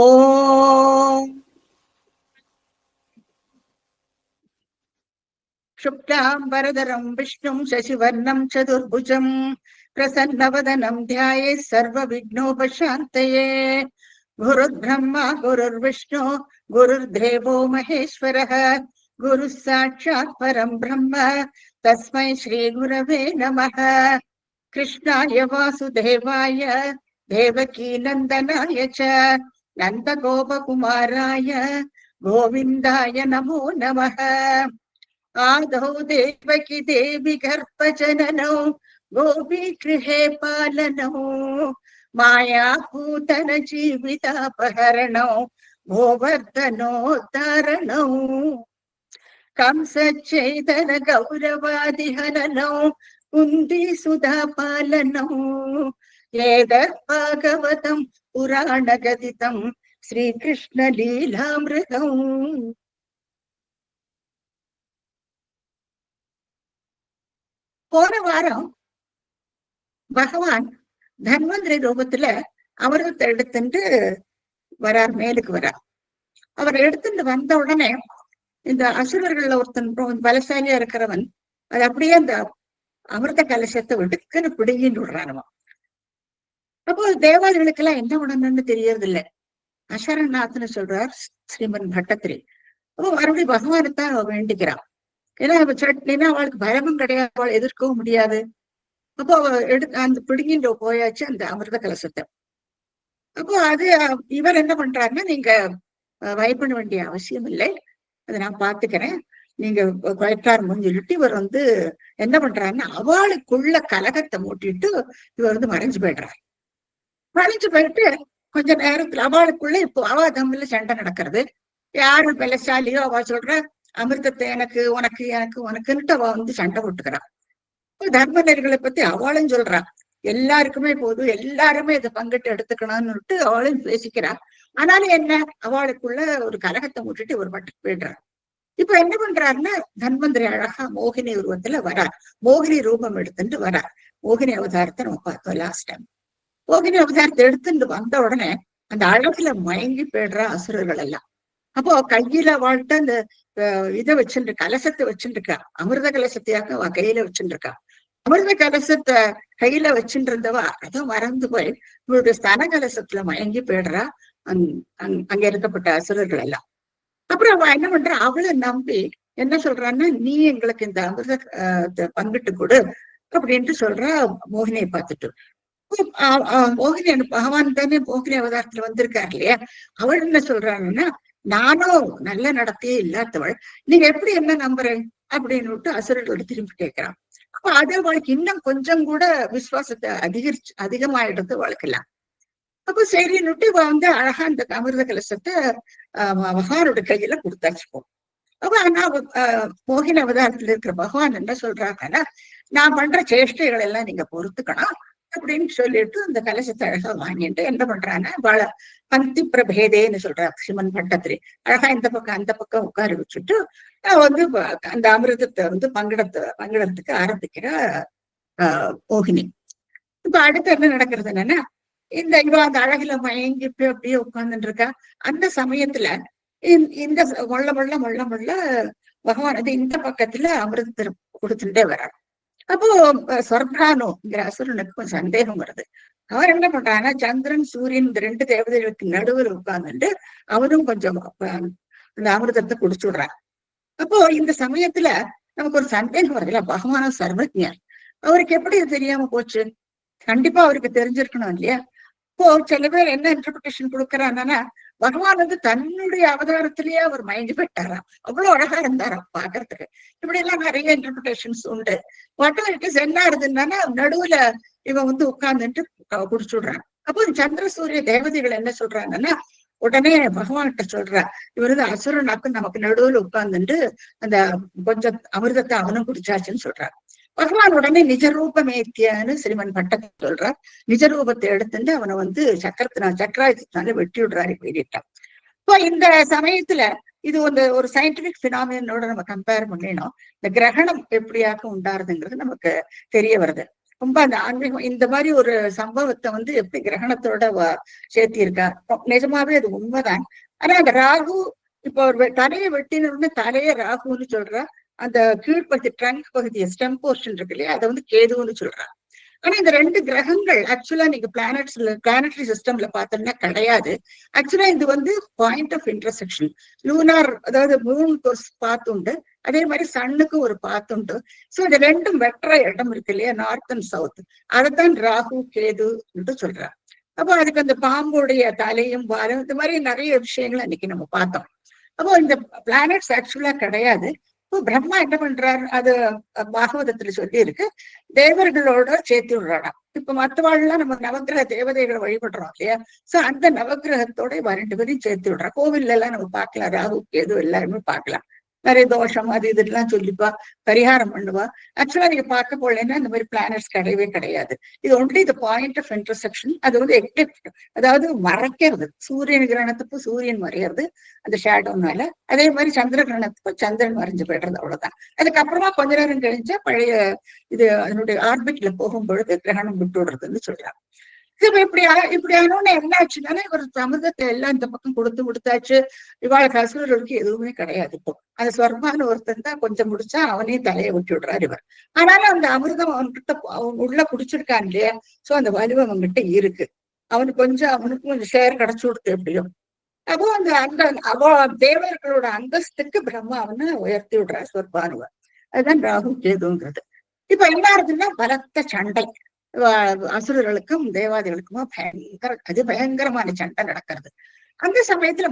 ஓம் शुक्लाम्बरधरं विष्णुं शशिवर्णं चतुर्भुजं प्रसन्नवदनं ध्यायेत् सर्वविघ्नोपशान्तये। गुरुर्ब्रह्मा गुरुर्विष्णु गुरुर्देवो महेश्वरः गुरुः साक्षात् परं ब्रह्म तस्मै श्रीगुरवे नमः। कृष्णाय वासुदेवाय देवकीनन्दनाय च नन्दगोपकुमाराय गोविन्दाय नमो नमः। आदौ देवकी देवी गर्भजननौ गोपीगृहे पालनौ मायापूतन जीवितापहरणौ गोवर्धनोद्धारणौ कंसच्छेदन गौरवादिहननौ कुन्तीसुधा पालनौ एतत् भागवतं पुराणगदितं श्रीकृष्णलीलामृतम्। போன வாரம் பகவான் தன்வந்திரி ரூபத்துல அமிர்தத்தை எடுத்துட்டு வரார், மேலுக்கு வரார். அவர் எடுத்துட்டு வந்த உடனே இந்த அசுரர்கள்ல ஒருத்தன் பலசாலியா இருக்கிறவன் அது அப்படியே அந்த அமிர்த கலசத்தை வெடுக்குன்னு பிடுங்கின்னு விடுறானவன். அப்போ தேவாதிகளுக்கு எல்லாம் என்ன உடனேன்னு தெரியறது இல்லை. அசரநாத்னு சொல்றார் ஸ்ரீமன் பட்டத்திரி. அப்போ மறுபடியும் பகவானைத்தான் அவ வேண்டிக்கிறான். ஏன்னா அவ சட்னின்னா அவளுக்கு பயமும் கிடையாது, அவள் எதிர்க்கவும் முடியாது. அப்போ அவ அந்த பிடுங்கிட்டு போயாச்சு அந்த அமிர்த கலசத்தை. அப்போ அது இவர் என்ன பண்றாருன்னா, நீங்க பயப்பட வேண்டிய அவசியம் இல்லை, அதை நான் பாத்துக்கிறேன், நீங்க குயட்டார் சொல்லிட்டு இவர் என்ன பண்றாருன்னா அவளுக்குள்ள கலகத்தை மூட்டிட்டு இவர் மறைஞ்சு போயிடுறாரு. மறைஞ்சு போயிட்டு கொஞ்ச நேரத்துல அவளுக்குள்ள இப்போ அவ தம்மில சண்டை நடக்கிறது. யாரு பலசாலியோ அவ சொல்ற அமிர்தத்தை எனக்கு உனக்கு எனக்கு உனக்குன்ட்டு அவ சண்டை போட்டுக்கிறான். தர்மநெறிகளை பத்தி அவளும் சொல்றா, எல்லாருக்குமே போதும், எல்லாருமே இதை பங்கிட்டு எடுத்துக்கணும்னுட்டு அவளும் பேசிக்கிறா. ஆனாலும் என்ன, அவளுக்குள்ள ஒரு கலகத்தை விட்டுட்டு ஒரு மட்டும் போயிடுறார். இப்ப என்ன பண்றாருன்னா, தன்வந்திரி அழகா மோகினி உருவத்துல வரார், மோகினி ரூபம் எடுத்துட்டு வரார். மோகினி அவதாரத்தை நம்ம பார்த்தோம் லாஸ்ட் டைம். மோகினி அவதாரத்தை எடுத்துட்டு வந்த உடனே அந்த அழகுல மயங்கி போயிடுறா அசுரர்கள் எல்லாம். அப்போ கையில வாழ்த்த அந்த இதை வச்சுட்டு கலசத்தை வச்சுட்டு இருக்கா, அமிர்த கலசத்தையாக அவ கையில வச்சுட்டு இருக்கா. அமிர்த கலசத்தை கையில வச்சுட்டு இருந்தவா அதை மறந்து போய் இவருடைய ஸ்தன கலசத்துல மயங்கி போயிடுறா அங்க இருக்கப்பட்ட அசுரர்கள் எல்லாம். அப்புறம் அவ என்ன பண்றா, அவளை நம்பி என்ன சொல்றான்னா, நீ எங்களுக்கு இந்த அமிர்த பங்கிட்டு கொடு அப்படின்ட்டு சொல்றா மோகினியை பார்த்துட்டு. மோகினி பகவான் தானே மோகினி அவதாரத்துல வந்திருக்காரு இல்லையா, அவள் என்ன சொல்றாங்கன்னா, நானும் நல்ல நடத்தையே இல்லாதவள், நீங்க எப்படி என்ன நம்புறேன் அப்படின்னு அசுரர்களோட திரும்பி கேட்கிறான். அப்ப அது அவளுக்கு இன்னும் கொஞ்சம் கூட விசுவாசத்தை அதிகமாயிடுறது வளர்க்கலாம். அப்ப சரின்னுட்டு இவ அழகா அந்த அமிர்த கலசத்தை மகானோட கையில கொடுத்தாச்சுப்போம். அப்ப ஆனா மோகினி அவதாரத்துல இருக்கிற பகவான் என்ன சொல்றாங்கன்னா, நான் பண்ற சேஷ்டைகள் எல்லாம் நீங்க பொறுத்துக்கணும் அப்படின்னு சொல்லிட்டு அந்த கலசத்தை அழகா வாங்கிட்டு என்ன பண்றான்னா, பந்தி பிரபேதேன்னு சொல்ற சிவன் பட்டத்திரி அழகா இந்த பக்கம் அந்த பக்கம் உட்கார வச்சுட்டு அந்த அமிர்தத்தை பங்கிடத்துக்கு ஆரம்பிக்கிற மோகினி. இப்ப அடுத்து என்ன நடக்கிறது என்னன்னா, இவ அந்த அழகுல மயங்கி அப்படியே உட்கார்ந்துட்டு இருக்கா. அந்த சமயத்துல இந்த மொள்ள மொள்ள மொள்ள மொள்ள பகவான் இந்த பக்கத்துல அமிர்தத்தை கொடுத்துட்டே வர்றார். அப்போ சொர்பானுங்கிற அசுரனுக்கு சந்தேகம் வருது. அவர் என்ன பண்றான்னா, சந்திரன் சூரியன் இந்த ரெண்டு தேவதைகளுக்கு நடுவில் உட்கார்ந்துட்டு அவனும் கொஞ்சம் அந்த அமிர்தத்தை குடிச்சுடுறான். அப்போ இந்த சமயத்துல நமக்கு ஒரு சந்தேகம் வருதுல, பகவானும் சர்வஜர், அவருக்கு எப்படி இது தெரியாம போச்சு? கண்டிப்பா அவருக்கு தெரிஞ்சிருக்கணும் இல்லையா? இப்போ சில பேர் என்ன இன்டர்பிரிட்டேஷன் கொடுக்கறாங்கன்னா, பகவான் தன்னுடைய அவதாரத்திலேயே அவர் மயங்கி போயிட்டாராம், அவ்வளவு அழகா இருந்தாராம் பாக்குறதுக்கு. இப்படி எல்லாம் நிறைய இன்டர்பிரிட்டேஷன்ஸ் உண்டு. வாட் இட் இஸ் என்ன ஆகுதுன்னா, நடுவுல இவன் உட்கார்ந்துட்டு குடிச்சுடுறான். அப்போ சந்திர சூரிய தேவதைகள் என்ன சொல்றாங்கன்னா, உடனே பகவான்கிட்ட சொல்றா, இவர் அசுரனாக்கு நமக்கு நடுவுல உட்கார்ந்துட்டு அந்த கொஞ்சம் அமிர்தத்தை அவனும் குடிச்சாச்சுன்னு சொல்றாரு. பகவான் உடனே நிஜரூபமேத்தியான்னு ஸ்ரீமன் பட்டத்தை சொல்றார். நிஜரூபத்தை எடுத்துட்டு அவனை சக்கராயுதத்தினால வெட்டி விடுறாரு போயிட்டான். இப்போ இந்த சமயத்துல இது ஒரு சயின்டிபிக் பினாமினோட நம்ம கம்பேர் பண்ணினோம். இந்த கிரகணம் எப்படியாக உண்டாருதுங்கிறது நமக்கு தெரிய வருது. ரொம்ப அந்த ஆன்மீகம் இந்த மாதிரி ஒரு சம்பவத்தை வந்து எப்படி கிரகணத்தோட சேர்த்தி இருக்கா. நிஜமாவே அது உண்மைதான். ஆனா அந்த ராகு இப்போ ஒரு தலையை வெட்டினு தலையை ராகுன்னு சொல்றா. அந்த கீழ்ப்பகுதி ட்ரங்க் பகுதியை ஸ்டெம் போர்ஷன் இருக்கு இல்லையா, அதை வந்து கேதுன்னு சொல்றா. ஆனா இந்த ரெண்டு கிரகங்கள் ஆக்சுவலா நீங்க பிளானட்டரி சிஸ்டம்ல பார்த்தோம்னா கிடையாது. ஆக்சுவலா இது வந்து பாயிண்ட் ஆஃப் இன்டர்செக்ஷன். லூனார், அதாவது மூணுக்கு ஒரு பாத் உண்டு, அதே மாதிரி சன்னுக்கு ஒரு பாத் உண்டு. சோ இந்த ரெண்டும் வெற்ற இடம் இருக்கு இல்லையா, நார்த் அண்ட் சவுத், அதைத்தான் ராகு கேது என்று சொல்றாங்க. அப்போ அதுக்கு அந்த பாம்புடைய தலையும் வாலும் இந்த மாதிரி நிறைய விஷயங்கள் அன்னைக்கு நம்ம பார்த்தோம். அப்போ இந்த பிளானட்ஸ் ஆக்சுவலா கிடையாது. இப்போ பிரம்மா என்ன பண்றாரு, அது பாகவதத்துல சொல்லி இருக்கு, தேவர்களோட சேர்த்து விடுறாடாம். இப்ப மற்றவாள்லாம் நம்ம நவகிரக தேவதைகளை வழிபடுறோம் இல்லையா, சோ அந்த நவகிரகத்தோட ரெண்டு பேரையும் சேர்த்து விடுறா. கோவில்ல எல்லாம் நம்ம பார்க்கலாம், ராகு கேது எல்லாருமே பார்க்கலாம். நிறைய தோஷம் அது இதெல்லாம் சொல்லிப்பா, பரிகாரம் பண்ணுவா. ஆக்சுவலா நீங்க பார்க்க போலேன்னா இந்த மாதிரி பிளானட்ஸ் கிடையவே கிடையாது. இது only the point of intersection. அது வந்து எக்லிப்ட், அதாவது மறைக்கிறது. சூரியன் கிரகணத்துக்கு சூரியன் மறையிறது அந்த ஷேடோனால, அதே மாதிரி சந்திர கிரகணத்துக்கு சந்திரன் மறைஞ்சு போயிடுறது, அவ்வளவுதான். அதுக்கப்புறமா கொஞ்ச நேரம் கழிஞ்சா பழைய இது அதனுடைய ஆர்பிட்ல போகும் பொழுது கிரகணம் விட்டு விடுறதுன்னு சொல்றாங்க. இப்ப இப்படி ஆனோன்னு என்ன ஆச்சுனால இவர் சமுதத்தை எல்லாம் இந்த பக்கம் கொடுத்தாச்சு. இவாளுக்கு அசுரர்களுக்கு எதுவுமே கிடையாது. இப்போ அந்த ஸ்வர்மான ஒருத்தன் தான் கொஞ்சம் முடிச்சா அவனையும் தலையை விட்டு விடுறாரு இவர். ஆனாலும் அந்த அமிர்தம் அவன்கிட்ட அவன் உள்ள குடிச்சிருக்கான் இல்லையா, சோ அந்த வலுவை அவன்கிட்ட இருக்கு. அவனுக்கு கொஞ்சம் ஷேர் கிடைச்சு கொடுத்து எப்படியும். அப்போ அந்த அவ தேவர்களோட அந்தஸ்துக்கு பிரம்மா அவனை உயர்த்தி விடுறார் ஸ்வர்பானுவ. அதுதான் ராகு கேதுங்கிறது. இப்ப என்ன ஆகுதுன்னா பலத்த சண்டை, அசுரர்களுக்கும் தேவாதிகளுக்குமா பயங்கரமான சண்டை நடக்கிறது. அந்த சமயத்துல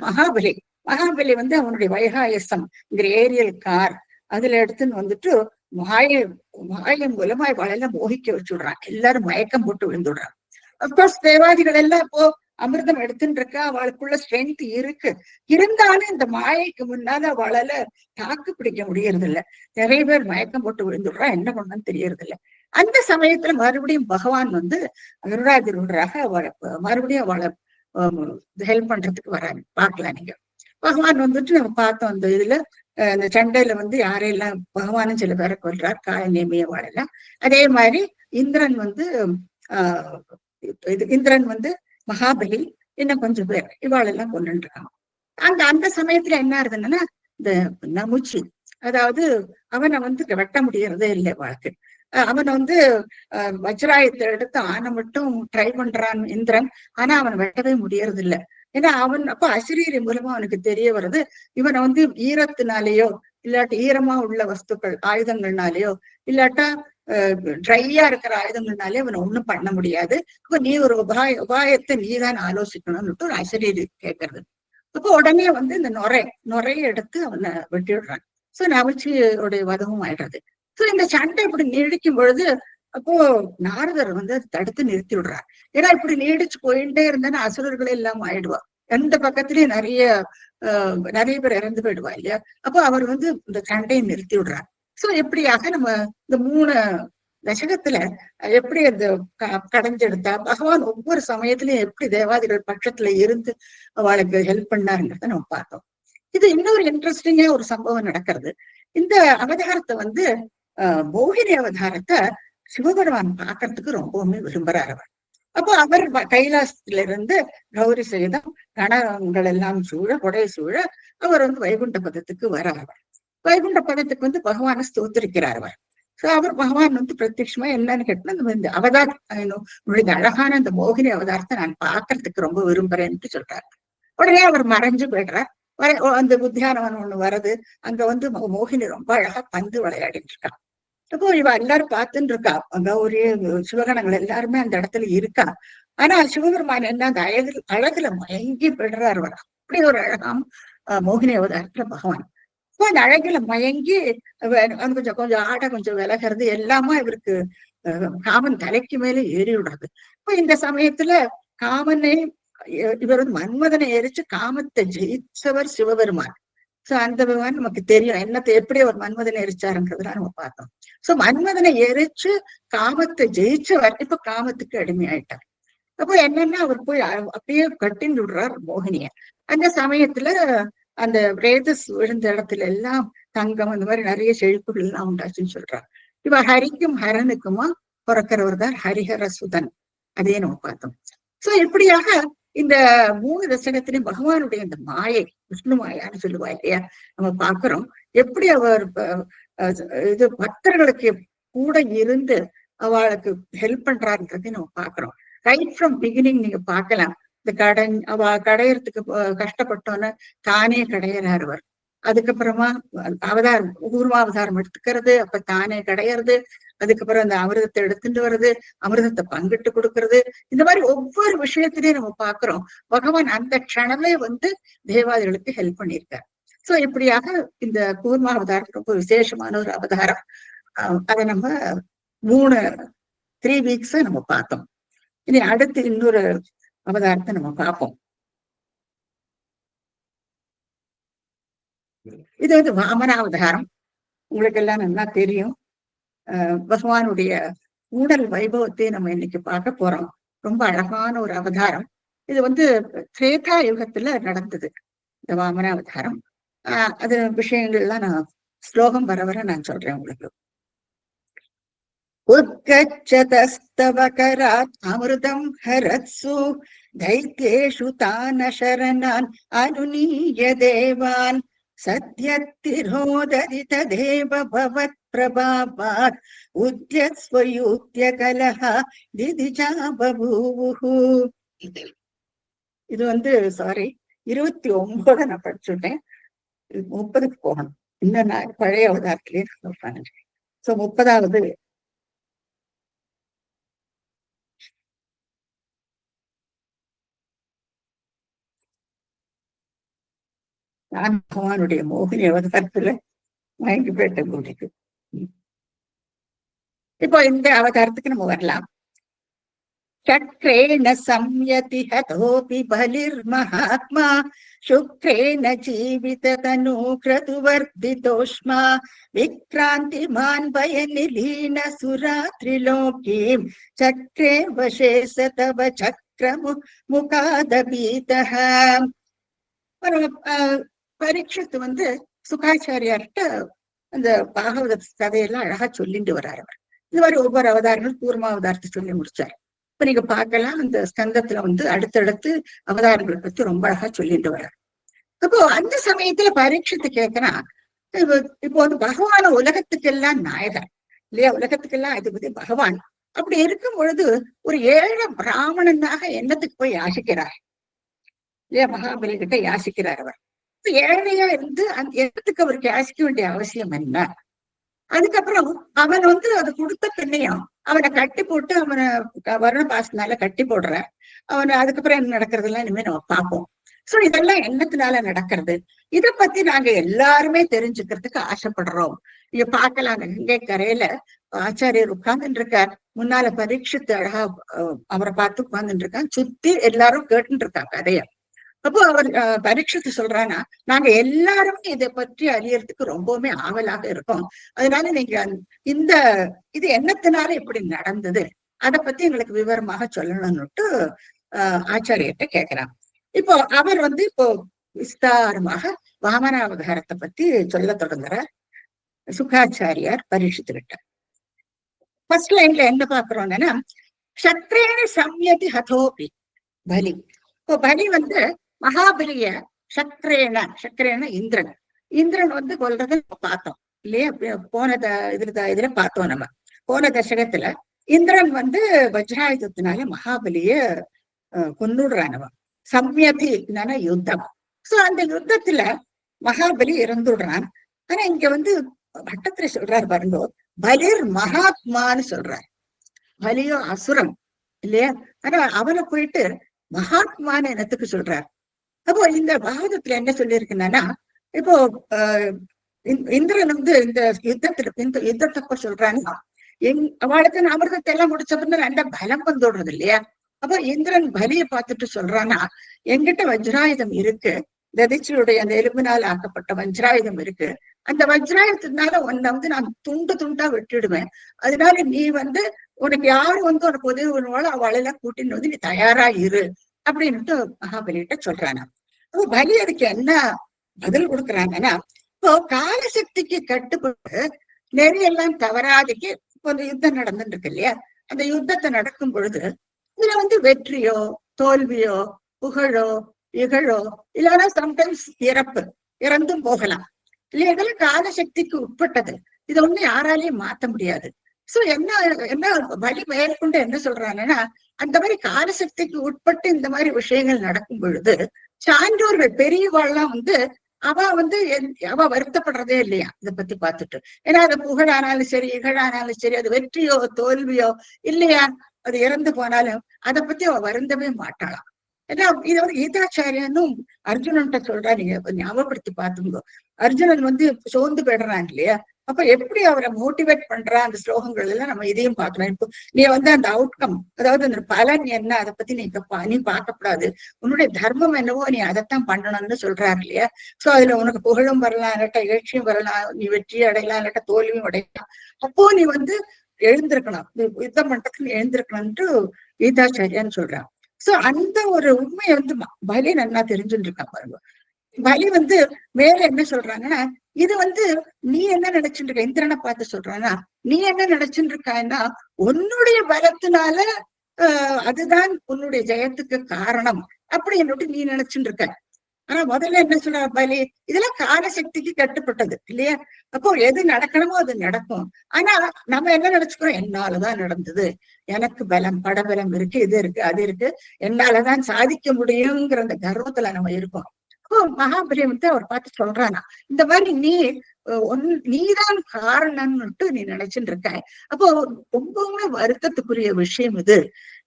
மகாபலி வந்து அவனுடைய வைகாயசம்ங்கிற ஏரியல் கார் அதுல எடுத்துன்னு வந்துட்டு மாயம் மூலமா இவளெல்லாம் மோகிக்க வச்சுடுறான். எல்லாரும் மயக்கம் போட்டு விழுந்துடுறான். அப்கோர்ஸ் தேவாதிகள் எல்லாம் இப்போ அமிர்தம் எடுத்துட்டு இருக்கா, அவளுக்குள்ள ஸ்ட்ரென்த் இருக்கு. இருந்தாலும் இந்த மாயைக்கு முன்னால அவளால தாக்கு பிடிக்க முடியறது இல்ல. நிறைய பேர் மயக்கம் போட்டு விழுந்துடுறா, என்ன பண்ணணும்னு தெரியறது இல்ல. அந்த சமயத்துல மறுபடியும் பகவான் வந்து அருணாதிருடராக அவளை மறுபடியும் அவளை ஹெல்ப் பண்றதுக்கு வராங்க. பார்க்கலாம் நீங்க. பகவான் வந்துட்டு நம்ம பார்த்தோம் அந்த இதுல இந்த சண்டையில வந்து யாரையெல்லாம் பகவானும் சில பேரை கொள்றார், காய வாழலாம். அதே மாதிரி இந்திரன் வந்து இந்திரன் வந்து மகாபலி இன்னும் கொஞ்சம் பேர் இவாளெல்லாம் கொண்டு இருக்கான். அந்த சமயத்துல என்ன ஆகுதுன்னா இந்த நமுச்சி, அதாவது அவனை வந்து வெட்ட முடியறதே இல்லை வாழ்க்கை. அவன் வந்து வஜ்ராயத்தை எடுத்து ஆனை மட்டும் ட்ரை பண்றான் இந்திரன். ஆனா அவன் வெட்டவே முடியறது இல்லை. ஏன்னா அவன் அப்ப அசிரீரி மூலமா அவனுக்கு தெரிய வருது, இவனை வந்து ஈரத்தினாலேயோ இல்லாட்டி ஈரமா உள்ள வஸ்துக்கள் ஆயுதங்கள்னாலேயோ இல்லாட்டா ட்ரையா இருக்கிற ஆயுதங்கள்னாலே அவனை ஒண்ணும் பண்ண முடியாது. அப்ப நீ ஒரு உபாயத்தை நீதான் ஆலோசிக்கணும்னுட்டு ஒரு அசரீரி கேட்கறது. அப்போ உடனே வந்து இந்த நுரையை எடுத்து அவனை வெட்டி விடுறான். சோ நவச்சியோடைய வதமும் ஆயிடுறது. சோ இந்த சண்டை இப்படி நீடிக்கும் பொழுது அப்போ நாரதர் வந்து அதை தடுத்து நிறுத்தி விடுறார். ஏன்னா இப்படி நீடிச்சு போயிட்டே இருந்தேன்னா அசுரர்கள் எல்லாம் ஆயிடுவா, எந்த பக்கத்திலயும் நிறைய பேர் இறந்து போயிடுவா இல்லையா. அப்போ அவர் வந்து இந்த சண்டையை நிறுத்தி விடுறார். சோ எப்படியாக நம்ம இந்த 3 தசகத்துல எப்படி அந்த கடைஞ்செடுத்தா பகவான் ஒவ்வொரு சமயத்திலயும் எப்படி தேவாதிகள் பட்சத்துல இருந்து அவளுக்கு ஹெல்ப் பண்ணாருங்கிறத நம்ம பார்த்தோம். இது இன்னொரு இன்ட்ரெஸ்டிங்கா ஒரு சம்பவம் நடக்கிறது. இந்த அவதாரத்தை வந்து மோகினி அவதாரத்தை சிவபெருமான் பார்க்கறதுக்கு ரொம்பவுமே விரும்புறார் அவர். அப்போ அவர் கைலாசத்துல இருந்து கௌரி சகிதம் கணங்கள் எல்லாம் சூழ கொடை சூழ அவர் வந்து வைகுண்ட பதத்துக்கு வரார். வைகுண்ட பதத்துக்கு வந்து பகவானை ஸ்தோத்திரிக்கிறார் அவர். சோ அவர் பகவான் வந்து பிரத்யட்சமா என்னன்னு கேட்டா இந்த அவதாரம் அழகான இந்த மோகினி அவதாரத்தை நான் பார்க்கறதுக்கு ரொம்ப விரும்புறேன்னு சொல்றாரு. உடனே அவர் மறைஞ்சு போயிடுறார். அந்த உத்தியானவன் ஒண்ணு வருது, அங்க வந்து மோகினி ரொம்ப அழகா பந்து விளையாடிட்டு இருக்கான். அப்போ இவ எல்லாரும் பார்த்துட்டு இருக்கா, அங்க ஒரு சிவகணங்கள் எல்லாருமே அந்த இடத்துல இருக்கா. ஆனா சிவபெருமான் என்ன அந்த அழகுல மயங்கி விடுறாரு அவர். அப்படி ஒரு அழகாம் மோகினி அவதாரத்துல பகவான். இப்போ அந்த அழகுல மயங்கி கொஞ்சம் கொஞ்சம் ஆட கொஞ்சம் விலகிறது எல்லாமா இவருக்கு காமன் தலைக்கு மேல ஏறி விடுறது. இப்போ இந்த சமயத்துல காமனை இவர் வந்து மன்மதனை எரிச்சு காமத்தை ஜெயிச்சவர் சிவபெருமான். சோ அந்த பகவான் நமக்கு தெரியும் என்னத்தை எப்படி அவர் மன்மதனை எரிச்சாருங்கிறதுலாம் நம்ம பார்த்தோம். சோ மன்மதனை எரிச்சு காமத்தை ஜெயிச்சவர் இப்ப காமத்துக்கு அடிமையாயிட்டார். அப்போ என்னன்னா அவர் போய் அப்படியே கட்டின்னு விடுறார் மோகினிய. அந்த சமயத்துல அந்த ரேதஸ் விழுந்த இடத்துல எல்லாம் தங்கம் அந்த மாதிரி நிறைய செழிப்புகள் எல்லாம் உண்டாச்சுன்னு சொல்றார். இவ ஹரிக்கும் ஹரனுக்குமா பிறக்கிறவர் தான் ஹரிஹர சுதன். அதே நம்ம பார்த்தோம். சோ இப்படியாக இந்த 3 தசகத்திலையும் பகவானுடைய இந்த மாயை, விஷ்ணு மாயான்னு சொல்லுவா இல்லையா, நம்ம பாக்குறோம். எப்படி அவர் இது பக்தர்களுக்கு கூட இருந்து அவளுக்கு ஹெல்ப் பண்றாருன்றதையும் நம்ம பாக்குறோம். ரைட் ஃப்ரம் பிகினிங் நீங்க பார்க்கலாம். இந்த அவ கடையறதுக்கு கஷ்டப்பட்டோன்னு தானே கடையிறாரு அவர். அதுக்கப்புறமா அவதாரம் ஊர்வாவதாரம் எடுத்துக்கிறது, அப்ப தானே கடையிறது, அதுக்கப்புறம் அந்த அமிர்தத்தை எடுத்துட்டு வர்றது, அமிர்தத்தை பங்கிட்டு கொடுக்கறது, இந்த மாதிரி ஒவ்வொரு விஷயத்திலையும் நம்ம பாக்குறோம் பகவான் அந்த க்ஷணமே தேவாதிகளுக்கு ஹெல்ப் பண்ணியிருக்கார். சோ இப்படியாக இந்த கூர்மாவதாரம் ரொம்ப விசேஷமான ஒரு அவதாரம். அதை நம்ம 3 வீக்ஸ் நம்ம பார்த்தோம். இனி அடுத்து இன்னொரு அவதாரத்தை நம்ம பார்ப்போம். இது வாமனாவதாரம். உங்களுக்கு எல்லாம் நல்லா தெரியும். பகவானுடைய ஊடல் வைபவத்தை நம்ம இன்னைக்கு பார்க்க போறோம். ரொம்ப அழகான ஒரு அவதாரம். இது திரேதா யுகத்துல நடந்தது, இந்த வாமனாவதாரம். அது விஷயங்கள்லாம் நான் ஸ்லோகம் வர வர நான் சொல்றேன் உங்களுக்கு. உத்கச்சதஸ்தவ கராத் அமிர்தம் ஹரத்சு தைத்யேஷு தான சரணான் அனுநீய தேவான் சத்யத்திரோதரி ததேவ பவத் பிரபாவாத் உத்யஸ்வயுத்ய கலஹ திதிஜா பபூவுஹு. இது சாரி 29 நான் படிச்சுட்டேன். 30க்கு போகணும். இன்னும் நான் பழைய அவதாரத்திலேயே நான் சோ 30வது நான் பகவானுடைய மோகினி அவதாரத்துல வாங்கி போயிட்ட கூட்டிக்கு. இப்போ இந்த அவதாரத்துக்கு நம்ம வரலாம். சக்ரேண சம்யதி ஹதோபி பலிர் மகாத்மா சுக்ரேண ஜீவித தனு கிருதுவர்திதோஷ்மா விக்ராந்திமான் பயநிலீன சுராத்ரிலோகீம் சக்ரே வசேச தவ சக்ரமு முகாதபீதஹ. பரீட்சித்து சுகாச்சாரியார்கிட்ட அந்த பாகவத கதையெல்லாம் அழகா சொல்லிட்டு வர்றாரு. அவர் இது மாதிரி ஒவ்வொரு அவதாரங்களும் கூர்மாவதாரத்தை சொல்லி முடிச்சாரு. இப்ப நீங்க பார்க்கலாம், அந்த ஸ்கந்தத்துல அடுத்தடுத்து அவதாரங்களை பத்தி ரொம்ப அழகா சொல்லிட்டு வர்றாரு. அப்போ அந்த சமயத்துல பரீட்சித்து கேட்கிறான், இப்போ பகவான உலகத்துக்கெல்லாம் நாயகர் இல்லையா, உலகத்துக்கெல்லாம் அதிபதி பகவான். அப்படி இருக்கும் பொழுது ஒரு ஏழை பிராமணனாக என்னத்துக்கு போய் யாசிக்கிறார் இல்லையா, மகாபலி கிட்ட யாசிக்கிறார். அவர் ஏழையா இருந்து அந்த இடத்துக்கு அவருக்கு யாசிக்க வேண்டிய அவசியம் என்ன? அதுக்கப்புறம் அவன் அது கொடுத்த பெண்ணையும் அவனை கட்டி போட்டு அவனை வருண பாசனால கட்டி போடுற அவனை. அதுக்கப்புறம் என்ன நடக்கிறதுலாம் இனிமே நம்ம பார்ப்போம். சோ இதெல்லாம் என்னத்தினால நடக்கிறது, இத பத்தி நாங்க எல்லாருமே தெரிஞ்சுக்கிறதுக்கு ஆசைப்படுறோம். இங்க பார்க்கலாம், கங்கை கரையில ஆச்சாரியர் உட்கார்ந்துட்டு இருக்கார். முன்னால பரீட்சித்து அழகா அவரை பார்த்து உட்கார்ந்துட்டு இருக்கான். சுத்தி எல்லாரும் கேட்டுட்டு இருக்காங்க கதைய. அப்போ அவர் பரீட்சித்து சொல்றானா, நாங்க எல்லாருமே இதை பற்றி அறியறதுக்கு ரொம்பவுமே ஆவலாக இருக்கோம். அதனால நீங்க இது என்னத்தினால இப்படி நடந்தது, அதை பத்தி எங்களுக்கு விவரமாக சொல்லணும்னுட்டு ஆச்சாரியர்கிட்ட கேட்கிறான். இப்போ அவர் இப்போ விஸ்தாரமாக வாமனாவதாரத்தை பத்தி சொல்ல தொடங்குற சுகாச்சாரியார் பரீட்சித்துக்கிட்ட. ஃபர்ஸ்ட் லைன்ல என்ன பாக்குறோம்னா, சக்ரேண சம்யதி ஹதோபி பலி. இப்போ பலி மகாபலிய சக்ரேன இந்திரன் கொல்றதை பார்த்தோம் இல்லையா, இதுல பார்த்தோம். நம்ம போன தசகத்துல இந்திரன் வஜ்ராயுதத்தினால மகாபலிய கொன்னுடுறான். சம்யதி யுத்தம். சோ அந்த யுத்தத்துல மகாபலி இறந்துடுறான். ஆனா இங்க பட்டத்துல சொல்றாரு பாருங்க, பலிர் மகாத்மான்னு சொல்றாரு. பலியோ அசுரம் இல்லையா, ஆனா அவனை போயிட்டு மகாத்மான இனத்துக்கு சொல்றார். அப்போ இந்த பாகவதத்துல என்ன சொல்லியிருக்குன்னா, இப்போ இந்திரன் இந்த யுத்தத்தப்ப சொல்றான்னா, அவளுக்கு அமிர்தத்தை எல்லாம் முடிச்சப்ப நல்ல பலம் வந்துடுறது இல்லையா. அப்போ இந்திரன் பலியை பார்த்துட்டு சொல்றான்னா, என்கிட்ட வஜ்ராயுதம் இருக்கு, ததிச்சியுடைய அந்த எலும்பினால் ஆக்கப்பட்ட வஜ்ராயுதம் இருக்கு. அந்த வஜ்ராயுதத்தினால உன்னை நான் துண்டு துண்டா வெட்டிடுவேன். அதனால நீ உனக்கு யாரு உனக்கு உதவி பண்ணுவாளோ அவளெல்லாம் கூட்டின்னு நீ தயாரா இரு அப்படின்ட்டு மகாபலிகிட்ட சொல்றானா. பலி அதுக்கு என்ன பதில் கொடுக்குறாங்கன்னா, இப்போ காலசக்திக்கு கட்டுப்பட்டு நெறியெல்லாம் தவறாதிக்கு இப்போ யுத்தம் நடந்துட்டு இருக்கு இல்லையா, அந்த யுத்தத்தை நடக்கும் பொழுது இதுல வந்து வெற்றியோ தோல்வியோ புகழோ இகழோ இல்லைன்னா சம்டைம்ஸ் இறந்தும் போகலாம் இல்லையா. இதெல்லாம் காலசக்திக்கு உட்பட்டது. இதை ஒண்ணு யாராலையும் மாத்த முடியாது. சோ என்ன என்ன வழி மேற்கொண்டு என்ன சொல்றாங்கன்னா, அந்த மாதிரி காலசக்திக்கு உட்பட்டு இந்த மாதிரி விஷயங்கள் நடக்கும் பொழுது சான்றோர்கள் பெரியவாள்லாம் வந்து அவ வந்து அவ வருத்தப்படுறதே இல்லையா இதை பத்தி பார்த்துட்டு. ஏன்னா அது புகழானாலும் சரி இகழானாலும் சரி, அது வெற்றியோ தோல்வியோ இல்லையா, அது இறந்து போனாலும் அதை பத்தி அவ வருந்தவே மாட்டாளாம். ஏன்னா இது வந்து கீதாச்சாரியனும் அர்ஜுனன்ட்ட சொல்றா, நீங்க ஞாபகப்படுத்தி பார்த்துங்க. அர்ஜுனன் வந்து சோர்ந்து போயிடுறான் இல்லையா, அப்ப எப்படி அவரை மோட்டிவேட் பண்றா அந்த ஸ்லோகங்கள் எல்லாம் நம்ம இதையும் பார்க்கலாம். இப்போ நீ வந்து அந்த அவுட்கம், அதாவது அந்த பலன் என்ன, அதை பத்தி நீ பார்க்கப்படாது, உன்னுடைய தர்மம் என்னவோ நீ அதைத்தான் பண்ணணும்னு சொல்றாரு இல்லையா. சோ அதுல உனக்கு புகழும் வரலாம், இல்லாட்டா எழுச்சியும் வரலாம், நீ வெற்றி அடையலாம், இல்லாட்டா தோல்வியும் அடையலாம். அப்போ நீ வந்து எழுந்திருக்கணும், யுத்தம் பண்றதுக்கு எழுந்திருக்கணும்ட்டு கீதாச்சாரியான்னு சொல்றான். சோ அந்த ஒரு உண்மையை வந்து பலி நல்லா தெரிஞ்சுட்டு இருக்கான் பாருங்க. பலி வந்து மேல என்ன சொல்றாங்கன்னா, இது வந்து நீ என்ன நினைச்சுட்டு இருக்க, இந்திரனை பார்த்து சொல்றானா, நீ என்ன நினைச்சுட்டு இருக்கான்னா உன்னுடைய பலத்தினால அதுதான் உன்னுடைய ஜெயத்துக்கு காரணம் அப்படி என்னட்டு நீ நினைச்சுட்டு இருக்க. ஆனா முதல்ல என்ன சொல்ற பலி, இதெல்லாம் காலசக்திக்கு கட்டுப்பட்டது இல்லையா. அப்போ எது நடக்கணுமோ அது நடக்கும். ஆனா நம்ம என்ன நினைச்சுக்கிறோம், என்னாலதான் நடந்தது, எனக்கு பலம் படபலம் இருக்கு, இது இருக்கு அது இருக்கு, என்னாலதான் சாதிக்க முடியுங்கிற அந்த கர்வத்துல நம்ம இருக்கோம். அப்போ மகாபலியை வந்து அவர் பார்த்து சொல்றானா, இந்த மாதிரி நீதான் காரணம்னுட்டு நீ நினைச்சுட்டு இருக்க. அப்போ ரொம்பவுமே வருத்தத்துக்குரிய விஷயம் இது.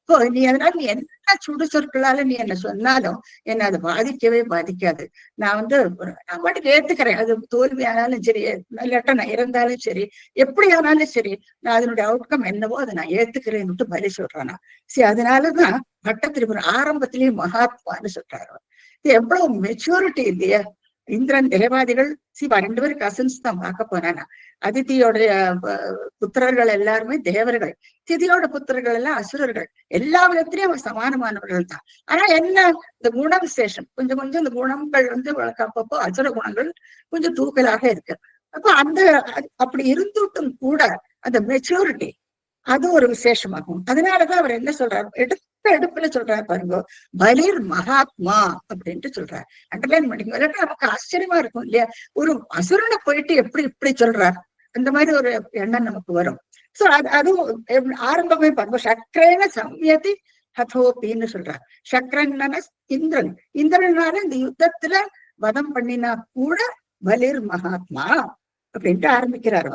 இப்போ நீ அதனால நீ என்ன சுடு சொற்களால நீ என்ன சொன்னாலும் என்ன அது பாதிக்கவே பாதிக்காது. நான் வந்து நான் பாட்டுக்கு ஏத்துக்கிறேன், அது தோல்வி ஆனாலும் சரி, இல்லாட்டா நான் இறந்தாலும் சரி, எப்படி ஆனாலும் சரி, நான் அதனுடைய அவுட்கம் என்னவோ அதை நான் ஏத்துக்கிறேன்னுட்டு பலி சொல்றானா. சரி, அதனாலதான் பட்டத்திரிபுரம் ஆரம்பத்திலேயே மகாத்மான்னு சொல்றாரு. இது எவ்வளவு மெச்சூரிட்டி இல்லையா. இந்திரன் தேவாதிகள் ரெண்டு பேரும் கசின்ஸ் தான் பார்க்க போனானா. அதித்தியோடைய புத்திரர்கள் எல்லாருமே தேவர்கள், திதியோட புத்திரர்கள் எல்லாம் அசுரர்கள். எல்லா விதத்திலையும் அவர் சமானமானவர்கள் தான். ஆனா என்ன, இந்த குண விசேஷம் கொஞ்சம் கொஞ்சம் இந்த குணங்கள் வந்து அப்பப்போ அசுர குணங்கள் கொஞ்சம் தூக்கலாக இருக்கு. அப்ப அந்த அப்படி இருந்துட்டும் கூட அந்த மெச்சூரிட்டி அது ஒரு விசேஷமாகும். அதனாலதான் அவர் என்ன சொல்றாரு, எடுப்புல சொல்றாரு பாருங்க, பலிர் மகாத்மா அப்படின்ட்டு சொல்றாரு. அண்டர்லைன் பண்ணிக்கோ, நமக்கு ஆச்சரியமா இருக்கும் இல்லையா. ஒரு அசுரனை போயிட்டு எப்படி இப்படி சொல்றார், அந்த மாதிரி ஒரு எண்ணம் நமக்கு வரும். சோ அதுவும் ஆரம்பமே பாருங்க, சக்கரேன சம்யதி ஹதோபின்னு சொல்றார். சக்கரன்னா இந்திரன், இந்திரனால இந்த யுத்தத்துல வதம் பண்ணினா கூட பலிர் மகாத்மா அப்படின்ட்டு ஆரம்பிக்கிறாரு.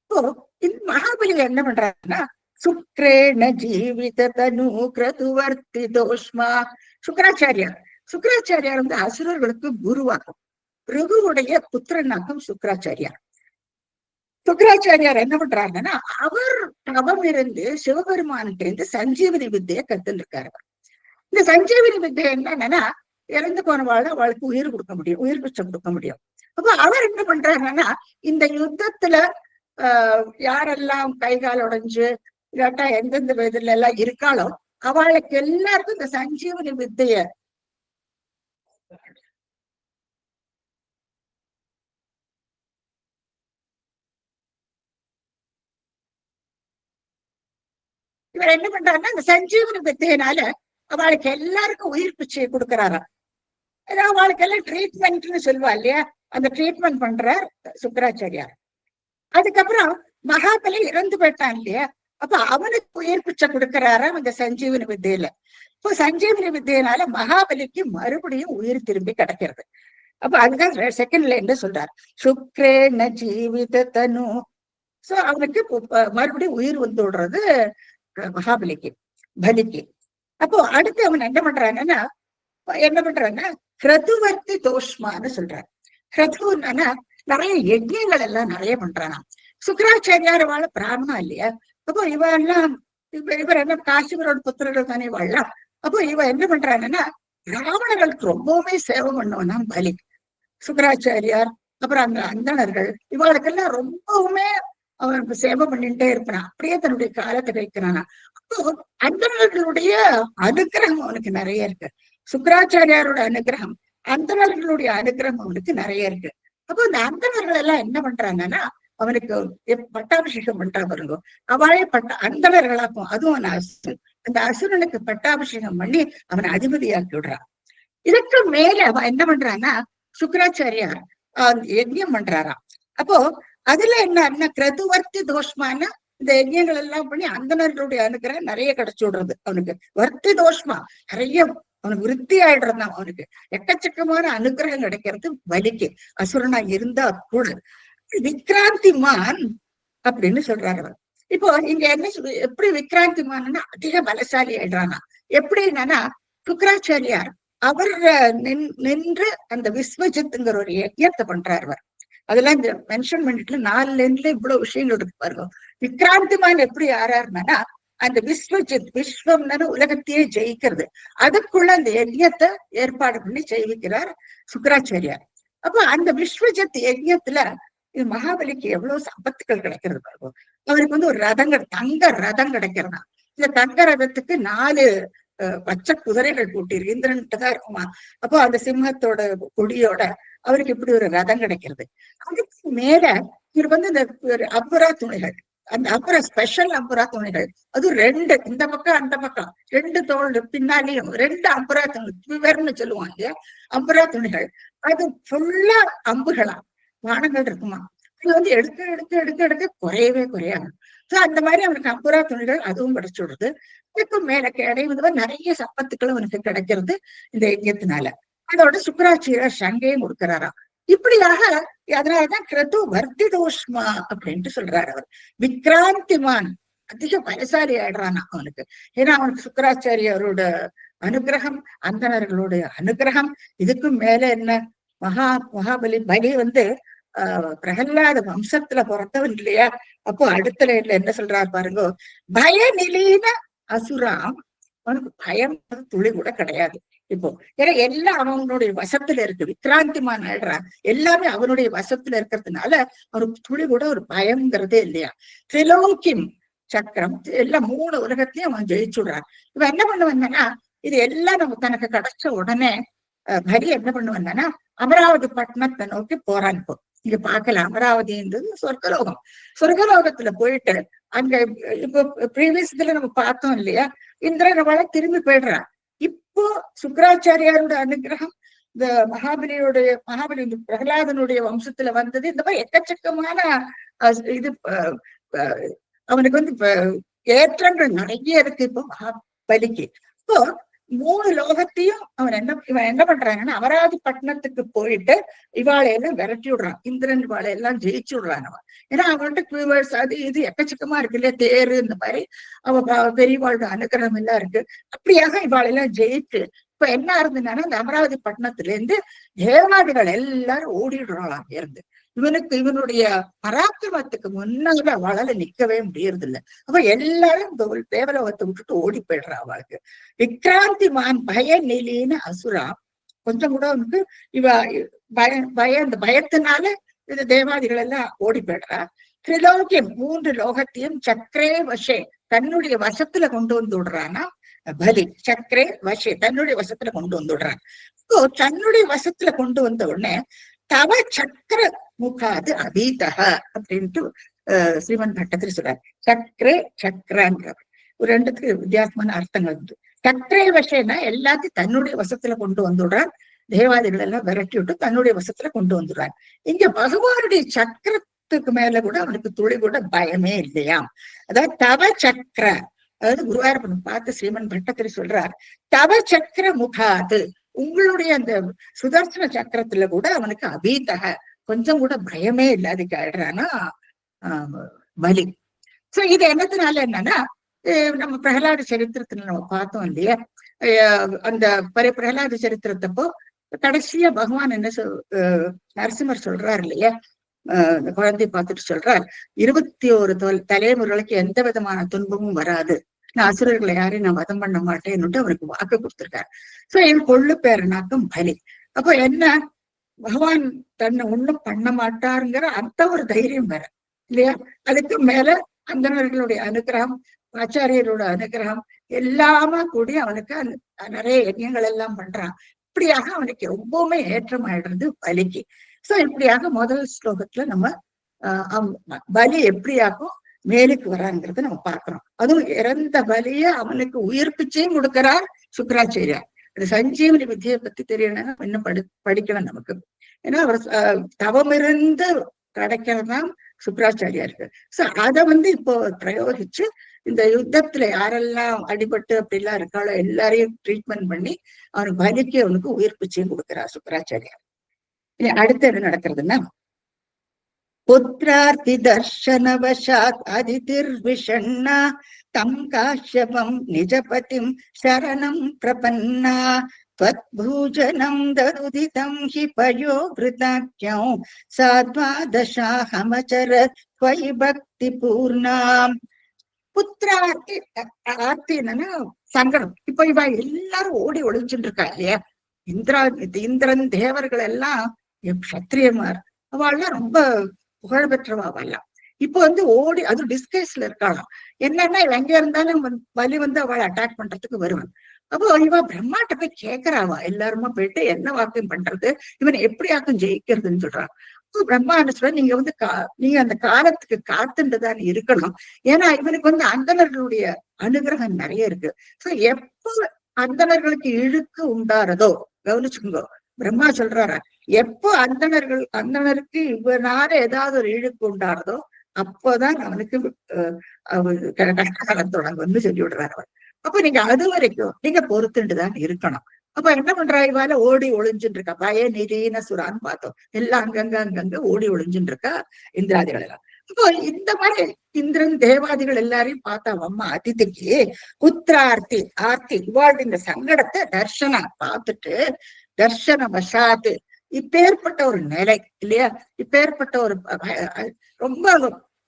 இப்போ இந்த மகாபலி என்ன பண்றாருன்னா, சுக்ரேண ஜீவித தனு கிரதுவர்த்தி தோஷ்மா. சுக்கராச்சாரியார் வந்து அசுரர்களுக்கு குருவாகும். ருகுவுடைய புத்திரனாகும் சுக்கராச்சாரியார். சுக்கராச்சாரியார் என்ன பண்றாருன்னா, அவர் தவம் இருந்து சிவபெருமான்கிட்ட இருந்து சஞ்சீவனி வித்தையை கத்துன்னு இருக்காரு. இந்த சஞ்சீவனி வித்தை என்னன்னா, இறந்து போனவாள் அவளுக்கு உயிர் கொடுக்க முடியும், உயிர் பிச்சை கொடுக்க முடியும். அப்ப அவர் என்ன பண்றாருன்னா, இந்த யுத்தத்துல யாரெல்லாம் கைகால் உடைஞ்சு இல்லாட்டா எந்தெந்த விதத்துல எல்லாம் இருக்காளோ அவளுக்கு எல்லாருக்கும் இந்த சஞ்சீவனி வித்தைய இவர் என்ன பண்றாருன்னா, இந்த சஞ்சீவனி வித்தையினால அவளுக்கு எல்லாருக்கும் உயிர் பிச்சையை கொடுக்குறாராம். அவளுக்கு எல்லாம் ட்ரீட்மெண்ட்னு சொல்லுவா இல்லையா, அந்த ட்ரீட்மெண்ட் பண்றார் சுக்கராச்சாரியார். அதுக்கப்புறம் மகாபலி இறந்து போயிட்டான் இல்லையா, அப்ப அவனுக்கு உயிர் பிச்சை கொடுக்கிறாராம் அந்த சஞ்சீவனி வித்தையில. இப்போ சஞ்சீவனி வித்தையினால மகாபலிக்கு மறுபடியும் உயிர் திரும்பி கிடைக்கிறது. அப்ப அதுதான் செகண்ட்ல என்ன சொல்றார், சுக்ரேண ஜீவித தனு. சோ அவனுக்கு மறுபடியும் உயிர் வந்து விடுறது மகாபலிக்கு, பலிக்கு. அப்போ அடுத்து அவன் என்ன பண்றான்னா கிரதுவர்த்தி தோஷ்மான்னு சொல்றாரு. கிரதுன்னா நிறைய யஜ்யங்கள் எல்லாம் நிறைய பண்றானா. சுக்கராச்சாரியார் வாழ பிராமணா இல்லையா, அப்போ இவெல்லாம் இவர் என்ன காசிவரோட புத்திரர்கள் தானே வாழலாம். அப்போ இவ என்ன பண்றாங்கன்னா, ராவணர்களுக்கு ரொம்பவுமே சேவை பண்ணுவனா பலி. சுக்கராச்சாரியார் அப்புறம் அந்த அந்தணர்கள் இவளுக்கெல்லாம் ரொம்பவுமே அவனுக்கு சேவை பண்ணிட்டே இருப்பான். அப்படியே தன்னுடைய காலத்தை வைக்கிறானா. அப்போ அந்தணர்களுடைய அனுகிரகம் அவனுக்கு நிறைய இருக்கு. சுக்கராச்சாரியாரோட அனுகிரகம், அந்தணர்களுடைய அனுகிரகம் அவனுக்கு நிறைய இருக்கு. அப்போ இந்த அந்தணர்கள் எல்லாம் என்ன பண்றாங்கன்னா, அவனுக்கு பட்டாபிஷேகம் பண்றா பாருங்க, அவளே அந்தணர்களாக்கும். அதுவும் அவன் அசுரன். அந்த அசுரனுக்கு பட்டாபிஷேகம் பண்ணி அவனை அதிபதியாக்கி விடுறான். இதுக்கு மேல அவன் என்ன பண்றான்னா, சுக்கராச்சாரியார் யஜ்யம் பண்றாராம். அப்போ அதுல என்ன கிரதுவர்த்தி தோஷ்மான இந்த யஜ்யங்கள் எல்லாம் பண்ணி அந்தணர்களுடைய அனுகிரகம் நிறைய கிடைச்சு விடுறது அவனுக்கு. வர்த்தி தோஷ்மா நிறைய அவனுக்கு விருத்தி ஆயிடுறதான். அவனுக்கு எக்கச்சக்கமான அனுகிரகம் கிடைக்கிறது வலிக்கு, அசுரனா இருந்தா கூட. விக்ராந்திமான் அப்படின்னு சொல்றாரு அவர். இப்போ இங்க என்ன எப்படி விக்ராந்திமான்னா அதிக பலசாலி ஆயிடுறானா. எப்படி என்னன்னா, சுக்கராச்சாரியார் அவர் நின்று அந்த விஸ்வஜித்ங்கிற ஒரு யஜ்யத்தை பண்றாரு அவர். அதெல்லாம் இந்த மென்ஷன் பண்ணிட்டு 4 லைன்ல இவ்வளவு விஷயங்கள் இருக்கு பாருங்க. விக்ராந்திமான் எப்படி ஆறாருனா, அந்த விஸ்வஜித், விஸ்வம்னு உலகத்தையே ஜெயிக்கிறது, அதுக்குள்ள அந்த யஜ்யத்தை ஏற்பாடு பண்ணி ஜெயிக்கிறார் சுக்கராச்சாரியார். அப்ப அந்த விஸ்வஜித் யஜ்யத்துல இது மகாபலிக்கு எவ்வளவு சம்பத்துக்கள் கிடைக்கிறது பாருங்க. அவருக்கு ஒரு தங்க ரதம் கிடைக்கிறதா. இந்த தங்க ரதத்துக்கு 4 பச்சை குதிரைகள் கூட்டிருக்கு, இந்திரன்ட்டு தான் இருக்குமா. அப்போ அந்த சிம்மத்தோட கொடியோட அவருக்கு இப்படி ஒரு ரதம் கிடைக்கிறது. அதுக்கு மேல இவர் இந்த அப்புறா துணிகள், அந்த அப்புற ஸ்பெஷல் அம்புரா துணிகள், அது 2 இந்த பக்கம் அந்த பக்கம் 2 தோல் பின்னாலேயும் 2 அம்புரா துணி சொல்லுவாங்க இல்லையா, அம்புரா துணிகள். அது ஃபுல்லா அம்புகளா வானங்கள் இருக்குமா. அது எடுக்க எடுக்க எடுக்க எடுக்க குறையவே குறையாது. சோ அந்த மாதிரி அவனுக்கு அம்புரா துணிகள் அதுவும் கிடைச்சு விடுறது. இதுக்கும் மேல கிடையாது நிறைய சம்பத்துக்கள் அவனுக்கு கிடைக்கிறது இந்த யஜ்யத்தினால. அதோட சுக்கராச்சாரியர் சங்கையும் கொடுக்கிறாராம். இப்படியாக அதனாலதான் கிரது வர்த்தி தோஷ்மா அப்படின்ட்டு சொல்றாரு அவர். விக்ராந்திமான் அதிக பலசாலி ஆயிடுறானா அவனுக்கு. ஏன்னா அவனுக்கு சுக்கராச்சாரியரோட அனுகிரகம், அந்தணர்களுடைய அனுகிரகம். இதுக்கும் மேல என்ன, மகாபலி பலி பிரகல்லாத வம்சத்துல பிறந்தவன் இல்லையா. அப்போ அடுத்த லைன்ல என்ன சொல்றாரு பாருங்க, பயநிலீன அசுராம். அவனுக்கு பயம் துளி கூட கிடையாது இப்போ. ஏன்னா எல்லாம் அவனுடைய வசத்துல இருக்கு. விக்ராந்திமான் ஆயிடுறான், எல்லாமே அவனுடைய வசத்துல இருக்கிறதுனால அவனுக்கு துளி கூட ஒரு பயம்ங்கிறதே இல்லையா. திரிலோக்கியம் சக்கரம் எல்லாம் 3 உலகத்தையும் அவன் ஜெயிச்சுடுறான். இவன் என்ன பண்ணுவான்னா, இது எல்லாம் நம்ம தனக்கு கிடைச்ச உடனே பலி என்ன பண்ணுவான்னா, அமராவதி பட்டணத்தை நோக்கி போறான். இப்போ இங்க பாக்கலாம், அமராவதின்றது சொர்க்கலோகம். சொர்க்கலோகத்துல போயிட்டு அங்க இப்போ ப்ரீவியஸ் இதுல நம்ம பார்த்தோம் இல்லையா, இந்திரனவால திரும்பி போயிடுறான். இப்போ சுக்கராச்சாரியாரோட அனுகிரகம், இந்த மகாபலி பிரகலாதனுடைய வம்சத்துல வந்தது. இந்த மாதிரி எக்கச்சக்கமான இது அவனுக்கு ஏற்றங்கள் நிறைய இருக்கு இப்போ மகாபலிக்கு. இப்போ 3 லோகத்தையும் இவன் என்ன பண்றாங்கன்னா, அமராவதி பட்டணத்துக்கு போயிட்டு இவாளையெல்லாம் விரட்டி விடுறான். இந்திரன் இவாளையெல்லாம் ஜெயிச்சு விடுறான் அவன். ஏன்னா அவன்கிட்ட குவர்ஸ் அது இது எக்கச்சக்கமா இருக்கு இல்லையா, தேரு இந்த மாதிரி பெரியவாளோட அனுகிரகம் எல்லாம் இருக்கு. அப்படியாக இவாளெல்லாம் ஜெயிச்சு இப்ப என்ன இருந்ததுன்னா, இந்த அமராவதி பட்டணத்துல இருந்து தேவாதிகள் எல்லாரும் ஓடிடுறாளாம் இருந்து. இவனுடைய பராக்கிரமத்துக்கு முன்னால அவளால நிக்கவே முடியறது இல்லை. அப்ப எல்லாரும் தேவலோகத்தை விட்டுட்டு ஓடி போயிடுறா அவளுக்கு. விக்ராந்திமான் பய நிலின்னு அசுரா. கொஞ்சம் கூட இவ அந்த பயத்தினால இந்த தேவாதிகள் எல்லாம் ஓடி போயிடுறா. திரிலோக்கியம் 3 லோகத்தையும் சக்கரே வசே தன்னுடைய வசத்துல கொண்டு வந்து விடுறானா பலி. சக்கரே வசே தன்னுடைய வசத்துல கொண்டு வந்து விடுறான். தன்னுடைய வசத்துல கொண்டு வந்த உடனே தவ சக்கர முகாது அபீதக அப்படின்ட்டு ஸ்ரீமன் பட்டத்திரி சொல்றாரு. சக்கரே சக்கரங்கிற ஒரு 2த்துக்கு வித்தியாசமான அர்த்தங்கள் உண்டு. சக்கரே வசேன்னா எல்லாத்தையும் தன்னுடைய வசத்துல கொண்டு வந்துடுறான். தேவாதிகள் எல்லாம் விரட்டி விட்டு தன்னுடைய வசத்துல கொண்டு வந்துடுறான். இங்க பகவானுடைய சக்கரத்துக்கு மேல கூட அவனுக்கு துளி கூட பயமே இல்லையா. அதாவது தவ சக்கர, அதாவது குருவாயூரப்பன் பார்த்து ஸ்ரீமன் பட்டத்திரி சொல்றார், தவ சக்கர முகாது, உங்களுடைய அந்த சுதர்சன சக்கரத்துல கூட அவனுக்கு அபீதக கொஞ்சம் கூட பயமே இல்லாதக்கு ஆயிடுறானா பலி. சோ இது என்னத்தினால என்னன்னா, நம்ம பிரகலாத சரித்திரத்துல நம்ம பார்த்தோம் இல்லையா, அந்த பிரகலாத சரித்திரத்தப்போ கடைசியா பகவான் என்ன நரசிம்மர் சொல்றாரு இல்லையா, இந்த குழந்தைய பார்த்துட்டு சொல்றார், 21 தலைமுறைகளுக்கு எந்த விதமான துன்பமும் வராது, நான் அசுரர்களை யாரையும் நான் வதம் பண்ண மாட்டேன்னு அவருக்கு வாக்கு கொடுத்திருக்காரு. சோ என் கொள்ளு பேரனாக்கும் பலி. அப்போ என்ன, பகவான் தன்னை ஒண்ணும் பண்ண மாட்டாருங்கிற அந்த ஒரு தைரியம் வேற இல்லையா. அதுக்கு மேல அந்தணர்களுடைய அனுகிரகம், ஆச்சாரியரோட அனுகிரகம் எல்லாமே கூடி அவனுக்கு நிறைய யஜ்யங்கள் எல்லாம் பண்றான். இப்படியாக அவனுக்கு ரொம்பவுமே ஏற்றமாயிடுறது பலிக்கு. சோ இப்படியாக முதல் ஸ்லோகத்துல நம்ம பலி எப்படியாக்கும் மேலுக்கு வராங்கிறத நம்ம பார்க்கிறோம். அதுவும் இறந்த பலிய அவனுக்கு உயிர்ப்பிச்சையும் கொடுக்கிறார் சுக்கராச்சாரியார். அது சஞ்சீவனி வித்தியை பத்தி தெரியணும், இன்னும் படிக்கணும் நமக்கு. ஏன்னா அவர் தவமிருந்து கிடைக்கிறதுதான் சுக்கராச்சாரியாருக்கு. சோ அதை இப்போ பிரயோகிச்சு இந்த யுத்தத்துல யாரெல்லாம் அடிபட்டு அப்படிலாம் இருக்காளோ எல்லாரையும் ட்ரீட்மெண்ட் பண்ணி அவனுக்கு பலிக்கு அவனுக்கு உயிர்ப்பிச்சையும் கொடுக்கிறார் சுக்கராச்சாரியார். இனி அடுத்து என்ன நடக்கிறதுன்னா, புத்திரார்த்தி தர்ஷனவசாத் அதிதிர்விஷண்ணா தம் காஷ்யபம் நிஜபதிம் சரணம் பிரபன்னா त्वद्भूजनं दरुदितं हि पयोवृताख्यं साद्वादशाहमचरत् त्वयि भक्तिपूर्णाम्. புத்திரார்த்தி ஆர்த்தி என்னன்னா சங்கடம். இப்ப இவ எல்லாரும் ஓடி ஒளிஞ்சுட்டு இருக்கா இல்லையா? இந்திரன் தேவர்கள் எல்லாம் சத்திரியமார் அவள்லாம் ரொம்ப புகழ்பெற்றவா அவெல்லாம் இப்ப ஓடி அது டிஸ்கைஸ்ல இருக்காளாம். என்னன்னா இவ எங்க இருந்தாலும் வலி அவளை அட்டாக் பண்றதுக்கு வருவான். அப்போ இவ பிரம்மாட்ட போய் கேக்குறாவா, எல்லாருமா போயிட்டு என்ன வாக்கியம் பண்றது, இவனை எப்படி ஆக்கும் ஜெயிக்கிறதுன்னு சொல்றான். பிரம்மா என்ன சொல்ற, நீங்க நீங்க அந்த காலத்துக்கு காத்துண்டுதான் இருக்கணும். ஏன்னா இவனுக்கு அந்தணர்களுடைய அனுகிரகம் நிறைய இருக்கு. சோ எப்போ அந்தணர்களுக்கு இழுக்கு உண்டாறதோ, கவனிச்சுக்கோ, பிரம்மா சொல்றாரா, எப்போ அந்தணருக்கு இவனால ஏதாவது ஒரு இழுக்கு உண்டாறதோ அப்போதான் அவனுக்கு கஷ்டகாலம் தொடங்கும்னு சொல்லி விடுறாரு அவர். அப்ப நீங்க அது வரைக்கும் நீங்க பொறுத்துட்டுதான் இருக்கணும். அப்ப என்ன பண்றா, இவால ஓடி ஒளிஞ்சுட்டு இருக்கா. பய நிதீன சுரான்னு பார்த்தோம், எல்லாம் அங்கங்க ஓடி ஒளிஞ்சுட்டு இருக்கா இந்திராதிகள் எல்லாம். அப்போ இந்த மாதிரி இந்திரன் தேவாதிகள் எல்லாரையும் பார்த்தா அம்மா அதிதிக்கு புத்திரார்த்தி ஆர்த்தி இவாளுடைய இந்த சங்கடத்தை தர்ஷனா பார்த்துட்டு தர்ஷன வசாத்து இப்பேற்பட்ட ஒரு நிலை இல்லையா, இப்பேற்பட்ட ஒரு ரொம்ப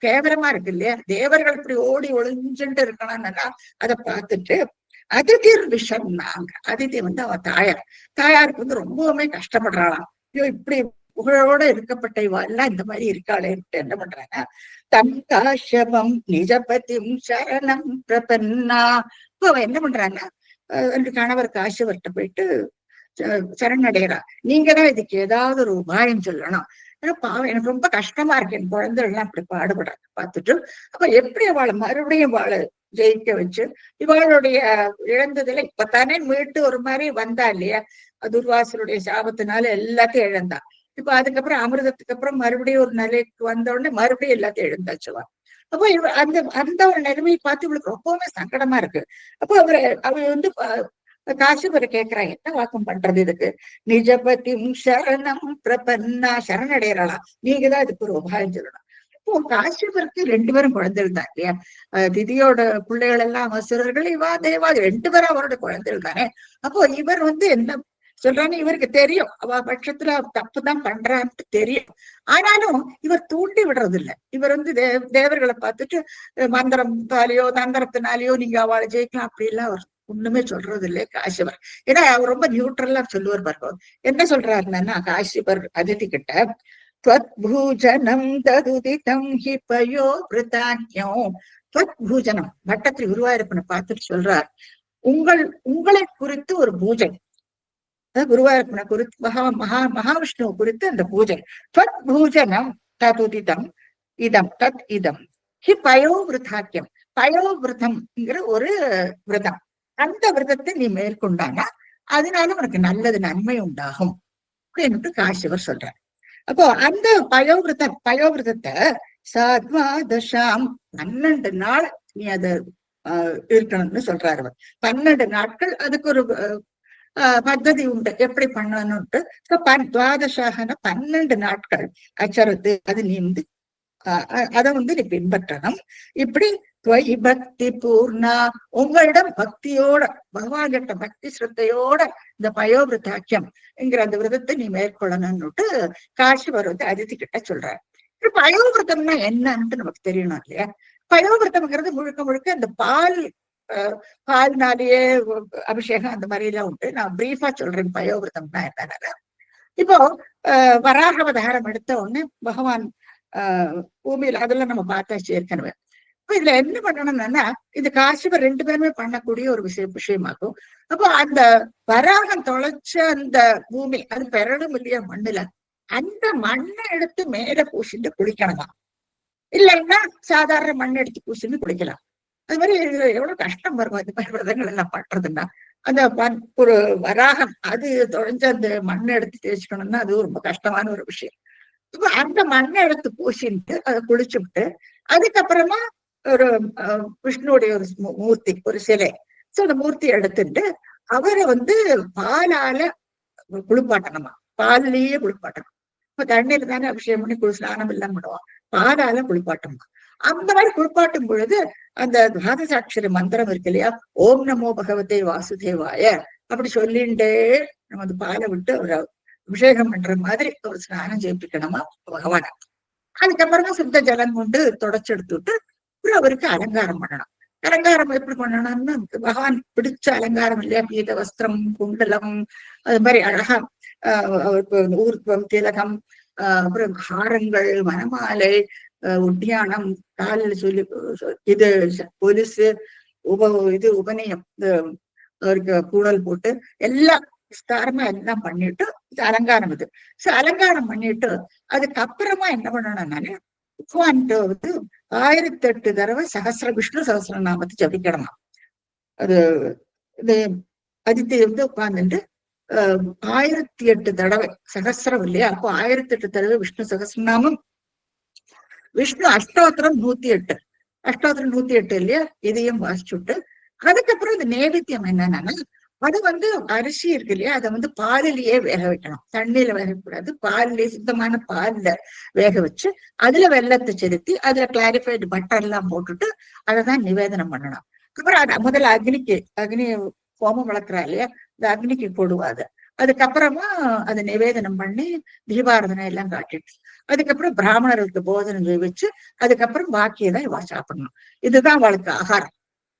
கேவலமா இருக்கு இல்லையா, தேவர்கள் இப்படி ஓடி ஒளிஞ்சுட்டு இருக்கணும்னா அதை பார்த்துட்டு அதிதிர் விஷம்னாங்க. அதிதி அவ தாயாருக்கு ரொம்பவுமே கஷ்டப்படுறாளாம். ஐயோ இப்படி புகழோட இருக்கப்பட்ட இவெல்லாம் இந்த மாதிரி இருக்காளேன்ட்டு என்ன பண்றாங்க, தம் காஷ்யபம் நிஜபதிம் சரணம் பிரபன்னா. இப்போ அவ என்ன பண்றாங்க, ரெண்டு கணவர் காஷ்யவர்கிட்ட போயிட்டு சரணடைகிறா. நீங்கதான் இதுக்கு ஏதாவது ஒரு உபாயம் சொல்லணும். பாவம் எனக்கு ரொம்ப கஷ்டமா இருக்கு, என் குழந்தைகள் எல்லாம் அப்படி பாடுபடுறாங்க பார்த்துட்டு. அப்ப எப்படி அவளை மறுபடியும் அவளை ஜெயிக்க வச்சு இவளுடைய இழந்ததுல இப்பத்தானே மீட்டு ஒரு மாதிரி வந்தா இல்லையா, துர்வாசருடைய சாபத்தினால எல்லாத்தையும் இழந்தா. இப்ப அதுக்கப்புறம் அமிர்தத்துக்கு அப்புறம் மறுபடியும் ஒரு நிலைக்கு வந்த உடனே மறுபடியும் எல்லாத்தையும் எழுந்தாச்சுவா. அப்போ அந்த அந்த ஒரு நிலைமையை பார்த்து இவளுக்கு ரொம்பவுமே சங்கடமா இருக்கு. அப்போ அவ காசிபரை கேட்கிறான், என்ன வாக்கம் பண்றது இதுக்கு, நிஜபதி சரணம் பிரபன்னா, சரணடைறாளா, நீங்கதான் இதுக்கு ஒரு உபாயம் சொல்லணும். இப்போ காசிபருக்கு 2 பேரும் குழந்தைகள் தான் இல்லையா, திதியோட பிள்ளைகள் எல்லாம் அசுரர்கள், இவா தேவாதி 2 பேரும் அவரோட குழந்தைகள் தானே. அப்போ இவர் என்ன சொல்றான்னு இவருக்கு தெரியும், அவ பட்சத்துல தப்புதான் பண்றான்ட்டு தெரியும். ஆனாலும் இவர் தூண்டி விடுறது இல்லை. இவர் தேவர்களை பார்த்துட்டு மந்திரத்தாலேயோ தந்திரத்தினாலேயோ நீங்க அவளை ஜெயிக்கலாம் அப்படி எல்லாம் அவர் ஒண்ணுமே சொல்றது இல்லையே காசிபர். ஏன்னா அவர் ரொம்ப நியூட்ரலா சொல்லுவார் பாருங்க. என்ன சொல்றாருன்னா காசிபர் அதிதி கிட்ட, त्वद्भूजनं ददुदितं हि पयोवृताख्यं. त्वद्भूजனம் வட்டத்தில் குருவாயூரப்பனை பார்த்துட்டு சொல்றார், உங்களை குறித்து ஒரு பூஜை, குருவாயூரப்பனை குறித்து மகாவிஷ்ணுவை குறித்து அந்த பூஜை. त्वद्भूजनं ததுதிதம் இதம் தத் இதம் ஹி பயோவிருதாக்கியம். பயோவிரதம்ங்கிற ஒரு விரதம், அந்த விரதத்தை நீ மேற்கொண்டானா அதனால உனக்கு நல்லது நன்மை உண்டாகும் அப்படின்னு காசிவர் சொல்றார். அப்போ அந்த பயோவிரதத்தை சாத்வாதசாம் 12 நாள் நீ அதை இருக்கணும்னு சொல்றாரு அவர். 12 நாட்கள் அதுக்கு ஒரு பத்ததி உண்டு எப்படி பண்ணணும்ட்டு. துவாதசாகன 12 நாட்கள் அச்சரத்து அது நீ அதை நீ பின்பற்றணும். இப்படி துவயி பக்தி பூர்ணா, உங்களிடம் பக்தியோட பகவான் கிட்ட பக்தி ஸ்ரத்தையோட இந்த பயோவிரதாக்கியம் என்கிற அந்த விரதத்தை நீ மேற்கொள்ளணும்னுட்டு காசிவர் அதிதி கிட்ட சொல்றாரு. பயோவிரதம்னா என்னன்னு நமக்கு தெரியணும் இல்லையா. பயோவிரதம்ங்கிறது முழுக்க முழுக்க இந்த பால்னாலேயே அபிஷேகம் அந்த மாதிரி எல்லாம் உண்டு. நான் பிரீஃபா சொல்றேன் பயோவிரதம்னா என்னன்னா. இப்போ வராகவதாரம் எடுத்த உடனே பகவான் பூமியில அதெல்லாம் நம்ம பார்த்தாச்சு ஏற்கனவே. இப்ப இதுல என்ன பண்ணணும்னா, இது காசிபர் 2 பேருமே பண்ணக்கூடிய ஒரு விஷயமாகும். அப்போ அந்த வராகம் தொலைச்ச அந்த பூமி அது பெறணும் இல்லையா மண்ணுல, அந்த மண்ணை எடுத்து மேல பூசிட்டு குளிக்கணுமா. இல்லைன்னா சாதாரண மண் எடுத்து பூசின்னு குளிக்கலாம். அது மாதிரி எவ்வளவு கஷ்டம் வரும் இந்த மாதிரி விரதங்கள் எல்லாம் பண்றதுன்னா. அந்த ஒரு வராகம் அது தொலைஞ்ச அந்த மண்ணை எடுத்து தேய்ச்சிக்கணும்னா அது ரொம்ப கஷ்டமான ஒரு விஷயம். இப்ப அந்த மண்ணை எடுத்து பூசிட்டு அதை குளிச்சு விட்டு அதுக்கப்புறமா ஒரு விஷ்ணுடைய ஒரு மூர்த்தி, ஒரு சிலை, சோ அந்த மூர்த்தி எடுத்துட்டு அவரை பாலால குளிப்பாட்டணுமா, பால்லயே குளிப்பாட்டணும். இப்ப தண்ணீர் தானே அபிஷேகம் பண்ணி ஸ்நானம் எல்லாம் பண்ணுவோம், பாலால குளிப்பாட்டணும். அந்த மாதிரி குளிப்பாட்டும் பொழுது அந்த துவாதசாட்சரி மந்திரம் இருக்கு இல்லையா, ஓம் நமோ பகவதே வாசுதேவாய அப்படி சொல்லிண்டே நம்ம அந்த பாலை விட்டு ஒரு அபிஷேகம் பண்ற மாதிரி ஒரு ஸ்நானம் செய்யிக்கணுமா பகவான. அதுக்கப்புறமா சுத்த ஜலம் கொண்டு தொடச்சு எடுத்துட்டு அப்புறம் அவருக்கு அலங்காரம் பண்ணணும். அலங்காரம் எப்படி பண்ணணும்னா பகவான் பிடிச்ச அலங்காரம் இல்லையா, பீத வஸ்திரம், குண்டலம், அது மாதிரி அழகா அவருக்கு ஊர்வம், திலகம், அப்புறம் ஹாரங்கள், மணமாலை, உத்தியானம், காலில் சொல்லி இது பொலிசு, உபநயம், அவருக்கு கூடல் போட்டு எல்லாம் விஸ்தாரமா எல்லாம் பண்ணிட்டு அலங்காரம் இது. சோ அலங்காரம் பண்ணிட்டு அதுக்கப்புறமா என்ன பண்ணணும்னாலே பகவான்கிட்ட 1008 தடவை விஷ்ணு சகசிர நாமத்தை ஜபிக்கணுமா. அது இது அதித்தி உட்கார்ந்துட்டு 1008 தடவை சகசிரம் இல்லையா, அப்போ 1008 தடவை விஷ்ணு சகசிரநாமம், விஷ்ணு அஷ்டோத்திரம் 108, அஷ்டோத்திரம் 108 இல்லையா, இதையும் வாசிச்சுட்டு அதுக்கப்புறம் இந்த நேவேத்தியம் என்னன்னா அது அரிசி இருக்கு இல்லையா, அதை பாலிலேயே வேக வைக்கணும், தண்ணியில வேகக்கூடாது, பாலிலேயே சுத்தமான பால்ல வேக வச்சு அதுல வெள்ளத்தை செலுத்தி அதுல கிளாரிஃபைடு பட்டர் எல்லாம் போட்டுட்டு அதைதான் நிவேதனம் பண்ணணும். அப்புறம் முதல்ல அக்னி ஹோமம் வளர்க்குறா இல்லையா, இந்த அக்னிக்கு போடுவாது. அதுக்கப்புறமா அதை நிவேதனம் பண்ணி தீபாரதனை எல்லாம் காட்டிட்டு அதுக்கப்புறம் பிராமணர்களுக்கு போதனை வச்சு அதுக்கப்புறம் பாக்கியதான் இவா சாப்பிடணும். இதுதான் அவளுக்கு ஆகாரம்.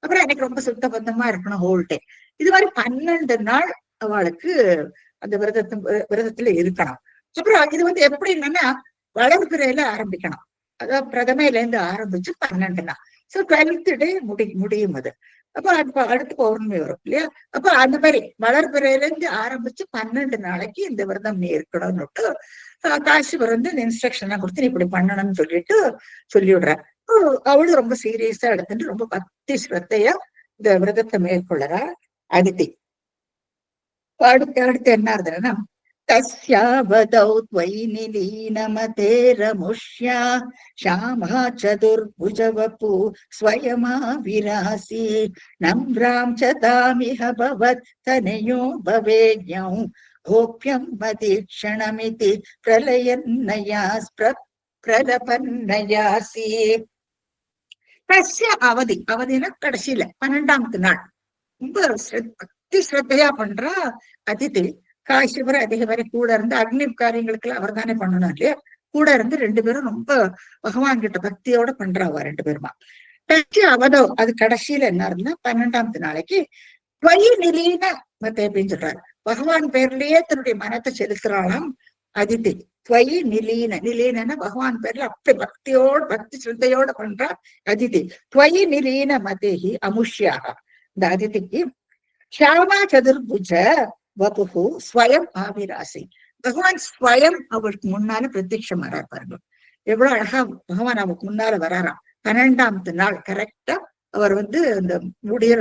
அப்புறம் எனக்கு ரொம்ப சுத்த பத்தமா இருக்கணும் ஹோல் டே. இது மாதிரி 12 நாள் அவளுக்கு அந்த விரதத்துல இருக்கணும். அப்புறம் இது எப்படி என்னன்னா வளர்பிறையில ஆரம்பிக்கணும், அதாவது பிரதமையில இருந்து ஆரம்பிச்சு 12 நாள். சோ 12th டே முடியும் அது. அப்ப அடுத்து பௌர்ணமி வரும் இல்லையா, அப்ப அந்த மாதிரி வளர்பிறையில இருந்து ஆரம்பிச்சு 12 நாளைக்கு இந்த விரதம் நீ இருக்கணும்னுட்டு காசி இன்ஸ்ட்ரக்ஷன் எல்லாம் கொடுத்து நீ இப்படி பண்ணணும்னு சொல்லிட்டு சொல்லி விடுற. அவளும் ரொம்ப சீரியஸா எடுத்துட்டு ரொம்ப பக்தி ஸ்ரத்தையா இந்த விரதத்தை மேற்கொள்ளறா அதித்தி. அடுத்து என்ன இருந்ததுன்னா தஸ்யாவதௌ த்வயி நிலீனமதேரமுஷ்யா ஷாமா சதுர்புஜவபு ஸ்வயமா விராசி நம்ராம் சதாமிஹ பவத் தனயோ பவேஜ்ஞௌ கோப்யம் மதீக்ஷணமிதி பிரலயன்னயாஸ் பிரலபன்னயாசி. தஸ்ய அவதினா கடைசியில 12வது நாள் ரொம்ப பக்தி ஸ்ரத்தையா பண்றா அதித்தி. காசிபுரம் அதிக வரை கூட இருந்து அக்னி காரியங்களுக்கு அவர் தானே பண்ணணும் இல்லையா, கூட இருந்து 2 பேரும் ரொம்ப பகவான் கிட்ட பக்தியோட பண்றாவா 2 பேருமா. அவதோ அது கடைசியில என்ன இருந்தா 12வது நாளைக்கு துவயி நிலீன மத்தை அப்படின்னு சொல்றாரு, பகவான் பேர்லயே தன்னுடைய மனத்தை செலுத்துறாளாம் அதித்தி. துவயி நிலீன பகவான் பேர்ல அப்படி பக்தி ஸ்ரத்தையோட பண்றா அதித்தி. துவயி நிலீன மதேஹி அமுஷ்யாக, இந்த அதித்திக்கு ஷாமா சதுர்புஜ வபுகு ஸ்வயம் ஆவிராசி, பகவான் ஸ்வயம் அவருக்கு முன்னால பிரத்யட்சம் வராரு பாருங்க. எவ்வளவு அழகா பகவான் அவருக்கு முன்னால வராராம். 12வது நாள் கரெக்டா அவர் அந்த முடியற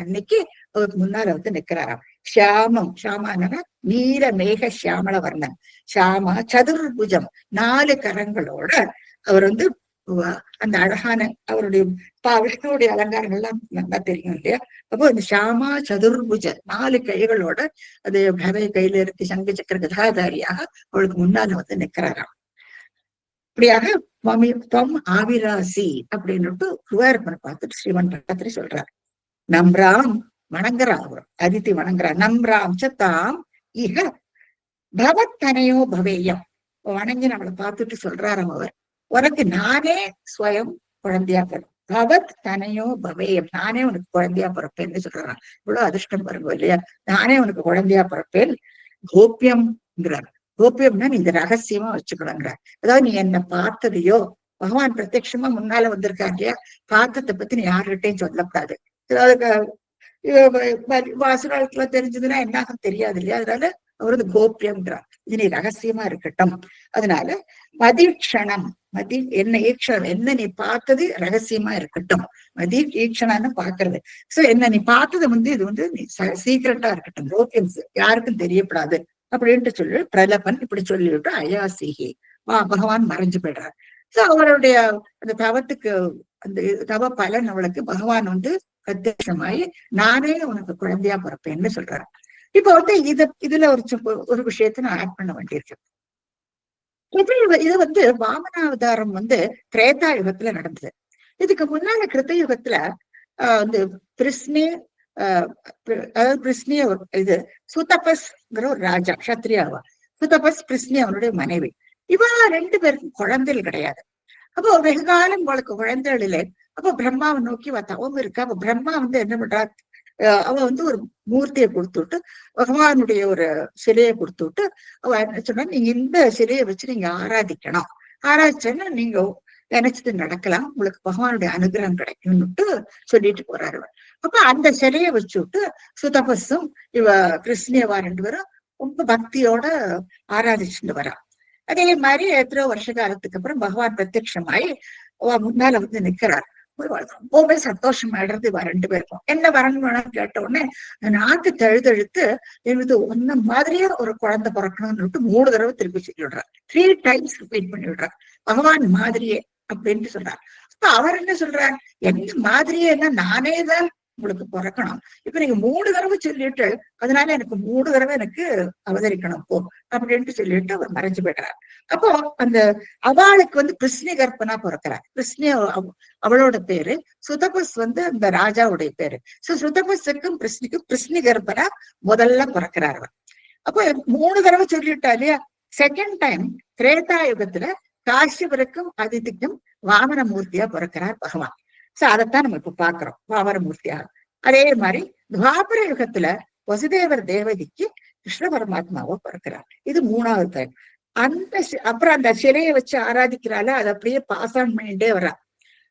அன்னைக்கு அவருக்கு முன்னால நிக்கிறாராம். ஷாமான நீல மேக சியாமள வர்ணன், ஷாமா சதுர்புஜம் 4 கரங்களோட அவர் அந்த அழகான அவருடைய விஷ்ணுடைய அலங்காரங்கள் எல்லாம் நல்லா தெரியும் இல்லையா. அப்போ இந்த ஷாமா சதுர்புஜ 4 கைகளோட அது பவை கையில இருக்கு, சங்கு சக்கர கதாதாரியாக அவளுக்கு முன்னால நிக்கிறாராம். இப்படியாக துவம் ஆவிராசி அப்படின்னுட்டு குவாரப்பனை பார்த்துட்டு ஸ்ரீமன் பக்கத்துல சொல்றாரு. நம்ராம் வணங்குறா, அவர் அதித்தி வணங்குறா. நம்ராம் சத்தாம் இக பவத்தனையோ பவேயம், வணங்கி நம்மளை பார்த்துட்டு சொல்றாராம் அவர், உனக்கு நானே ஸ்வயம் குழந்தையா பிறப்பேன், பவத் தனையோ பவேயம், நானே உனக்கு குழந்தையா பிறப்பேன்னு சொல்றான். இவ்வளவு அதிர்ஷ்டம் பாருங்க இல்லையா, நானே உனக்கு குழந்தையா பிறப்பேன். கோப்பியம்ங்கிறார். கோப்பியம்னா நீ இந்த ரகசியமா வச்சுக்கணுங்கிறார். அதாவது நீ என்ன பார்த்ததையோ, பகவான் பிரத்யட்சமா முன்னால வந்திருக்காரு இல்லையா, பார்த்ததை பத்தி நீ யார்கிட்டையும் சொல்லக்கூடாது. வாசுராளுக்குலாம் தெரிஞ்சதுன்னா என்னாகும் தெரியாது இல்லையா, அதனால அவர் கோப்பியம்ங்கிறார். இது நீ ரகசியமா இருக்கட்டும். அதனால மதீக்ஷணம், என்ன ஈக்ஷணம், என்ன நீ பார்த்தது ரகசியமா இருக்கட்டும். ஈக்ஷணான்னு பாக்குறது. சோ என்ன நீ பார்த்தது இது நீ சீக்கிரட்டா இருக்கட்டும், ரோக்கியன்ஸ் யாருக்கும் தெரியப்படாது அப்படின்ட்டு சொல்லி பிரலபன் இப்படி சொல்லிவிட்டு அயாசிகி பகவான் மறைஞ்சு போயிடுறார். சோ அவருடைய அந்த தவத்துக்கு அந்த தவ பலன் அவளுக்கு பகவான் பிரத்யட்சமாயி நானே உனக்கு குழந்தையா பிறப்பேன்னு சொல்றாரு. இப்ப இதுல ஒரு விஷயத்த நான் ஆட் பண்ண வேண்டியிருக்கு. இது வாமனாவதாரம் திரேதா யுகத்துல நடந்தது. இதுக்கு முன்னால கிருத்த யுகத்துல பிரிஸ்னி, அதாவது பிரிஸ்னி இது சுதபஸ்ங்கிற ஒரு ராஜா, கஷத்திரியாவா. சுதபஸ் பிரிஸ்னி அவனுடைய மனைவி. இவா 2 பேருக்கும் குழந்தைகள் கிடையாது. அப்போ வெகுகாலம் அவளுக்கு குழந்தைகள் இல்லை. அப்போ பிரம்மாவை நோக்கி தவம் இருக்கா. அப்ப பிரம்மா என்ன பண்றா, அவ ஒரு மூர்த்தியை கொடுத்துட்டு, பகவானுடைய ஒரு சிலையை கொடுத்துட்டு அவ என்ன சொன்னா, நீங்க இந்த சிலையை வச்சு நீங்க ஆராதிக்கணும். ஆராய்ச்சன்னா நீங்க நினைச்சது நடக்கலாம், உங்களுக்கு பகவானுடைய அனுகிரகம் கிடைக்கும்னுட்டு சொல்லிட்டு போறாரு. அப்ப அந்த சிலையை வச்சுட்டு சுதபஸும் இவ கிருஷ்ணியவா 2 பேரும் ரொம்ப பக்தியோட ஆராதிச்சுட்டு வரா. அதே மாதிரி எத்தனை வருஷ காலத்துக்கு அப்புறம் பகவான் பிரத்யட்சமாயி முன்னால நிக்கிறார். ரொம்பவே சந்தோஷம் ஆயிடுறது இவ 2 பேருக்கும். என்ன வரணும் கேட்ட உடனே நாக்கு தழுதழுத்து எனக்கு ஒன்ன மாதிரியே ஒரு குழந்தை பிறக்கணும்னு 3 தடவை திருப்பி சொல்லி விடுறார். 3 டைம்ஸ் ரிப்பீட் பண்ணி விடுறார், பகவான் மாதிரியே அப்படின்ட்டு சொல்றார். அப்ப அவர் என்ன சொல்றார், என்ன மாதிரியே என்ன நானே தான் உங்களுக்கு பிறக்கணும். இப்ப நீங்க 3 தடவை சொல்லிட்டு அதனால எனக்கு 3 தடவை எனக்கு அவதரிக்கணும் போ அப்படின்ட்டு சொல்லிட்டு அவர் மறைஞ்சு போயிடுறார். அப்போ அந்த அவளுக்கு கிருஷ்ணி கற்பனா பிறக்கிறார். கிருஷ்ணி அவளோட பேரு, சுதபஸ் அந்த ராஜாவுடைய பேரு. சோ சுதபஸுக்கும் கிருஷ்ணிக்கும் கிருஷ்ணி கற்பனா முதல்ல பிறக்கிறார் அவர். அப்போ 3 தடவை சொல்லிட்டா இல்லையா. செகண்ட் டைம் திரேதா யுகத்துல காஷ்யபருக்கும் அதிதிக்கும் வாமன மூர்த்தியா பிறக்கிறார் பகவான். சோ அதைத்தான் நம்ம இப்ப பாக்குறோம், வாமன மூர்த்தியாக. அதே மாதிரி துவாபர யுகத்துல வசுதேவர் தேவதிக்கு கிருஷ்ண பரமாத்மாவோ பிறக்கிறார். இது 3வது டைம். அப்புறம் அந்த சிலையை வச்சு ஆராதிக்கிறாள், அது அப்படியே பாஸ் ஆன் பண்ணிட்டே வர்றா.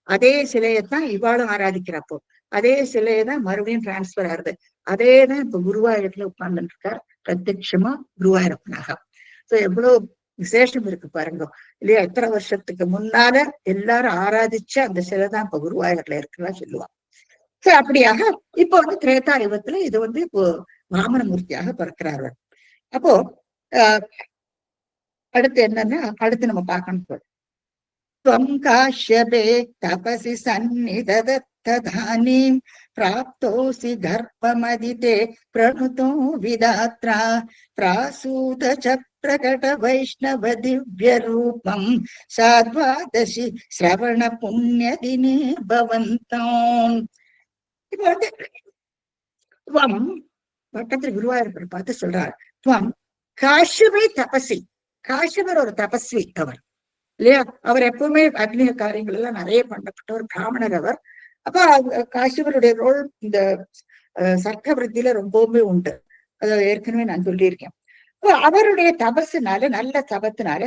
அதே சிலையைத்தான் இவாளும் ஆராதிக்கிறப்போ அதே சிலையைதான் மறுபடியும் டிரான்ஸ்பர் ஆகுது. அதேதான் இப்ப குருவாயூரத்துல உட்கார்ந்துட்டு இருக்கார் பிரத்யட்சமா குருவாயூரப்பனாக. சோ எவ்வளவு விசேஷம் இருக்கு பாருங்க இல்லையா. எத்தனை வருஷத்துக்கு முன்னால எல்லாரும் ஆராதிச்ச அந்த சிலைதான் இப்ப குருவாயூர்ல இருக்குன்னா சொல்லுவாங்க. சரி, அப்படியாக இப்போ திரேதா யுகத்துல இது இப்போ வாமன மூர்த்தியாக பிறக்கிறாரு. அப்போ அடுத்து என்னன்னா, அடுத்து நம்ம பார்க்கணும். त्वं काश्यपे तपसि सन्निधत्तदानीं प्राप्तोऽसि गर्भमदिते प्रणुतो विधात्रा प्रासूत च प्रकट वैष्णव दिव्यरूपं साद्वादशि श्रवण पुण्यदिने भवन्ताम्. இப்போ துவம் பக்கத்துல குருவாயூரப்பர் பார்த்து சொல்றார், துவம் காஷ்யபே தபசி. காஷ்யபர் ஒரு தபஸ்வி அவர் இல்லையா. அவர் எப்பவுமே அக்னிய காரியங்கள் எல்லாம் நிறைய பண்ணப்பட்ட ஒரு பிராமணர் அவர். அப்ப காஷ்யபருடைய ரோல் இந்த சர்க்க விருத்தியில ரொம்பவுமே உண்டு. அதை ஏற்கனவே நான் சொல்லியிருக்கேன். அவருடைய தபசுனால, நல்ல தபத்தினால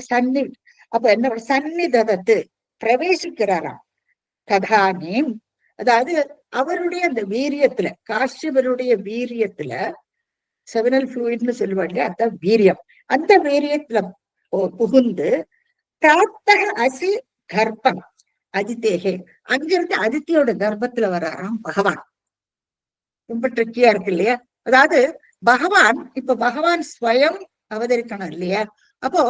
அப்ப என்ன சந்நிதத்து பிரவேசிக்கிறாராம். கதானேம், அதாவது அவருடைய அந்த வீரியத்துல, காஷ்யபருடைய வீரியத்துல, செவனல் ஃப்ளூயிட்னு சொல்லுவாங்க, அதான் வீரியம். அந்த வீரியத்துல புகுந்து பிராப்தக அசி கர்ப்பம் அதிதேகே, அங்கிருந்து அதித்தியோட கர்ப்பத்துல வர்றாராம் பகவான். ரொம்ப ட்ரிக்கியா இருக்கு இல்லையா. அதாவது பகவான் இப்ப பகவான் ஸ்வயம் அவதரிக்கணும் இல்லையா. அப்போ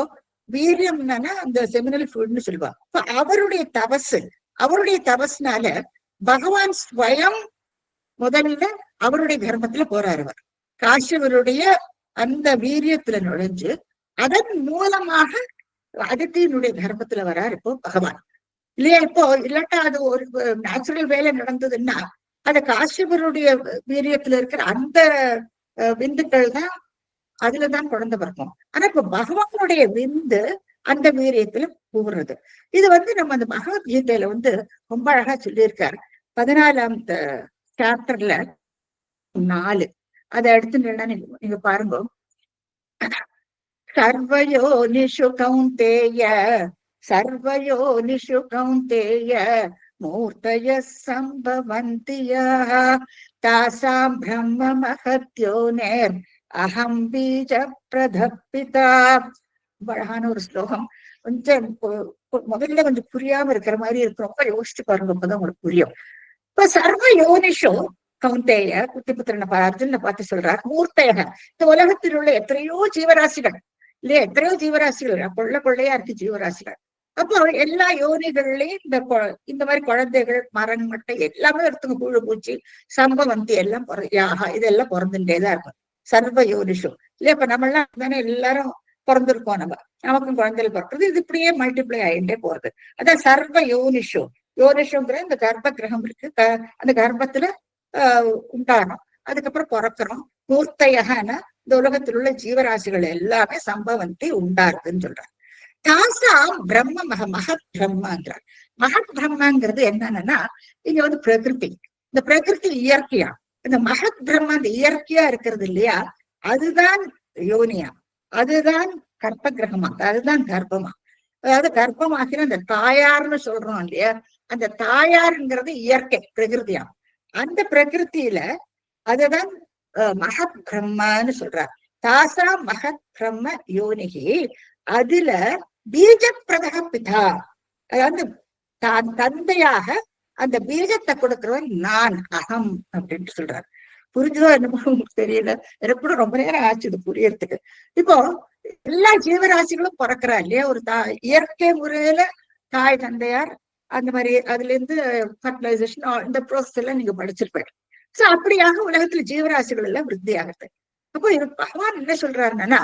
வீரியம் என்னன்னா அந்த செமினல் ஃப்ளூயிட்னு சொல்லுவாங்க. அவருடைய தபஸ்னால பகவான் ஸ்வயம் முதல்ல அவருடைய கர்ப்பத்துல போறாரு. அவர் காஷ்யபருடைய அந்த வீரியத்துல நுழைஞ்சு அதன் மூலமாக அதித்தியினுடைய கர்ப்பத்துல வராரு இப்போ பகவான் இல்லையா. இப்போ இல்லாட்டா அது ஒரு நேச்சுரல் வேலை நடந்ததுன்னா அது காஷ்யபருடைய வீரியத்துல இருக்கிற அந்த விந்துக்கள் தான் அதுலதான் குழந்தை பிறக்கும். ஆனா இப்ப பகவானுடைய விந்து அந்த வீரியத்துல கூறுறது. இது நம்ம அந்த பகவத்கீதையில ரொம்ப அழகா சொல்லியிருக்காரு. 14th சாப்டர்ல 4 அதை எடுத்துட்டா நீங்க பாருங்க. சர்வயோனிஷு கௌந்தேய சர்வயோனிஷு கௌந்தேய மூர்த்தய சம்பவந்தி தாசாம் பிரம்ம மஹத்யோனேர் அகம் பீஜ பிரதப்பிதா. அழகான ஒரு ஸ்லோகம். கொஞ்சம் முதல்ல கொஞ்சம் புரியாம இருக்கிற மாதிரி இருக்கு, ரொம்ப யோசிச்சு பாருங்க, அப்பதான் உங்களுக்கு புரியும். இப்ப சர்வ யோனிஷோ கௌந்தேய குட்டிபுத்திரனை அர்ஜுனனை பார்த்து சொல்றார், மூர்த்தையக, இந்த உலகத்தில் உள்ள எத்தனையோ ஜீவராசிகள் இல்லையா, எத்தனையோ ஜீவராசிகள் கொள்ள கொள்ளையா இருக்கு ஜீவராசிகள். அப்போ எல்லா யோனிகள்லயும் இந்த மாதிரி குழந்தைகள் மரம் மட்டை எல்லாமே எடுத்துங்க, புழு பூச்சி சம்பவந்தி எல்லாம் யாகா இதெல்லாம் பிறந்துட்டேதான் இருக்கும். சர்வ யோனிஷோ இல்லையா, இப்ப நம்ம எல்லாம் தானே எல்லாரும் பிறந்திருக்கோம், நமக்கும் குழந்தைகள் பிறக்கிறது, இது இப்படியே மல்டிப்ளை ஆகிட்டே போறது. அதான் சர்வ யோனிஷோ. யோனிஷோங்கிற இந்த கர்ப்ப கிரகம் இருக்கு, அந்த கர்ப்பத்துல உண்டானோம், அதுக்கப்புறம் பிறக்கிறோம். மூர்த்தையகனா இந்த உலகத்தில் உள்ள ஜீவராசிகள் எல்லாமே சம்பவந்தி உண்டாருக்குன்னு சொல்றாங்க. தாசா பிரம்ம மகத் பிரம்மாங்கிறார். மகத் பிரம்மாங்கிறது என்னன்னா, இங்க வந்து பிரகிருதி, இந்த பிரகிருதி இயற்கையா, இந்த மகத் பிரம்மா இந்த இயற்கையா இருக்கிறது இல்லையா, அதுதான் யோனியா, அதுதான் கர்ப்ப கிரகமா, அதுதான் கர்ப்பமா. அதாவது கர்ப்பமாகிற அந்த தாயார்னு சொல்றோம் இல்லையா, அந்த தாயாருங்கிறது இயற்கை பிரகிருதியா, அந்த பிரகிருத்தியில அதுதான் மகத் பிரம்மான்னு சொல்றார். தாசா மகத் பிரம்ம யோனிகி, அதுல பீஜ பிரதக பிதா, அதாவது தான் தந்தையாக அந்த பீஜத்தை கொடுக்கிறவன் நான் அகம் அப்படின்னு சொல்றாரு. புரிஞ்சுதோ என்னமோ உங்களுக்கு தெரியல, எனக்கு கூட ரொம்ப நேரம் ஆச்சு இது புரியறதுக்கு. இப்போ எல்லா ஜீவராசிகளும் பிறக்கிறா இல்லையா, ஒரு இயற்கை முறையில தாய் தந்தையார் அந்த மாதிரி அதுல இருந்து ஃபர்டிலைசேஷன் இந்த ப்ரோசஸ் எல்லாம் நீங்க படிச்சிருப்பேன். சோ அப்படியாக உலகத்துல ஜீவராசிகள் எல்லாம் விருத்தி ஆகுது. அப்போ இது பகவான் என்ன சொல்றாருன்னா,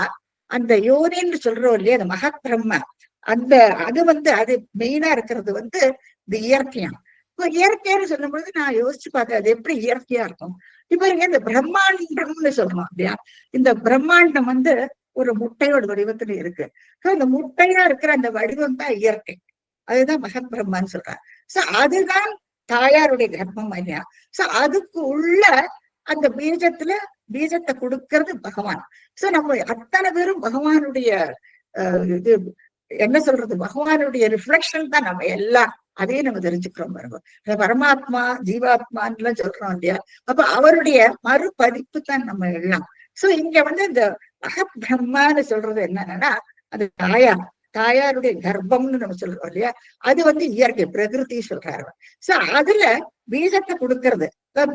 அந்த யோனின்னு சொல்றோம் இல்லையா, அந்த மகத் பிரம்ம, அந்த அது வந்து அது மெயினா இருக்கிறது வந்து இந்த இயற்கையா. இப்போ இயற்கைன்னு சொல்லும் பொழுது நான் யோசிச்சு பார்த்தேன், அது எப்படி இயற்கையா இருக்கும். இப்ப இங்க இந்த பிரம்மாண்டம்னு சொல்றோம் இல்லையா, இந்த பிரம்மாண்டம் வந்து ஒரு முட்டையோட வடிவத்துல இருக்கு. இந்த முட்டையா இருக்கிற அந்த வடிவம் தான் இயற்கை, அதுதான் மகத் பிரம்மான்னு சொல்றாங்க. சோ அதுதான் தாயாருடைய கர்ப்பம் இல்லையா. சோ அதுக்கு உள்ள அந்த பீஜத்துல பீஜத்தை கொடுக்கறது பகவான். சோ நம்ம அத்தனை பேரும் பகவானுடைய இது என்ன சொல்றது, பகவானுடைய ரிஃப்ளெக்ஷன் தான் நம்ம எல்லாம், அதையும் நம்ம தெரிஞ்சுக்கிறோம் பாருங்க. பரமாத்மா ஜீவாத்மான்னு எல்லாம் சொல்றோம் இல்லையா, அப்ப அவருடைய மறுபதிப்பு தான் நம்ம எல்லாம். சோ இங்க வந்து இந்த மகத் பிரம்மான்னு சொல்றது என்னன்னா, அது தாயாருடைய கர்ப்பம்னு நம்ம சொல்றோம் இல்லையா, அது வந்து இயற்கை பிரகிருதி சொல்றாரு. சோ அதுல பீஜத்தை கொடுக்கறது,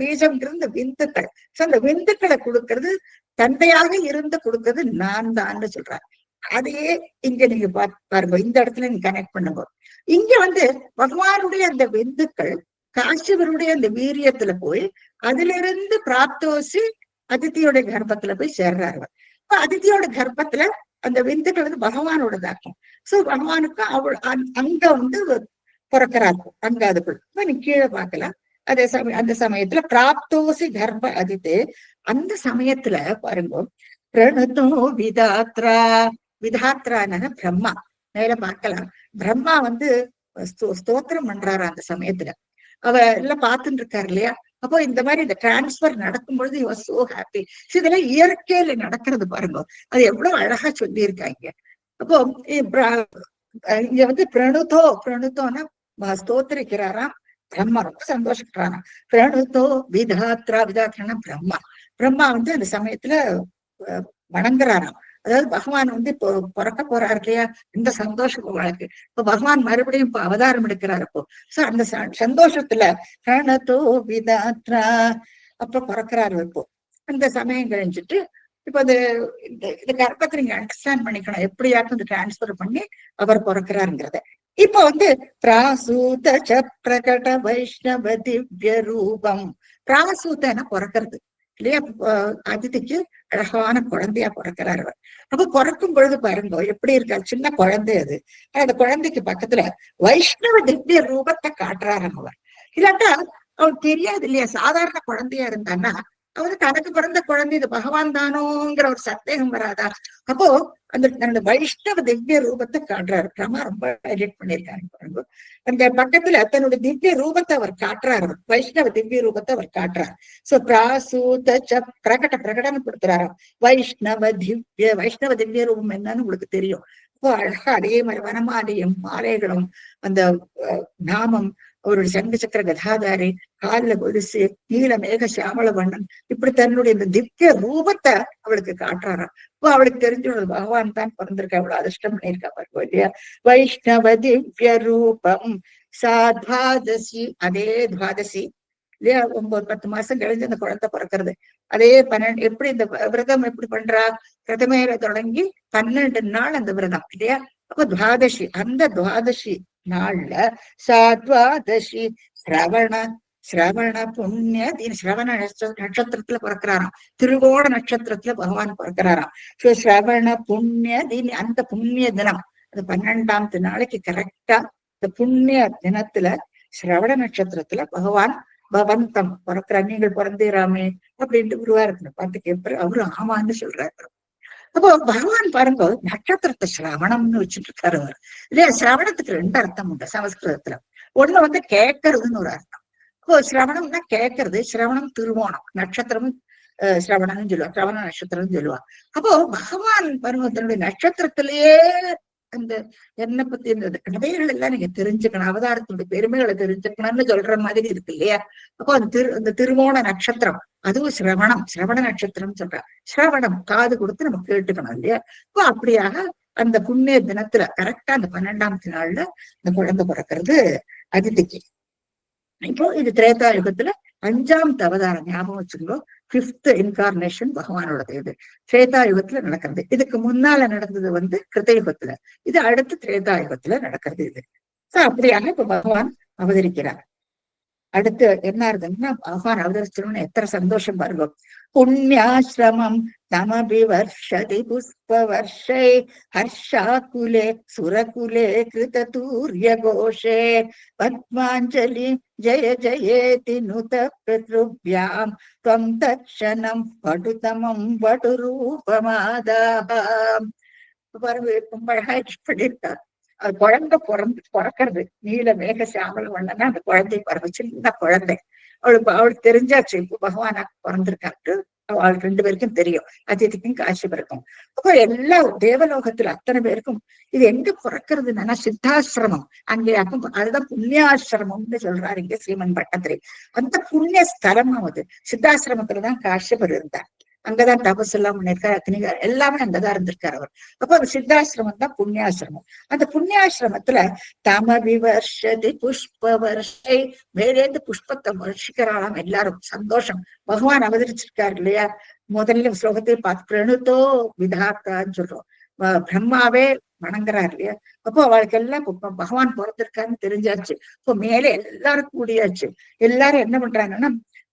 பீஜம்ங்கிறது இந்த விந்துக்கள். சோ அந்த விந்துக்களை கொடுக்கறது தந்தையாக இருந்து கொடுக்கறது நான் தான்னு சொல்றாரு. அதையே இங்க நீங்க பாருங்க, இந்த இடத்துல நீங்க கனெக்ட் பண்ணுங்க. இங்க வந்து பகவானுடைய அந்த விந்துக்கள் காஷ்யபருடைய அந்த வீரியத்துல போய் அதுல இருந்து பிராப்தோசி அதித்தியோட கர்ப்பத்துல போய் சேர்றாரு. இப்ப அதித்தியோட கர்ப்பத்துல அந்த விந்துக்கள் வந்து பகவானோடதாக்கும். சோ பகவானுக்கு அங்க வந்து பிறக்கிறாரு, அங்க அதுக்குள்ள நீ கீழே பார்க்கலாம். அதே சமயம் அந்த சமயத்துல பிராப்தோசி கர்ப்ப அதித்து, அந்த சமயத்துல பாருங்க, பிரணதோ விதாத்ரா, விதாத்ரான பிரம்மா மேல பார்க்கலாம். பிரம்மா வந்து ஸ்தோத்திரம் பண்றாரு அந்த சமயத்துல, அவ எல்லாம் பார்த்துட்டு இருக்காரு இல்லையா. அப்போ இந்த மாதிரி இந்த டிரான்ஸ்பர் நடக்கும் பொழுது இவ சோ ஹாப்பி. இதெல்லாம் இயற்கையில நடக்கிறது பாருங்க, அது எவ்வளவு அழகா சொல்லி இருக்காங்க. அப்போ இங்க வந்து பிரணுத்தோன்னா ஸ்தோத்திரிக்கிறாராம் பிரம்மா, ரொம்ப சந்தோஷப்படுறாராம். பிரணுத்தோ விதாத்ரா, விதாத்ரானா பிரம்மா. பிரம்மா வந்து அந்த சமயத்துல வணங்குறாராம். அதாவது பகவான் வந்து இப்போ பிறக்க போறாரு இல்லையா, இந்த சந்தோஷம் வழக்கு. இப்ப பகவான் மறுபடியும் இப்ப அவதாரம் எடுக்கிறாரு. அப்போ சோ அந்த சந்தோஷத்துல பிரணதோ விதாத்ரா அப்ப பிறக்கிறாரு. இப்போ அந்த சமயம் கழிஞ்சிட்டு இப்ப அது இந்த கர்ப்பத்தை நீங்க அண்டர்ஸ்டாண்ட் பண்ணிக்கணும், எப்படியாக்கும் இந்த டிரான்ஸ்பர் பண்ணி அவர் பிறக்கிறாருங்கிறத. இப்ப வந்து பிராசூத பிரகட வைஷ்ணவ திவ்ய ரூபம். பிராசூத்தன பிறக்கிறது இல்லையா, அதிதிக்கு அழகான குழந்தையா பிறக்கிறாரு. அப்ப பிறக்கும் பொழுது பாருங்க எப்படி இருக்கா, சின்ன குழந்தை அது. அந்த குழந்தைக்கு பக்கத்துல வைஷ்ணவ திவ்ய ரூபத்தை காட்டுறாரு அவர். இல்லாட்டா அவனுக்கு தெரியாது இல்லையா, சாதாரண குழந்தையா இருந்தான்னா அவரு தனக்கு பிறந்த குழந்தை இது பகவான் தானோங்கிற ஒரு சந்தேகம் வராதா. அப்போ அந்த தன்னோட வைஷ்ணவ திவ்ய ரூபத்தை காட்டுறாரு. பிரமா ரொம்ப ஹைலைட் பண்ணியிருக்காரு. அந்த பக்கத்துல தன்னுடைய திவ்ய ரூபத்தை அவர் காட்டுறாரு, வைஷ்ணவ திவ்ய ரூபத்தை அவர் காட்டுறாரு. சோ பிராசூத பிரகடனப்படுத்துறாராம் வைஷ்ணவ திவ்ய ரூபம் என்னன்னு உங்களுக்கு தெரியும். இப்போ அழகா அதே மாதிரி வனமாலையும் மாலைகளும் அந்த நாமம் அவருடைய சங்கு சக்கர கதாதாரி, காலில கொலுசு, நீல மேக சியாமள வண்ணன், இப்படி தன்னுடைய இந்த திவ்ய ரூபத்தை அவளுக்கு காட்டுறாராம். இப்போ அவளுக்கு தெரிஞ்சு பகவான் தான் பிறந்திருக்கா, அவ்வளவு அதிர்ஷ்டம் பண்ணியிருக்கா பாருங்க இல்லையா. வைஷ்ணவ திவ்ய ரூபம் சாத்வாதசி, அதே துவாதசி இல்லையா, 9-10 மாசம் கழிஞ்சு அந்த குழந்தை பிறக்கிறது. அதே 12 எப்படி இந்த விரதம் எப்படி பண்றா, பிரதமையில தொடங்கி 12 நாள் அந்த விரதம் இல்லையா. அப்ப துவாதசி, அந்த துவாதசி நாள்ல சாத்வாதசி சிரவண சிரவண புண்ணிய சிரவண நட்சத்திரத்துல பிறக்கிறாராம். திருவோண நட்சத்திரத்துல பகவான் பிறக்கிறாராம். சிரவண புண்ணிய தீனி, அந்த புண்ணிய தினம், அது 12ஆம் நாளைக்கு கரெக்டா இந்த புண்ணிய தினத்துல சிரவண நட்சத்திரத்துல பகவான் பவந்தம் பிறக்கிறார். நீங்கள் பிறந்தீராமே அப்படின்ட்டு குருவாரத்துல பார்த்து கேட்பாரு. அவரு ஆமான்னு சொல்றாரு. அப்போ பகவான் பாருங்க, நட்சத்திரத்தை சிரவணம்னு வச்சுட்டு இருக்காரு அவர் இல்லையா. சிரவணத்துக்கு 2 அர்த்தம் உண்டு சமஸ்கிருதத்துல. ஒண்ணு கேட்கறதுன்னு ஒரு அர்த்தம். இப்போ சிரவணம்னா கேட்கறது. சிரவணம் திருவோணம் நட்சத்திரமும் சிரவணம்னு சொல்லுவா, சிரவண நட்சத்திரம்னு சொல்லுவா. அப்போ பகவான் பாருங்க தன்னுடைய நட்சத்திரத்திலேயே அந்த என்னை பத்தி இந்த கதைகள் எல்லாம் நீங்க தெரிஞ்சுக்கணும், அவதாரத்துடைய பெருமைகளை தெரிஞ்சுக்கணும்னு சொல்ற மாதிரி இருக்கு இல்லையா. அப்போ அந்த திருவோண நட்சத்திரம், அதுவும் சிரவணம், சிரவண நட்சத்திரம் சொல்ற. சிரவணம் காது கொடுத்து நம்ம கேட்டுக்கணும் இல்லையா. இப்போ அப்படியாக அந்த புண்ணிய தினத்துல கரெக்டா அந்த 12ஆம் நாள்ல இந்த குழந்தை பிறக்கிறது அதிதிக்கு. இப்போ இது திரேதா யுகத்துல 5ஆம் அவதாரம், ஞாபகம் வச்சுக்கோ. 5th இன்கார்னேஷன் பகவானோடது இது திரேதா யுகத்துல நடக்கிறது. இதுக்கு முன்னால நடந்தது கிருதயுகத்துல, இது அடுத்து திரேதா யுகத்துல நடக்கிறது இது. அப்படியாக இப்ப பகவான் அவதரிக்கிறார். அடுத்து என்ன இருக்குன்னா, பகவான் அவதரிச்சோம்னு எத்தனை சந்தோஷம் பாருங்க. புண்ணியாசிரமம் தமபிவர்ஷதி புஷ்பவர்ஷை ஹர்ஷாகுலே சுரகுலே கிருததூர்ய கோஷே பத்மாஞ்சலி ஜய ஜயேதி நுத பித்ருப்யாம் த்வம் தக்ஷணம் படுதமம் வடுரூபமாதாம். பாருங்க ரொம்ப அழகா பண்ணியிருக்கார். அது குழந்தை பிறக்கிறது நீல மேக சியாமல வண்ணனா அந்த குழந்தை பிறகு சின்ன குழந்தை. அவளுக்கு தெரிஞ்சாச்சு இப்போ பகவானா பிறந்திருக்காரு. அவளுக்கு 2 பேருக்கும் தெரியும், அதிதிக்கும் காசிபருக்கும். அப்போ எல்லா தேவலோகத்துல அத்தனை பேருக்கும் இது எங்க பிறக்கிறதுனா சித்தாசிரமம் அங்கேயாக்கும். அதுதான் புண்ணியாசிரமம்னு சொல்றாரு இங்க ஸ்ரீமன் பட்டத்திரி. அந்த புண்ணிய ஸ்தலம் அது சித்தாசிரமத்துலதான் காசிபர் இருந்தார். அங்கதான் தபஸ் எல்லாம் பண்ணிருக்காரு, அக்னிகா எல்லாமே அங்கதான் இருந்திருக்காரு அவர். அப்போ அது சித்தாசிரமம் தான் புண்ணியாசிரமம். அந்த புண்ணியாசிரமத்துல தமவிவர்ஷதி புஷ்ப வருஷை, மேலேந்து புஷ்பத்தை வருஷிக்கிறாளாம் எல்லாரும். சந்தோஷம், பகவான் அவதரிச்சிருக்காரு இல்லையா. முதல்ல ஸ்லோகத்தை பார்த்து பிரணுதோ விதாத்தான்னு சொல்றோம், பிரம்மாவே வணங்குறாரு இல்லையா. அப்போ அவளுக்கு எல்லாம் பகவான் பிறந்திருக்காருன்னு தெரிஞ்சாச்சு. இப்போ மேலே எல்லாரும் கூடியாச்சு. எல்லாரும் என்ன பண்றாங்கன்னா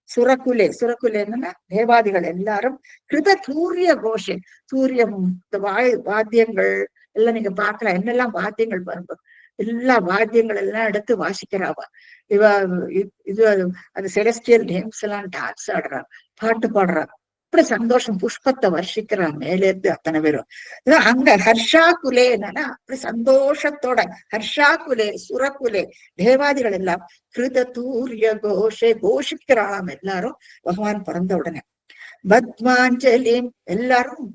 சுரக்குலே, சுரக்குலே என்னன்னா தேவாதிகள் எல்லாரும் கிருத தூரிய கோஷை, சூரியம் இந்த வாத்தியங்கள் எல்லாம் நீங்க பாக்கலாம், என்னெல்லாம் வாத்தியங்கள் பாருங்க, எல்லா வாத்தியங்கள் எல்லாம் எடுத்து வாசிக்கிறாவா. இவ இது அது செலஸ்டியல் நேம்ஸ் எல்லாம் டான்ஸ் ஆடுறா, பாட்டு பாடுறா. அப்படி சந்தோஷம், புஷ்பத்தை வர்ஷிக்கிறான் மேலே இருந்து அத்தனை பேரும். அங்க ஹர்ஷா குலே என்னன்னா அப்படி சந்தோஷத்தோட ஹர்ஷா குலே சுரகுலே தேவாதிகள் எல்லாம் கிருத தூரிய கோஷை கோஷிக்கிறாளாம் எல்லாரும் பகவான் பிறந்த உடனே. பத்மாஞ்சலிம் எல்லாரும்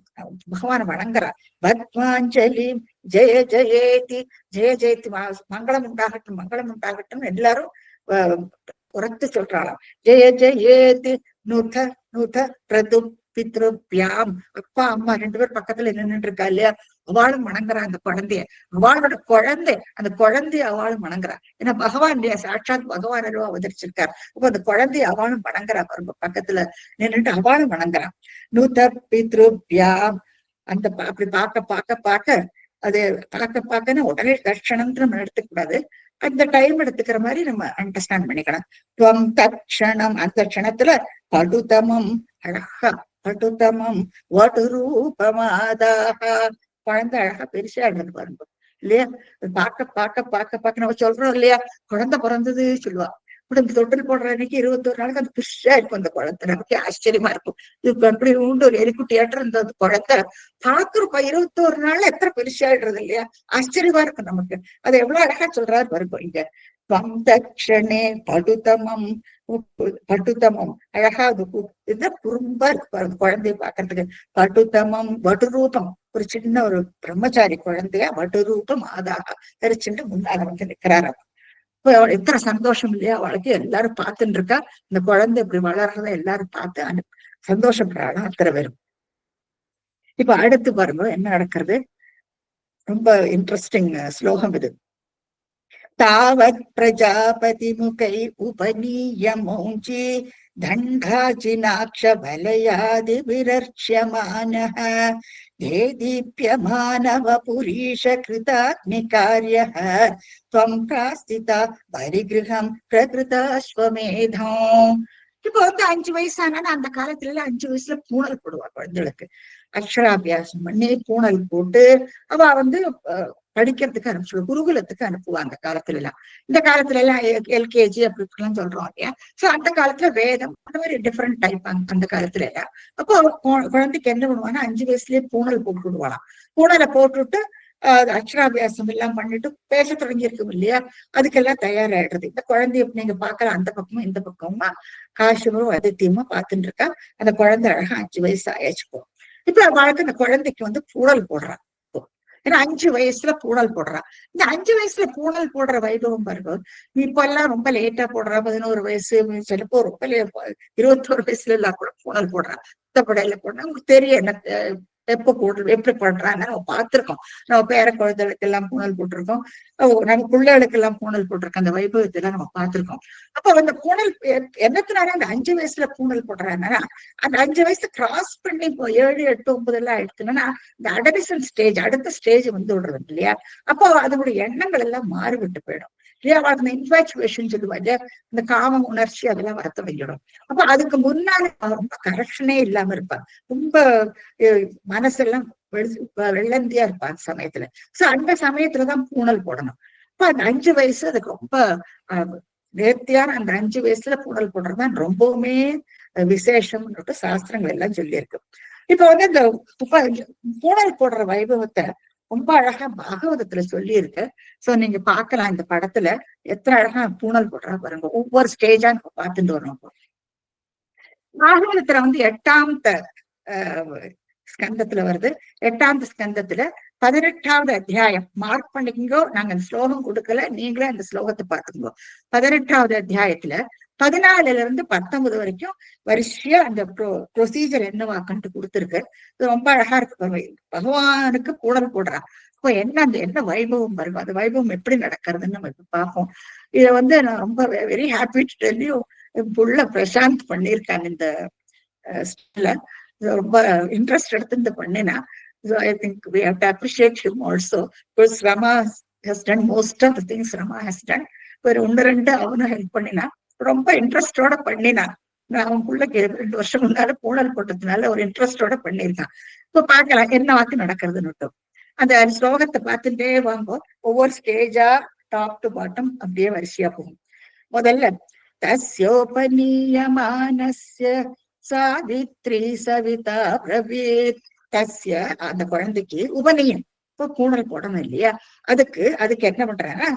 பகவான் வணங்குறா. பத்மாஞ்சலிம் ஜெய ஜெயேதி ஜெய ஜெயதி மங்களம் உண்டாகட்டும் மங்களம் உண்டாகட்டும் எல்லாரும் உரத்து சொல்றாளாம். ஜெய ஜெயேதி நுத நுத பிரது பித்ருப்யாம், அப்பா அம்மா 2 பேர் பக்கத்துல நின்றுட்டு இருக்கா இல்லையா, அவளும் வணங்குறா அந்த குழந்தைய. அவளோட குழந்தை அந்த குழந்தைய அவளும் வணங்குறா. ஏன்னா பகவான் இல்லையா, சாட்சாத் பகவான் அவதரிச்சிருக்கார். அப்ப அந்த குழந்தைய அவளும் வணங்குறா, பக்கத்துல நின்றுட்டு அவளும் வணங்குறான். நூத பித்ருப்யாம், அந்த அப்படி பார்க்க அது பார்க்கன்னு உடனே தட்சணம்னு நம்ம எடுத்துக்க கூடாது, அந்த டைம் எடுத்துக்கிற மாதிரி நம்ம அண்டர்ஸ்டாண்ட் பண்ணிக்கலாம். துவம் தட்சணம், அந்த க்ஷணத்துல படுதமம், அழகா படுதமம் வடுரூபமாதாக, குழந்தை அழகா பெருசா இருந்தது பாருங்க இல்லையா. பார்க்க நம்ம சொல்றோம் இல்லையா, குழந்தை பிறந்தது சொல்லுவா. உடம்பு தொட்டில் போடுற அன்னைக்கு 21 நாளுக்கு அது பெருசா இருக்கும் அந்த குழந்தை. நமக்கு ஆச்சரியமா இருக்கும். இது அப்படி உண்டு ஒரு எலிக்குட்டியாட்டு இருந்த அந்த குழந்தை பாக்குறப்ப 21 நாள்ல எத்தனை பெருசாயிடுறது இல்லையா, ஆச்சரியமா இருக்கும் நமக்கு. அதை எவ்வளவு அழகா சொல்றாரு பாருங்க இங்க. தக்ஷணே படுதமம், படுதமம் அழகா இது குறும்பா இருக்கு பாருங்க குழந்தைய பாக்குறதுக்கு. படுதமம் வடுரூபம், ஒரு சின்ன ஒரு பிரம்மச்சாரி குழந்தைய வடுரூபம் ஆதாக தரிச்சுட்டு முன்னால நிக்கிறாரு. இப்ப அவள் எத்தனை சந்தோஷம் இல்லையா, அவளுக்கு எல்லாரும் பார்த்துட்டு இருக்கா, இந்த குழந்தை இப்படி வளர்றத எல்லாரும் பார்த்து சந்தோஷப்படுறாங்க அத்தனை பேரும். இப்ப அடுத்து பாருங்க என்ன நடக்கிறது, ரொம்ப இன்ட்ரெஸ்டிங் ஸ்லோகம் இது. தாவத் பிரஜாபதி முகை உபநீயமௌஞ்சி தண்டாச்சினாக்ஷ வலயாதி விரர்ஷ்யமானः தேதீப்யமானவ புரீஷ கிருதாக்னிகார்யः த்வம் பிராஸ்திதா பரிகிருஹம் பிரகிருதாஸ்வமேதம். இப்போ வந்து 5 வயசானா அந்த காலத்துல எல்லாம் 5 வயசுல பூணல் போடுவா குழந்தைகளுக்கு. அக்ஷராபியாசம் பண்ணி பூணல் போட்டு அவ வந்து படிக்கிறதுக்கு அனுப்பிச்சு குருகுலத்துக்கு அனுப்புவாங்க அந்த காலத்துல எல்லாம். இந்த காலத்துல எல்லாம் எல்கேஜி அப்படிலாம் சொல்றோம் இல்லையா. சோ அந்த காலத்துல வேதம் அந்த மாதிரி டிஃப்ரெண்ட் டைப் அந்த காலத்துல எல்லாம். அப்போ குழந்தைக்கு என்ன பண்ணுவாங்கன்னா 5 வயசுலயே பூணல் போட்டு விடுவாளாம். பூணலை போட்டுட்டு அக்ஷராபியாசம் எல்லாம் பண்ணிட்டு பேச தொடங்கியிருக்கும் இல்லையா, அதுக்கெல்லாம் தயாராயிடுறது. இந்த குழந்தைய நீங்க பாக்கலாம், அந்த பக்கமும் இந்த பக்கமுமா காசுமும் அதித்தியமா பார்த்துட்டு இருக்கா. அந்த குழந்தை அழகா 5 வயசு ஆயிடுச்சுப்போம். இப்ப அவளுக்கு அந்த குழந்தைக்கு வந்து பூணல் போடுறான். ஏன்னா 5 வயசுல பூணல் போடுறான். இந்த 5 வயசுல பூணல் போடுற வைபவம் பாருங்க. இப்ப எல்லாம் ரொம்ப லேட்டா போடுறா, 11 வயசு, சிலப்போ ரொம்ப 21 வயசுல எல்லாம் கூட பூணல் போடுறான். படையில போடுறா. உங்களுக்கு தெரியும் என்ன எப்ப போடுறது எப்படி பண்றான்னு நம்ம பார்த்திருக்கோம். நம்ம பேர குழந்தைகளுக்கு எல்லாம் பூணல் போட்டிருக்கோம், நம்ம பிள்ளைகளுக்கு எல்லாம் பூணல் போட்டிருக்கோம். அந்த வைபவத்தை எல்லாம் நம்ம பார்த்திருக்கோம். அப்ப அந்த பூணல் என்னத்தினால அந்த 5 வயசுல பூணல் போடுறாங்கன்னா, அந்த 5 வயசு கிராஸ் பண்ணி இப்போ 7, 8, 9 எல்லாம் எடுத்துன்னா இந்த அடலிசன் ஸ்டேஜ், அடுத்த ஸ்டேஜ் வந்து விடுறது இல்லையா. அப்போ அதனுடைய எண்ணங்கள் எல்லாம் மாறுபட்டு போயிடும் இல்லையா. அந்த இன்ஃபாச்சுவேஷன் சொல்லுவாங்க, இந்த காம உணர்ச்சி அதெல்லாம் வர தொடங்கிடும். அப்ப அதுக்கு முன்னால ரொம்ப கரெக்ஷனே இல்லாம இருப்பாங்க, ரொம்ப மனசெல்லாம் வெள்ளந்தியா இருப்பா அந்த சமயத்துல. சோ அந்த சமயத்துலதான் பூணல் போடணும். இப்ப அந்த 5 வயசு அதுக்கு ரொம்ப நேர்த்தியான அந்த 5 வயசுல பூணல் போடுறதுதான் ரொம்பவுமே விசேஷம்னு சாஸ்திரங்கள் எல்லாம் சொல்லியிருக்கு. இப்ப வந்து இந்த பூணல் போடுற வைபவத்தை ரொம்ப அழகா பாகவதத்துல சொல்லி இருக்கு. சோ நீங்க பாக்கலாம் இந்த படத்துல எத்தனை அழகா பூணல் போடுறா பாருங்க. ஒவ்வொரு ஸ்டேஜா நம்ம பார்த்துட்டு வரோம். பாகவதத்துல வந்து 8ஆம் ஸ்கந்தத்துல வருது. 8ஆம் ஸ்கந்தத்துல 18வது அத்தியாயம் மார்க் பண்ணிக்கோ. நாங்க அந்த ஸ்லோகம் கொடுக்கல, நீங்களே அந்த ஸ்லோகத்தை பார்த்துக்கோ. 18வது அத்தியாயத்துல 14ல இருந்து 19 வரைக்கும் வரிசையா அந்த ப்ரொசீஜர் என்னவாக்கன்ட்டு கொடுத்துருக்கு. இது ரொம்ப அழகா இருக்கு. பகவானுக்கு பூணல் போடுறான். இப்போ என்ன வைபவம் பாருங்க, அந்த வைபவம் எப்படி நடக்கிறதுன்னு நம்ம இப்ப பார்ப்போம். இதை வந்து நான் ரொம்ப very happy to tell you, புள்ள பிரசாந்த் பண்ணியிருக்காங்க இந்த ரொம்ப இன்ட்ரெஸ்ட் எடுத்து பண்ணினா. So I think we have to appreciate him also, because Rama has done most of the things Rama has done. ஒரு 1-2 அவனும் ஹெல்ப் பண்ணினா, ரொம்ப இன்ட்ரெஸ்டோட பண்ணினா. அவன் பிள்ளைக்கு 2 வருஷம் முன்னால பூணல் போட்டதுனால ஒரு இன்ட்ரெஸ்டோட பண்ணியிருக்கான். இப்போ பார்க்கலாம் என்ன வாக்கு நடக்கிறதுன்னு. அந்த ஸ்லோகத்தை பார்த்துட்டே வாங்க, ஒவ்வொரு ஸ்டேஜா டாப் டு பாட்டம் அப்படியே வரிசையா போகும். முதல்ல தஸ்யோபநீயமானஸ்ய சாவித்ரி சவிதா பிரவீத். தஸ்ய அந்த குழந்தைக்கு உபநீயம், இப்போ பூணல் போடணும் இல்லையா, அதுக்கு என்ன பண்றாங்கன்னா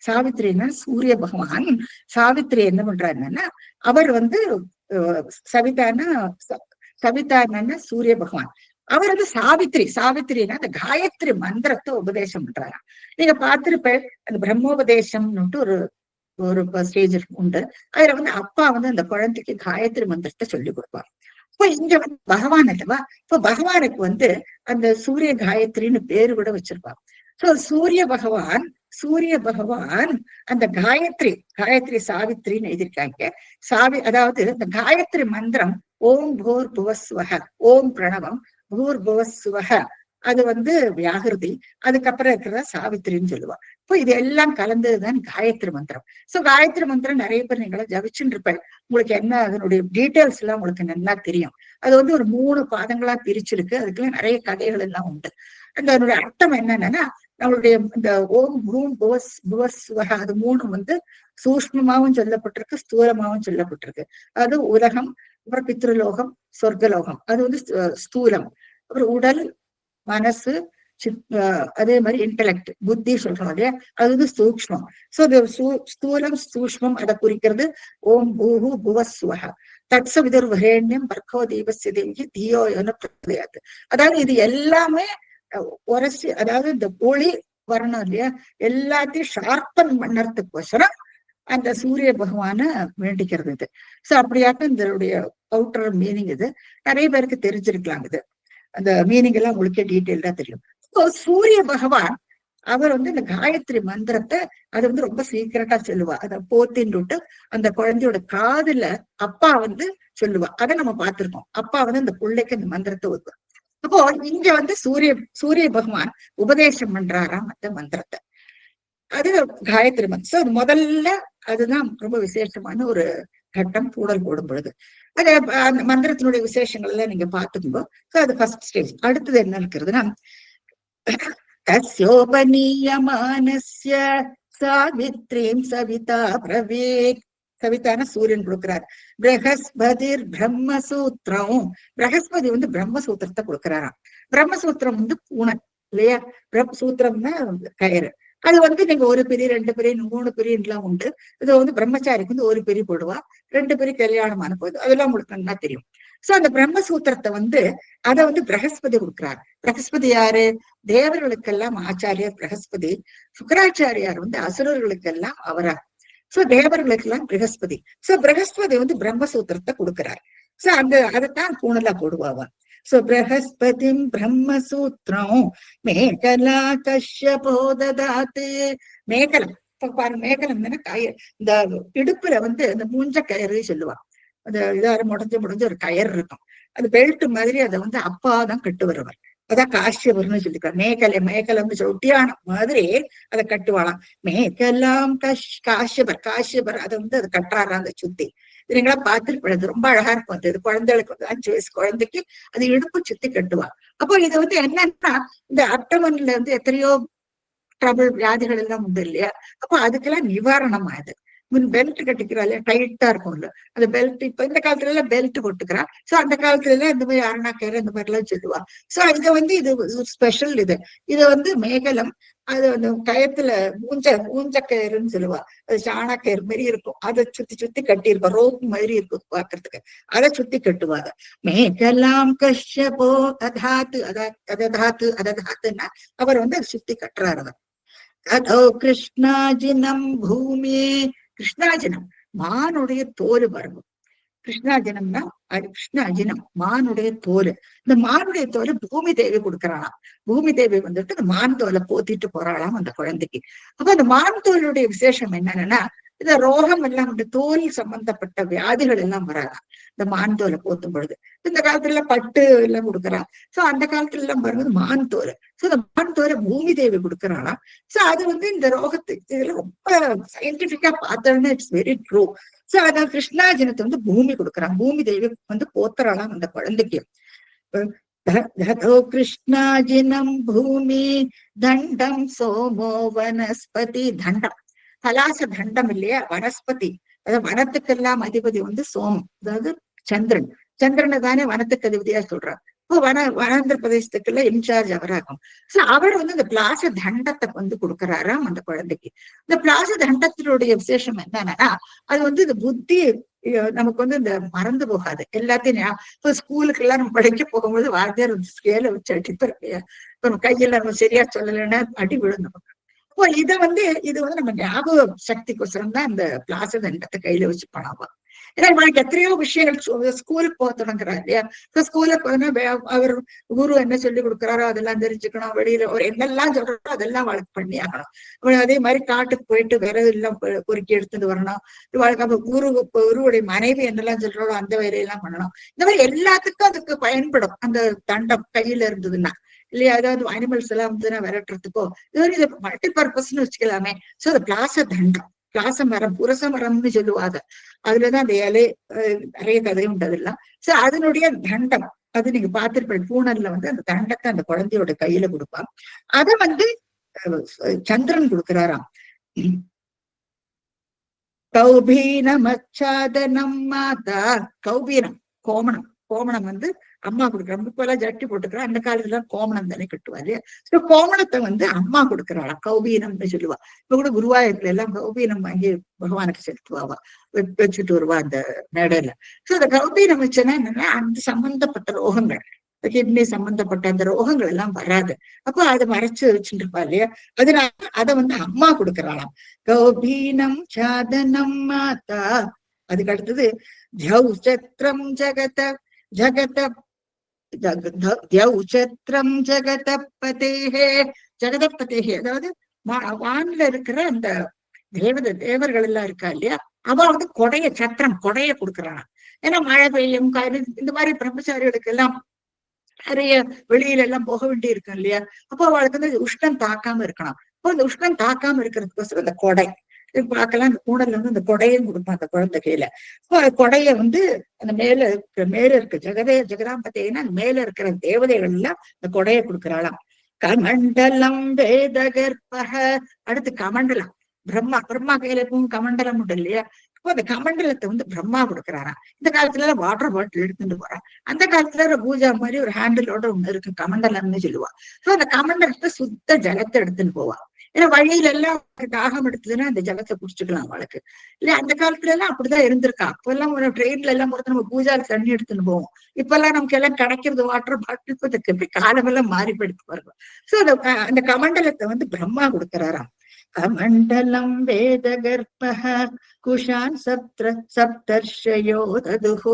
சாவித்ரின்னா சூரிய பகவான். சாவித்ரி என்ன பண்றாருன்னா, அவர் வந்து சவிதான்னா சூரிய பகவான். அவர் வந்து சாவித்ரின்னா அந்த காயத்ரி மந்திரத்தை உபதேசம் பண்றாரு. நீங்க பார்த்திருப்ப அந்த பிரம்மோபதேசம்னுட்டு ஒரு ஸ்டேஜ் உண்டு. அதுல வந்து அப்பா வந்து அந்த குழந்தைக்கு காயத்ரி மந்திரத்தை சொல்லி கொடுப்பார். இப்போ இங்க வந்து பகவான் அல்லவா, இப்போ பகவானுக்கு வந்து அந்த சூரிய காயத்ரின்னு பேரு கூட வச்சிருப்பாங்க. சோ சூரிய பகவான் அந்த காயத்ரி சாவித்ரின்னு எழுதியிருக்காங்க. அதாவது இந்த காயத்ரி மந்திரம் ஓம் பூர் புவஸ்வஹ, ஓம் பிரணவம், பூர் புவஸ்வஹ, அது வந்து வியாகிருதி, அதுக்கப்புறம் இருக்கிறதா சாவித்திரின்னு சொல்லுவா. இப்போ இது எல்லாம் கலந்ததுதான் காயத்ரி மந்திரம். சோ காயத்ரி மந்திரம் நிறைய பேர் நீங்கள ஜபிச்சுட்டு இருப்பேன். உங்களுக்கு என்ன அதனுடைய டீட்டெயில்ஸ் எல்லாம் உங்களுக்கு நல்லா தெரியும். அது வந்து ஒரு 3 பாதங்களா பிரிச்சிருக்கு. அதுக்கெல்லாம் நிறைய கதைகள் எல்லாம் உண்டு. அதனுடைய அர்த்தம் என்னன்னா, நம்மளுடைய இந்த ஓம் பூம் புவஸ்வஹ அது 3 வந்து சூஷ்மமாவும் சொல்லப்பட்டிருக்கு, ஸ்தூலமாவும் சொல்லப்பட்டிருக்கு. அது உலகம், அப்புறம் பித்ருலோகம், சொர்க்கலோகம், அது வந்து ஸ்தூலம். அப்புறம் உடல், மனசு, அதே மாதிரி இன்டெலெக்ட், புத்தி சொல்றோம் இல்லையா, அது வந்து சூக்ஷ்மம். சோ ஸ்தூலம் சூக்ஷ்மம் அதை குறிக்கிறது ஓம் பூஹு புவஸ்வஹ தத்சவிதர் வரேண்யம் பர்கோ தீபஸ்ய தேவி தீயோன்னு பிரச்சனையாது. அதாவது இது எல்லாமே உரசி, அதாவது இந்த ஒளி வரணும் இல்லையா, எல்லாத்தையும் ஷார்பன் பண்ணறதுக்கோசரம் அந்த சூரிய பகவான வேண்டிக்கிறது இது. சோ அப்படியாட்டும் இதனுடைய அவுட்டர் மீனிங் இது. நிறைய பேருக்கு தெரிஞ்சிருக்கலாம் இது. அந்த மீனிங் எல்லாம் உங்களுக்கே டீட்டெயில்டா தெரியும். இப்போ சூரிய பகவான் அவர் வந்து இந்த காயத்ரி மந்திரத்தை அது வந்து ரொம்ப சீக்கிரட்டா சொல்லுவா. அதை போத்தின்ட்டு அந்த குழந்தையோட காதுல அப்பா வந்து சொல்லுவா. அதை நம்ம பார்த்திருக்கோம். அப்பா வந்து அந்த பிள்ளைக்கு அந்த மந்திரத்தை ஓதுவா. அப்போ இங்க வந்து சூரிய பகவான் உபதேசம் பண்றாராம் அந்த மந்திரத்தை. அது காயத்ரி மந்திரம். அது முதல்ல அதுதான் ரொம்ப விசேஷமான ஒரு கட்டம் பூடல் போடும் பொழுது. அது அந்த மந்திரத்தினுடைய விசேஷங்கள் எல்லாம் நீங்க பாத்துக்கோ. அது ஃபர்ஸ்ட் ஸ்டேஜ். அடுத்தது என்ன இருக்கிறதுனா, தஸ்யோபநீயமானஸ்ய சாவித்ரீம் சவிதா பிரவேக். சவிதான சூரியன் கொடுக்கிறார். பிரகஸ்பதிர் பிரம்மசூத்திரம். பிரகஸ்பதி வந்து பிரம்மசூத்திரத்தை கொடுக்கிறாராம். பிரம்மசூத்திரம் வந்து பூனை இல்லையா, பிரம்மசூத்திரம்னா கயிறு. அது வந்து நீங்க ஒரு பிரி, 2 பிரி, 3 பிரிலாம் உண்டு. இது வந்து பிரம்மச்சாரிக்கு வந்து ஒரு பிரி போடுவா, 2 பிரி கல்யாணமான போது, அதெல்லாம் உங்களுக்கு நல்லா தெரியும். சோ அந்த பிரம்மசூத்திரத்தை வந்து அதை வந்து பிரகஸ்பதி கொடுக்கிறார். பிரகஸ்பதி யாரு? தேவர்களுக்கெல்லாம் ஆச்சாரியார் பிரகஸ்பதி. சுக்கராச்சாரியார் வந்து அசுரர்களுக்கெல்லாம் அவரா. சோ தேவர்களுக்கெல்லாம் பிரகஸ்பதி. சோ பிரகஸ்பதி வந்து பிரம்மசூத்திரத்தை கொடுக்கிறார். சோ அந்த அதைத்தான் பூனலா போடுவாவா. சோ பிரகஸ்பதிம் பிரம்மசூத்திரம் மேகலா கஷ்யபோ ததாத். மேகலம் பாருங்க, மேகலம் இந்த இடுப்புல வந்து இந்த மூஞ்ச கயிறு சொல்லுவா. அந்த இதாரு முடிஞ்ச ஒரு கயிறு இருக்கும். அது பெல்ட் மாதிரி அதை வந்து அப்பாதான் கட்டு வருவார். அதான் காஷ்யபர்னு சொல்லிருக்காரு. மேகலம்னு ஒட்டியான மாதிரி அதை கட்டுவாளாம். மேகலாம் காஷ்யபர் அதை வந்து அதை கட்டுறாராம் அந்த சுத்தி. இதுங்களா பார்த்துருப்பது ரொம்ப அழகா இருக்கும். அது குழந்தைகளுக்கு வந்து 5 வயசு குழந்தைக்கு அது இடுப்பு சுத்தி கட்டுவா. அப்போ இது வந்து என்னன்னா, இந்த அட்டமன்ல இருந்து எத்தனையோ ட்ரபிள் வியாதிகள் எல்லாம் உண்டு இல்லையா. அப்போ அதுக்கெல்லாம் நிவாரணமா இது. பெல்ட் கட்டிக்கிறா இல்லையா, டைட்டா இருக்கும்ல அந்த பெல்ட். இப்ப இந்த காலத்துல எல்லாம் பெல்ட் போட்டுக்கிறா. சோ அந்த காலத்துல எல்லாம் இந்த மாதிரி அரணாக்கயிறு இந்த மாதிரி எல்லாம் சொல்லுவா. சோ இதை வந்து இது ஸ்பெஷல். இது வந்து மேகலம். அது வந்து கயத்துல ஊஞ்ச கயிறுன்னு சொல்லுவா. அது சாணக்கயிறு மாதிரி இருக்கும். அதை சுத்தி கட்டியிருப்பா. ரோப் மாதிரி இருக்கும் பாக்குறதுக்கு. அதை சுத்தி கட்டுவாங்க. மேகலாம் கஷ்யபோ ததாத்து. அததாத்துன்னா அவர் வந்து அதை சுத்தி கட்டுறாரு. அவர் அதோ கிருஷ்ணாஜினம் பூமி. கிருஷ்ணாஜினம் மானுடைய தோல் பாருங்க. கிருஷ்ணாஜினம்னா அது கிருஷ்ணாஜினம் மானுடைய தோல். இந்த மானுடைய தோலை பூமி தேவி கொடுக்கறாளாம். பூமி தேவி வந்துட்டு இந்த மான் தோலை போத்திட்டு போறாளாம் அந்த குழந்தைக்கு. அப்ப அந்த மான் தோலுடைய விசேஷம் என்னன்னா, இந்த ரோகம் எல்லாம் இந்த தோல் சம்பந்தப்பட்ட வியாதிகள் எல்லாம் வராதான் இந்த மான் தோலை போத்தும் பொழுது. இந்த காலத்துல பட்டு எல்லாம் கொடுக்குறான். சோ அந்த காலத்துல எல்லாம் பாருங்க மான் தோல். சோ இந்த மான் தோலை பூமி தேவி கொடுக்கறாளாம். சோ அது வந்து இந்த ரோகத்துக்கு இதுல ரொம்ப சயின்டிபிக்கா பார்த்தோம்னா இட்ஸ் வெரி ட்ரூ. சோ அதான் கிருஷ்ணாஜனத்தை வந்து பூமி கொடுக்குறான். பூமி தேவி வந்து போத்துறாளாம் அந்த குழந்தைக்கு. கிருஷ்ணாஜினம் பூமி தண்டம் சோமோ வனஸ்பதி. தண்டம் கலாச தண்டம் இல்லையா, வனஸ்பதி. அதாவது வனத்துக்கெல்லாம் அதிபதி வந்து சோமம், அதாவது சந்திரன். சந்திரனை தானே வனத்துக்கு அதிபதியா சொல்றார். இப்போ வனாந்திர பிரதேசத்துக்குள்ள இன்சார்ஜ் அவராகும். சோ அவர் வந்து இந்த பிளாச தண்டத்தை வந்து கொடுக்கறாராம் அந்த குழந்தைக்கு. இந்த பிளாச தண்டத்தினுடைய விசேஷம் என்னன்னா, அது வந்து இந்த புத்தி நமக்கு வந்து இந்த மறந்து போகாது. எல்லாத்தையும் இப்போ ஸ்கூலுக்கு எல்லாம் நம்ம படிக்க போகும்போது வாத்தியார் ஸ்கேல வச்சு அடிப்பார் இல்லையா. இப்போ கையில நம்ம சரியா சொல்லலைன்னா அடி விழுந்து. இப்போ இது வந்து நம்ம ஞாபக சக்திக்கோசரம் தான் இந்த பிளாச தண்டத்தை கையில வச்சு பண்ணாவா. ஏன்னா இவனுக்கு எத்தனையோ விஷயங்கள் ஸ்கூலுக்கு போக தொடங்குறாரு இல்லையா. ஸ்கூலுக்கு போனா அவர் குரு என்ன சொல்லி கொடுக்குறாரோ அதெல்லாம் தெரிஞ்சுக்கணும். வெளியில ஒரு என்னெல்லாம் சொல்றாரோ அதெல்லாம் வழக்கு பண்ணி ஆகணும். அதே மாதிரி காட்டுக்கு போயிட்டு விறகு எல்லாம் பொறுக்கி எடுத்துட்டு வரணும். அப்ப குருவுடைய மனைவி என்னெல்லாம் சொல்றாரோ அந்த வேலையெல்லாம் பண்ணணும். இந்த மாதிரி எல்லாத்துக்கும் அதுக்கு பயன்படும் அந்த தண்டம் கையில இருந்ததுன்னா இல்லையா. அதாவது அனிமல்ஸ் எல்லாம் வந்து விரட்டுறதுக்கோ இது மல்டி பர்பஸ்ன்னு வச்சுக்கலாமே. சோ அது பிளாச தண்டம். பிளாச மரம், புரச மரம்னு சொல்லுவாங்க. அதுலதான் அந்த இலை நிறைய கதை உண்டு அதெல்லாம். சோ அதனுடைய தண்டம் அது நீங்க பார்த்திருப்பீங்க. பூனல்ல வந்து அந்த தண்டத்தை அந்த குழந்தையோட கையில கொடுப்பான். அதை வந்து சந்திரன் கொடுக்கிறாராம். கௌபீனம் அச்சாதனம் மாதா. கௌபீனம் கோமணம் வந்து அம்மா கொடுக்குறாங்க. இப்ப எல்லாம் ஜட்டி போட்டுக்கிறான். அந்த காலத்துல கோமணம் தானே கட்டுவாரு. கோமணத்தை வந்து அம்மா கொடுக்குறாளா, கௌபீனம்னு சொல்லுவா. இப்ப கூட குருவாயூர்ல எல்லாம் கௌபீனம் வாங்கி பகவானுக்கு செலுத்துவாவா, வச்சுட்டு வருவா அந்த மேடையில. சோ அந்த கௌபீனம் வச்சனா என்னன்னா அந்த சம்பந்தப்பட்ட ரோகங்கள் கிட்னி சம்பந்தப்பட்ட அந்த ரோகங்கள் எல்லாம் வராது. அப்போ அதை மறைச்சு வச்சுட்டு இருப்பா இல்லையா, அதனால அதை வந்து அம்மா கொடுக்கறாளாம். கௌபீனம் சாதனம் மாதா. அதுக்கு அடுத்தது தியௌச்சத்ரம் ஜகத ஜகத தியௌச்சத்ரம் ஜகதபதேஹே. ஜெகதபதேஹே அதாவது வான்ல இருக்கிற அந்த தேவர்கள் எல்லாம் இருக்கா இல்லையா, அவ வந்து கொடைய சத்திரம் கொடைய கொடுக்கறானா. ஏன்னா மழை பெய்யும் இந்த மாதிரி பிரம்மச்சாரிகளுக்கு எல்லாம் நிறைய வெளியில எல்லாம் போக வேண்டி இருக்கும் இல்லையா, அப்போ அவளுக்கு வந்து உஷ்ணம் தாக்காம இருக்கணும். அப்போ அந்த உஷ்ணம் தாக்காம இருக்கிறதுக்கோசரம் அந்த கொடை பார்க்கலாம். அந்த கூடல்ல வந்து அந்த கொடையும் கொடுப்பான் அந்த குழந்தை கையில. அப்போ கொடைய வந்து அந்த மேல இருக்க ஜெகதாம்பத்தேன்னா அந்த மேல இருக்கிற தேவதைகள் எல்லாம் அந்த கொடையை கொடுக்கறாளாம். கமண்டலம் வேத கர்ப்பக. அடுத்து கமண்டலம் பிரம்மா கையில இருக்கும் கமண்டலம் உண்டு இல்லையா, இப்போ அந்த கமண்டலத்தை வந்து பிரம்மா கொடுக்குறாராம். இந்த காலத்துல வாட்டர் பாட்டில் எடுத்துட்டு போறான். அந்த காலத்துல ஒரு பூஜா மாதிரி ஒரு ஹேண்டிலோட ஒண்ணு இருக்கு, கமண்டலம்னு சொல்லுவா. சோ அந்த கமண்டலத்தை சுத்த ஜலத்தை எடுத்துன்னு போவா. ஏன்னா வழியில எல்லாம் தாகம் எடுத்ததுன்னா அந்த ஜலத்தை குடிச்சுக்கலாம் அவளுக்கு இல்ல. அந்த காலத்துல எல்லாம் அப்படிதான் இருந்திருக்கா. அப்ப எல்லாம் ட்ரெயின்ல எல்லாம் பொறுத்து நம்ம பூஜால தண்ணி எடுத்துன்னு போவோம். இப்ப எல்லாம் நமக்கு எல்லாம் கிடைக்கிறது வாட்டர் பாட்டில். இப்படி காலமெல்லாம் மாறி போயிட்டு பாருங்க. சோ அந்த கமண்டலத்தை வந்து பிரம்மா கொடுக்கிறாராம். கமண்டலம் வேத கர்ப்பஹ குஷான் சப்தர்ஷயோ ததுஹோ.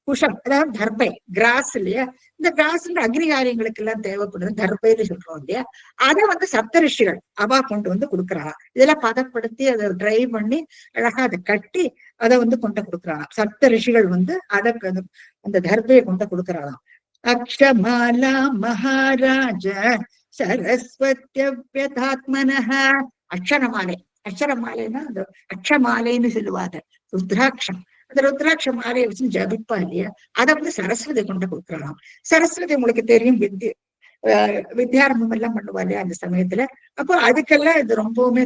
குஷம் அதாவது தர்பை, கிராஸ் இல்லையா. இந்த கிராஸ் அக்னிகாரியங்களுக்கு எல்லாம் தேவைப்படுது, தர்பைன்னு சொல்றோம் இல்லையா. அதை வந்து சப்தரிஷிகள் அவா கொண்டு வந்து கொடுக்குறாங்க. இதெல்லாம் பதப்படுத்தி அதை ட்ரை பண்ணி அழகா அதை கட்டி அதை வந்து கொண்டு கொடுக்குறாங்க. சப்த ரிஷிகள் வந்து அதை அந்த தர்பையை கொண்டு கொடுக்குறாங்களாம். அக்ஷமாலா மகாராஜ சரஸ்வத்யவ்யதாத்மனஹ. அக்ஷரமாலை, அக்ஷரமாலைன்னா அந்த அக்ஷமாலைன்னு சொல்லுவாங்க. ருத்ராட்சம், அந்த ருத்ராட்ச மாலையை வச்சு ஜபிப்பா இல்லையா, அதை வந்து சரஸ்வதி கொண்டு கொடுக்கலாம். சரஸ்வதி உங்களுக்கு தெரியும் வித்யாரம்பம் எல்லாம் பண்ணுவா இல்லையா அந்த சமயத்துல. அப்போ அதுக்கெல்லாம் இது ரொம்பவுமே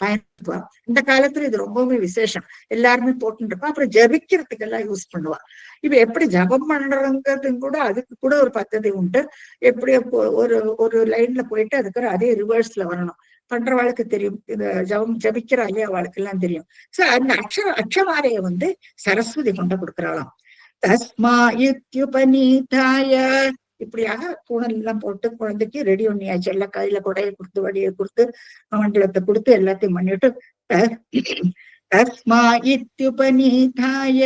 பயன்படுத்துவா. இந்த காலத்துல இது ரொம்பவுமே விசேஷம், எல்லாருமே போட்டுருப்பா. அப்புறம் ஜபிக்கிறதுக்கு எல்லாம் யூஸ் பண்ணுவா. இப்ப எப்படி ஜபம் பண்றதுங்கிறது கூட அதுக்கு கூட ஒரு பദ്ധதி உண்டு. எப்படி ஒரு லைன்ல போயிட்டு அதுக்கு அதே ரிவர்ஸ்ல வரணும் பண்றவாளுக்கு தெரியும். இந்த ஜபிக்கிறா இல்லையா அவளுக்கு எல்லாம் தெரியும். சோ அந்த அக்ஷமாலைய வந்து சரஸ்வதி கொண்டு கொடுக்குறாளாம். தஸ்மா இத்யுபநீதாய. இப்படியாக பூனல் எல்லாம் போட்டு குழந்தைக்கு ரெடி பண்ணியாச்சு. எல்லாம் கையில கொடையை கொடுத்து வடியை கொடுத்து மண்டலத்தை கொடுத்து எல்லாத்தையும் பண்ணிட்டு தஸ்மா இத்யுபநீதாய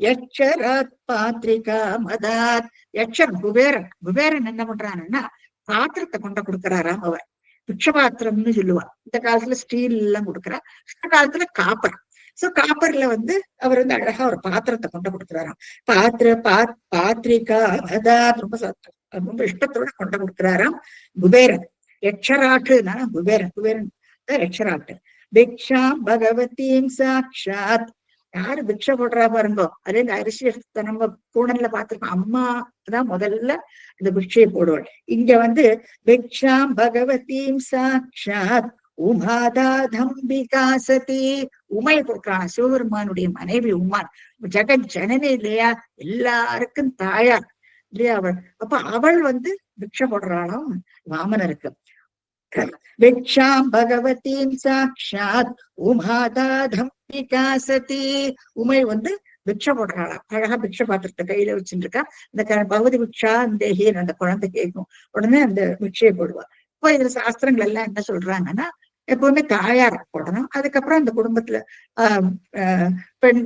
யக்ஷராத் பாத்ரிகா மதாத். யக்ஷர் குபேரன் என்ன பண்றான்னா பாத்திரத்தை கொண்டு கொடுக்கிறாராம். அவர் பிக்ஷபாத்திரம்னு சொல்லுவா. இந்த காலத்துல ஸ்டீல் எல்லாம் கொடுக்குறா, இந்த காலத்துல காப்பர். சோ காப்பர்ல வந்து அவர் வந்து அழகா ஒரு பாத்திரத்தை கொண்டு கொடுக்குறாராம். பாத்திரிகா அதான் ரொம்ப இஷ்டத்தோட கொண்டு கொடுக்குறாராம் குபேரன். யக்ஷராட்டுனா குபேரன் யக்ஷராட்டு. பிக்ஷா பகவதீம் சாட்சாத். யாரு பிக்ஷை போடுறா பாருங்கோ, அதே இந்த அரிசி நம்ம பூனல்ல பாத்துருக்கோம். அம்மா தான் முதல்ல இந்த பிக்ஷையை போடுவாள். இங்க வந்து பிக்ஷாம் பகவதீம் சாட்சாத் உமாதாதம்பிகா சதி. உமையை கொடுக்குறான், சிவபெருமானுடைய மனைவி உமான், ஜெகத் ஜனனி இல்லையா, எல்லாருக்கும் தாயார் இல்லையா அவள். அப்ப அவள் வந்து பிக்ஷை போடுறாளாம் வாமனருக்கு. பிக்ஷாம் பகவதீம் சாட்சாத் உமாதாதம்பிகா சதி. உமை வந்து பிக்ஷை போடுறாளாம். அழகா பிக்ஷை பாத்திரத்தை கையில வச்சுட்டு இருக்கா. இந்த பகவதி பிக்ஷா தேகின்னு அந்த குழந்தை கேட்கும், உடனே அந்த பிக்ஷையை போடுவா. இப்போ இதுல சாஸ்திரங்கள் எல்லாம் என்ன சொல்றாங்கன்னா எப்பவுமே தாயார் போடணும். அதுக்கப்புறம் அந்த குடும்பத்துல பெண்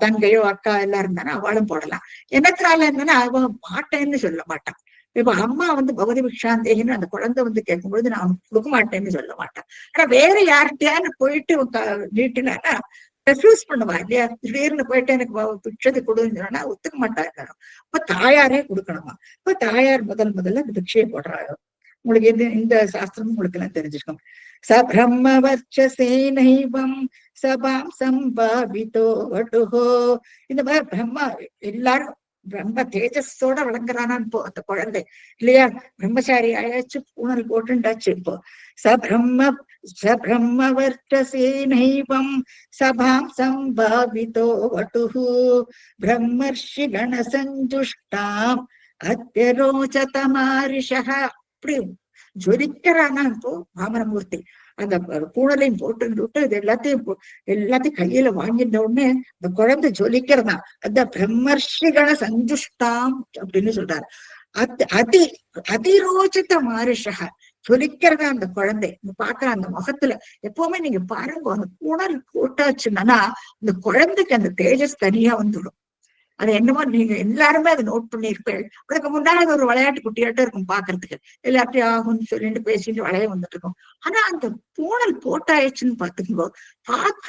தங்கையோ அக்கா எல்லாம் இருந்தானா அவளும் போடலாம். என்னத்தினால என்னன்னா அவ மாட்டேன்னு சொல்ல மாட்டான். இப்ப அம்மா வந்து பகவதி பிக்ஷாந்தேகின்னு அந்த குழந்தை வந்து கேட்கும்பொழுது நான் கொடுக்க மாட்டேன்னு சொல்ல மாட்டேன். ஆனா வேற யார்கிட்டயான்னு போயிட்டு நீட்டினானா ரெஃப்யூஸ் பண்ணுவா இல்லையா. திடீர்னு போயிட்டு எனக்கு பிக்ஷதை கொடுன்னா ஒத்துக்க மாட்டாங்க. அப்ப தாயாரே கொடுக்கணுமா. இப்ப தாயார் முதல்ல இந்த பிக்ஷையை போடுறாங்க. உங்களுக்கு இந்த சாஸ்திரம் உங்களுக்கு எல்லாம் தெரிஞ்சிருக்கும். சபிரம்ம வர்ச்சசேனைவம் சபாம் சம்பாவிதோ வடுஹோ. இந்த மாதிரி பிரம்மா எல்லாரும் பிரம்ம தேஜஸோட விளங்குறானான் இப்போ அந்த குழந்தை இல்லையா. பிரம்மச்சாரி ஆயாச்சு, பூனல் போட்டுண்டாச்சு. இப்போ சபிரம்ம வர்ச்சசேனைவம் சபாம் சம்பாவிதோ வடுஹு பிரம்மர்ஷி கணசஞ்சுஷ்டாம் அத்யரோச்சதமாரிஷஹ. அப்படி ஜொலிக்கிறானா இப்போ வாமனமூர்த்தி. அந்த பூனலையும் போட்டு விட்டு இது எல்லாத்தையும் கையில வாங்கிட்ட உடனே அந்த குழந்தை ஜொலிக்கிறதா. அந்த பிரம்மர்ஷிகண சஞ்சுஷ்டாம் அப்படின்னு சொல்றாரு. அதி அதிரோச்சித மாருஷக ஜொலிக்கிறதா அந்த குழந்தை பாக்குற அந்த முகத்துல. எப்பவுமே நீங்க பாருங்க, அந்த புனல் போட்டாச்சுன்னா இந்த குழந்தைக்கு அந்த தேஜஸ் தனியா வந்துடும். அது என்னமோ நீங்க எல்லாருமே அதை நோட் பண்ணிருப்பேன். அதுக்கு முன்னாடி ஒரு விளையாட்டு குட்டியாட்டம் இருக்கும் பாக்குறதுக்கு, எல்லாத்தையும் ஆகும்னு சொல்லிட்டு பேசிட்டு விளைய வந்துட்டு இருக்கும். ஆனா அந்த பூனல் போட்டாயிடுச்சுன்னு பாத்துக்கோ,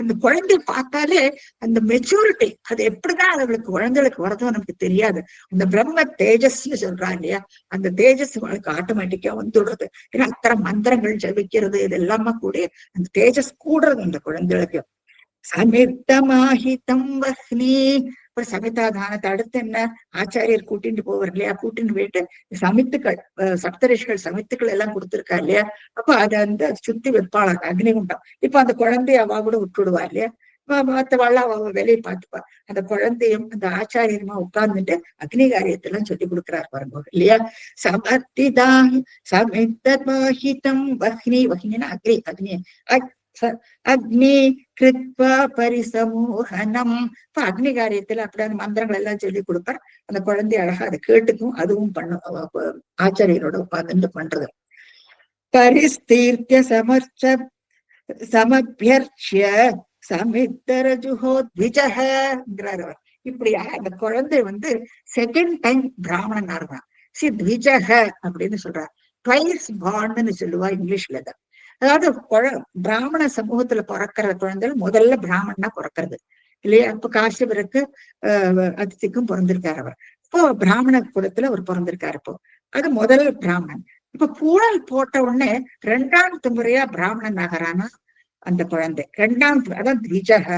அந்த குழந்தைய பார்த்தாலே அந்த மெச்சூரிட்டி, அது எப்படிதான் அதுகளுக்கு குழந்தைகளுக்கு வரதோ நமக்கு தெரியாது. அந்த பிரம்ம தேஜஸ்ன்னு சொல்றா இல்லையா, அந்த தேஜஸ் அவளுக்கு ஆட்டோமேட்டிக்கா வந்துடுறது. ஏன்னா அத்தனை மந்திரங்கள் ஜபிக்கிறது இது எல்லாமே கூட அந்த தேஜஸ் கூடுறது அந்த குழந்தைகளுக்கு. சமித்தமாஹிதம் வஹ்னி. இப்ப சமிதாதானத்தை அடுத்து என்ன, ஆச்சாரியர் கூட்டிட்டு போவார் இல்லையா, கூட்டிட்டு போயிட்டு சமித்துக்கள், சப்தரிஷிகள் சமித்துக்கள் எல்லாம் கொடுத்திருக்கா இல்லையா, அப்ப அதை வந்து சுத்தி வைப்பாளாங்க அக்னிகுண்டம். இப்ப அந்த குழந்தைய அவ கூட விட்டுடுவா இல்லையா, மத்தவாள் அவ வேலையை பார்த்துப்பா. அந்த குழந்தையும் அந்த ஆச்சாரியமா உட்கார்ந்துட்டு அக்னி காரியத்தெல்லாம் சொல்லி கொடுக்குறாரு பாருங்க இல்லையா. சமத்திதான் சமித்தமாஹிதம் வஹ்னி. வஹ்னின்னா அக்னி, அக்னி அக்னி கிருத்வா பரிசமூகனம். இப்ப அக்னி காரியத்துல அப்படி அந்த மந்திரங்கள் எல்லாம் சொல்லி கொடுப்பார். அந்த குழந்தை அழகா அதை கேட்டுக்கும் அதுவும் பண்ணும், ஆச்சாரியரோட உட்கார்ந்து பண்றது. பரிஸ்தீர்த்திய சமர்ச்ச சமபியர்ச்சிய சமித்தரஜுஹோத்விஜஹங்கிறார் அவர். இப்படியா அந்த குழந்தை வந்து செகண்ட் டைம் பிராமணனா இருந்தான். த்விஜஹ அப்படின்னு சொல்றார். ட்வைஸ் பார்ன்னு சொல்லுவா இங்கிலீஷ்ல தான். அதாவது பிராமண சமூகத்துல பிறக்கிற குழந்தைகள் முதல்ல பிராமணனா பிறக்கிறது இல்லையா. இப்ப காசியபருக்கு அதிதிக்கும் பிறந்திருக்காரு அவர். இப்போ பிராமண குலத்துல அவர் பிறந்திருக்காரு. இப்போ அது முதல் பிராமணன். இப்ப பூழல் போட்ட உடனே 2வது முறையா பிராமணன் ஆகிறானா அந்த குழந்தை. 2வது அதான் த்விஜஹ.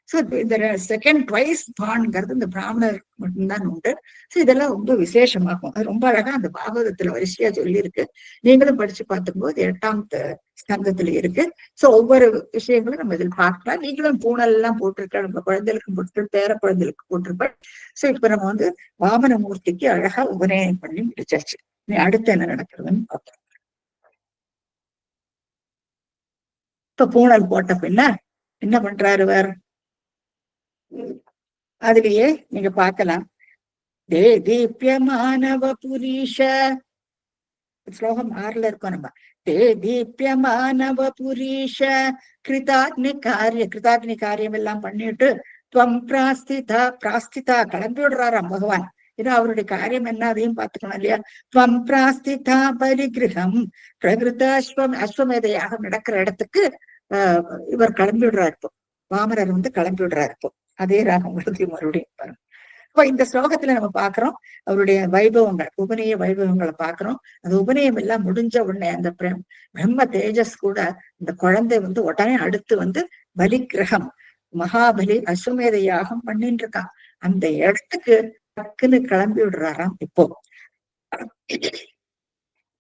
சோ இந்த செகண்ட் ட்வைஸ் பான்ங்கிறது இந்த பிராமணர் மட்டும்தான் உண்டு. சோ இதெல்லாம் ரொம்ப விசேஷமாகும். அது ரொம்ப அழகா அந்த பாகவதத்துல வரிசையா சொல்லி இருக்கு. நீங்களும் படிச்சு பார்த்துக்கும்போது 8வது ஸ்கந்தத்துல இருக்கு. சோ ஒவ்வொரு விஷயங்களும் நம்ம இதில் பார்க்கலாம். நீங்களும் பூனல் எல்லாம் போட்டிருக்க, நம்ம குழந்தைகளுக்கு போட்டு பேர குழந்தைகளுக்கு போட்டிருப்பேன். சோ இப்ப நம்ம வந்து வாமன மூர்த்திக்கு அழகா உபநயனம் பண்ணி முடிச்சாச்சு. நீ அடுத்து என்ன நடக்கிறதுன்னு பார்ப்போம். இப்ப பூனல் போட்ட பின்ன என்ன பண்றாரு இவர், அதுலயே நீங்க பார்க்கலாம். தே தீப்யமானவ புரீஷ, ஸ்லோகம் 6ல இருக்கோம் நம்ம. தே தீப்யமானவ புரீஷ கிருதாக்னி காரியம் எல்லாம் பண்ணிட்டு துவம் பிராஸ்திதா கிளம்பி விடுறாராம் பகவான். ஏன்னா அவருடைய காரியம் என்ன அதையும் பார்த்துக்கணும் இல்லையா. துவம் பிராஸ்திதா பரிகிரகம் பிரகிருத அஸ்வமேதையாக நடக்கிற இடத்துக்கு இவர் கிளம்பி விடுறாரு. இப்போ வாமரர் வந்து கிளம்பி விடுறாரு. இப்போ அதே ராகம் மறுபடியும் பாருங்க. இப்ப இந்த ஸ்லோகத்துல நம்ம பாக்குறோம் அவருடைய வைபவங்கள், உபநய வைபவங்களை பாக்குறோம். அந்த உபநயம் எல்லாம் முடிஞ்ச உடனே அந்த பிரம்ம தேஜஸ் கூட இந்த குழந்தை வந்து உடனே அடுத்து வந்து பலிகிரகம் மகாபலி அஸ்வமேத யாகம் பண்ணிட்டு இருக்கான். அந்த இடத்துக்கு டக்குன்னு கிளம்பி விடுறாராம். இப்போ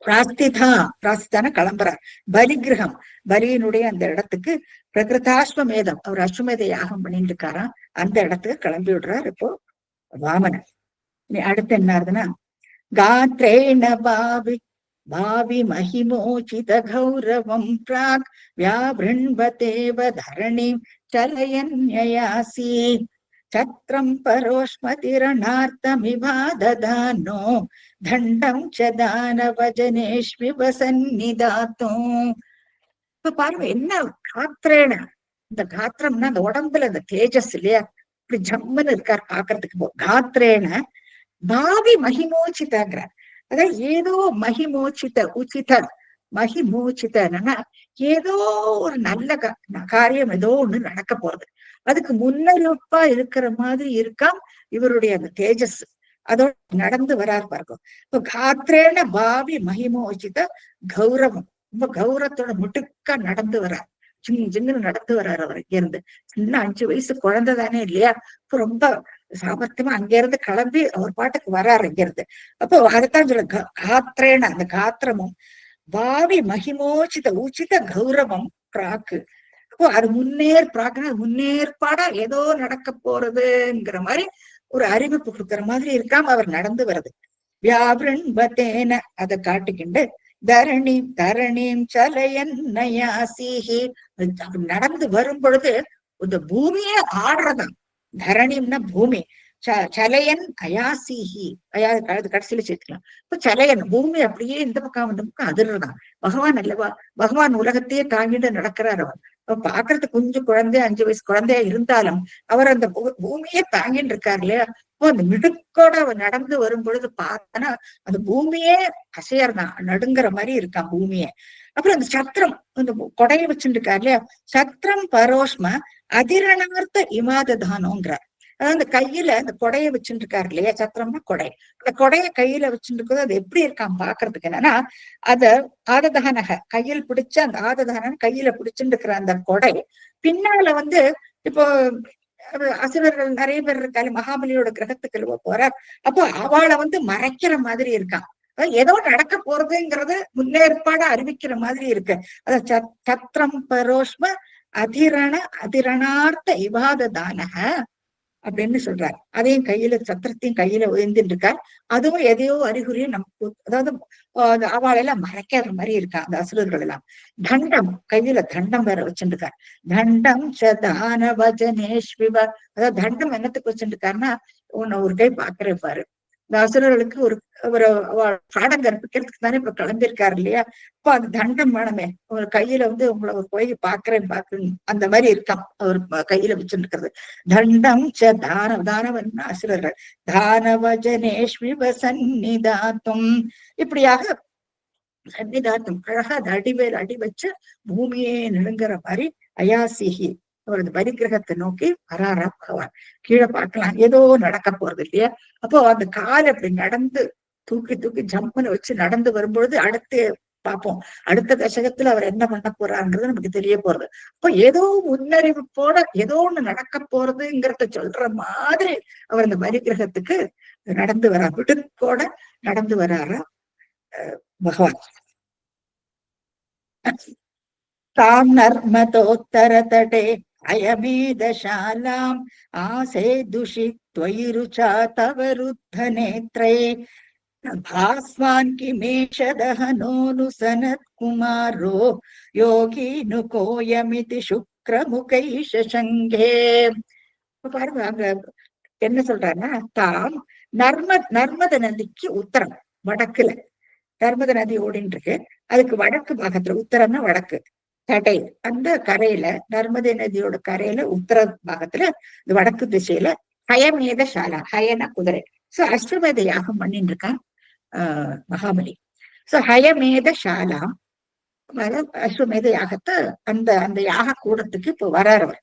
பிராஸ்திதான கிளம்புறார். பலிகிரகம் பலியினுடைய அந்த இடத்துக்கு பிரகிருதாஸ்வமேதம் அவர் அஸ்வமேத யாகம் பண்ணிட்டு இருக்காராம். அந்த இடத்துக்கு கிளம்பி விடுறார் இப்போ வாமனன். அடுத்து என்ன ஆகுதுன்னா, காத்ரேண பாவி மகிமோச்சித கௌரவம் பிராக் வியாபிருண்வதேவ தரணிம் சலயன்யயாசி சத்ரம் பரோஷ்மதிரணார்த்தமிவாததானோ தண்டம் ச தானவஜனேஷ்விவ சந்நிதாத்தும். இப்ப பாருங்க என்ன காத்ரேண, இந்த காத்திரம்னா அந்த உடம்புல அந்த தேஜஸ் இல்லையா, இப்படி ஜம்முன்னு இருக்கார் பாக்குறதுக்கு. காத்திரேன பாவி மகிமோச்சிதங்கிறார். அதாவது ஏதோ மகிமோச்சிதன்னா ஏதோ ஒரு நல்ல காரியம் ஏதோ ஒண்ணு நடக்க போறது, அதுக்கு முன்னறிவிப்பா இருக்கிற மாதிரி இருக்காம் இவருடைய அந்த தேஜஸ். அதோட நடந்து வரார் பாருங்க. இப்ப காத்திரேன பாவி மகிமோச்சித கௌரவம், ரொம்ப கௌரவத்தோட முட்டுக்கா நடந்து வரார். சின்ன நடந்து வர்றாரு அவர். இங்க இருந்து சின்ன 5 வயசு குழந்தை தானே இல்லையா, இப்ப ரொம்ப சாமர்த்தியமா அங்க இருந்து கிளம்பி அவர் பாட்டுக்கு வர்றாரு இங்க இருந்து. அப்போ அதைத்தான் சொல்ல காத்திரேன, அந்த காத்திரமும் பாவி மகிமோச்சித உச்சித கௌரவம் பிராக்கு. அப்போ அது பிராக்குன்னா முன்னேற்பாடா ஏதோ நடக்க போறதுங்கிற மாதிரி ஒரு அறிவிப்பு கொடுக்குற மாதிரி இருக்காம அவர் நடந்து வருது. வியாபிருண்வதேன அதை காட்டிக்கிண்டு தரணிம் சலயன்னயாசிஹி, நடந்து வரும் பொழுது இந்த பூமியே ஆடுறதாம். தரணிம்னா பூமி, சலையன் அயாசிஹி கடைசியில சேர்த்துக்கலாம். இப்ப சலையன் பூமி அப்படியே இந்த பக்கம் அந்த பக்கம் அதிர்றான். பகவான் அல்லவா, பகவான் உலகத்தையே தாங்கிட்டு நடக்கிறார். அவர் பாக்குறதுக்கு கொஞ்சம் குழந்தைய 5 வயசு குழந்தையா இருந்தாலும் அவர் அந்த பூமியே தாங்கிட்டு இருக்காரு இல்லையா. இப்போ அந்த மிடுக்கோட அவர் நடந்து வரும் பொழுது பார்த்தனா அந்த பூமியே அசையறதான், நடுங்கிற மாதிரி இருக்கான் பூமியே. அப்புறம் அந்த சத்திரம், அந்த கொடையை வச்சுட்டு இருக்காரு இல்லையா, சத்திரம் பரோஷ்ம அதிரணார்த்த இமாததானோங்கிறார். அதாவது அந்த கையில அந்த கொடையை வச்சுட்டு இருக்காரு இல்லையா, சத்திரம்னா கொடை, அந்த கொடையை கையில வச்சுட்டு இருக்கிறது அது எப்படி இருக்கான் பாக்குறதுக்கு. என்னன்னா அத ஆததானக கையில் பிடிச்ச அந்த ஆததான கையில பிடிச்சுட்டு இருக்கிற அந்த கொடை பின்னால இப்போ அசுரர்கள் நிறைய பேர் இருக்காரு, மகாபலியோட கிரகத்துக்கு போறார். அப்போ அவளை மறைக்கிற மாதிரி இருக்கான். ஏதோ நடக்க போறதுங்கிறத முன்னேற்பாட அறிவிக்கிற மாதிரி இருக்கு. அத சத்திரம் பரோஷ்ம அதிரணார்த்த இவாததானக அப்படின்னு சொல்றாரு. அதையும் கையில சத்திரத்தையும் கையில உயர்ந்துட்டு இருக்கார். அதுவும் எதையோ அறிகுறியும் நமக்கு, அதாவது அவளெல்லாம் மறைக்காத மாதிரி இருக்கா அந்த அசுரர்கள் எல்லாம். தண்டம் கையில தண்டம் வேற வச்சுருக்கார். தண்டம் சதான வஜனேஸ்விவ, அதாவது தண்டம் என்னத்துக்கு வச்சுருக்காருன்னா உன்னை ஒரு கை பாக்குறே பாரு. இந்த அசுரர்களுக்கு ஒரு ஒரு பாடம் கற்பிக்கிறதுக்கு தானே இப்ப கிளம்பியிருக்காரு இல்லையா. இப்ப அந்த தண்டம் வேணுமே, ஒரு கையில உங்களை ஒரு போய் பாக்குறேன் அந்த மாதிரி இருக்கான் அவர் கையில வச்சுருக்கிறது. தண்டம் ச தானவன் அசுரர்கள் தானவஜனேஸ்விவ சந்நிதாத்தும், இப்படியாக சன்னிதாத்தம் அழகா அது அடிவேல் அடி வச்சு பூமியே நெடுங்கிற மாதிரி அயாசிகி அவரது பரிகிரகத்தை நோக்கி வராரா பகவான். கீழே பார்க்கலாம், ஏதோ நடக்க போறது இல்லையா. அப்போ அந்த கால் அப்படி நடந்து தூக்கி தூக்கி ஜம்முன்னு வச்சு நடந்து வரும்பொழுது அடுத்து பார்ப்போம், அடுத்த தசகத்துல அவர் என்ன பண்ண போறாருன்றது நமக்கு தெரிய போறது. அப்போ ஏதோ முன்னறிவிப்போட ஏதோ ஒண்ணு நடக்க போறதுங்கிறத சொல்ற மாதிரி அவர் அந்த பரிகிரகத்துக்கு நடந்து வர்றார், விடுக்கோட நடந்து வர்றாரா பகவான். தாம் நர்மதோத்தர தடே அயமேதசாலாம் ஆசே துஷி त्वयिरुचा तव रुद्ध नेत्रे भास्वान् किमेषदहनोऽनु सनत्कुमारो योगीनुकोयमिति शुक्रमुखैष शङ्गे. பாருங்க அங்க என்ன சொல்றாருன்னா, தாம் நர்மத நதிக்கு உத்தரம் வடக்குல நர்மத நதி ஓடின்னு இருக்கு. அதுக்கு வடக்கு பாகத்துல, உத்தரம்னா வடக்கு தடை, அந்த கரையில நர்மதை நதியோட கரையில உத்தர பாகத்துல இந்த வடக்கு திசையில ஹயமேத சாலா, ஹயன குதிரை. சோ அஸ்வமேத யாகம் பண்ணிட்டு இருக்கான் மகாபலி. சோ ஹயமேத சாலா அஸ்வமேத யாகத்தை அந்த அந்த யாக கூடத்துக்கு இப்போ வர்றவர்.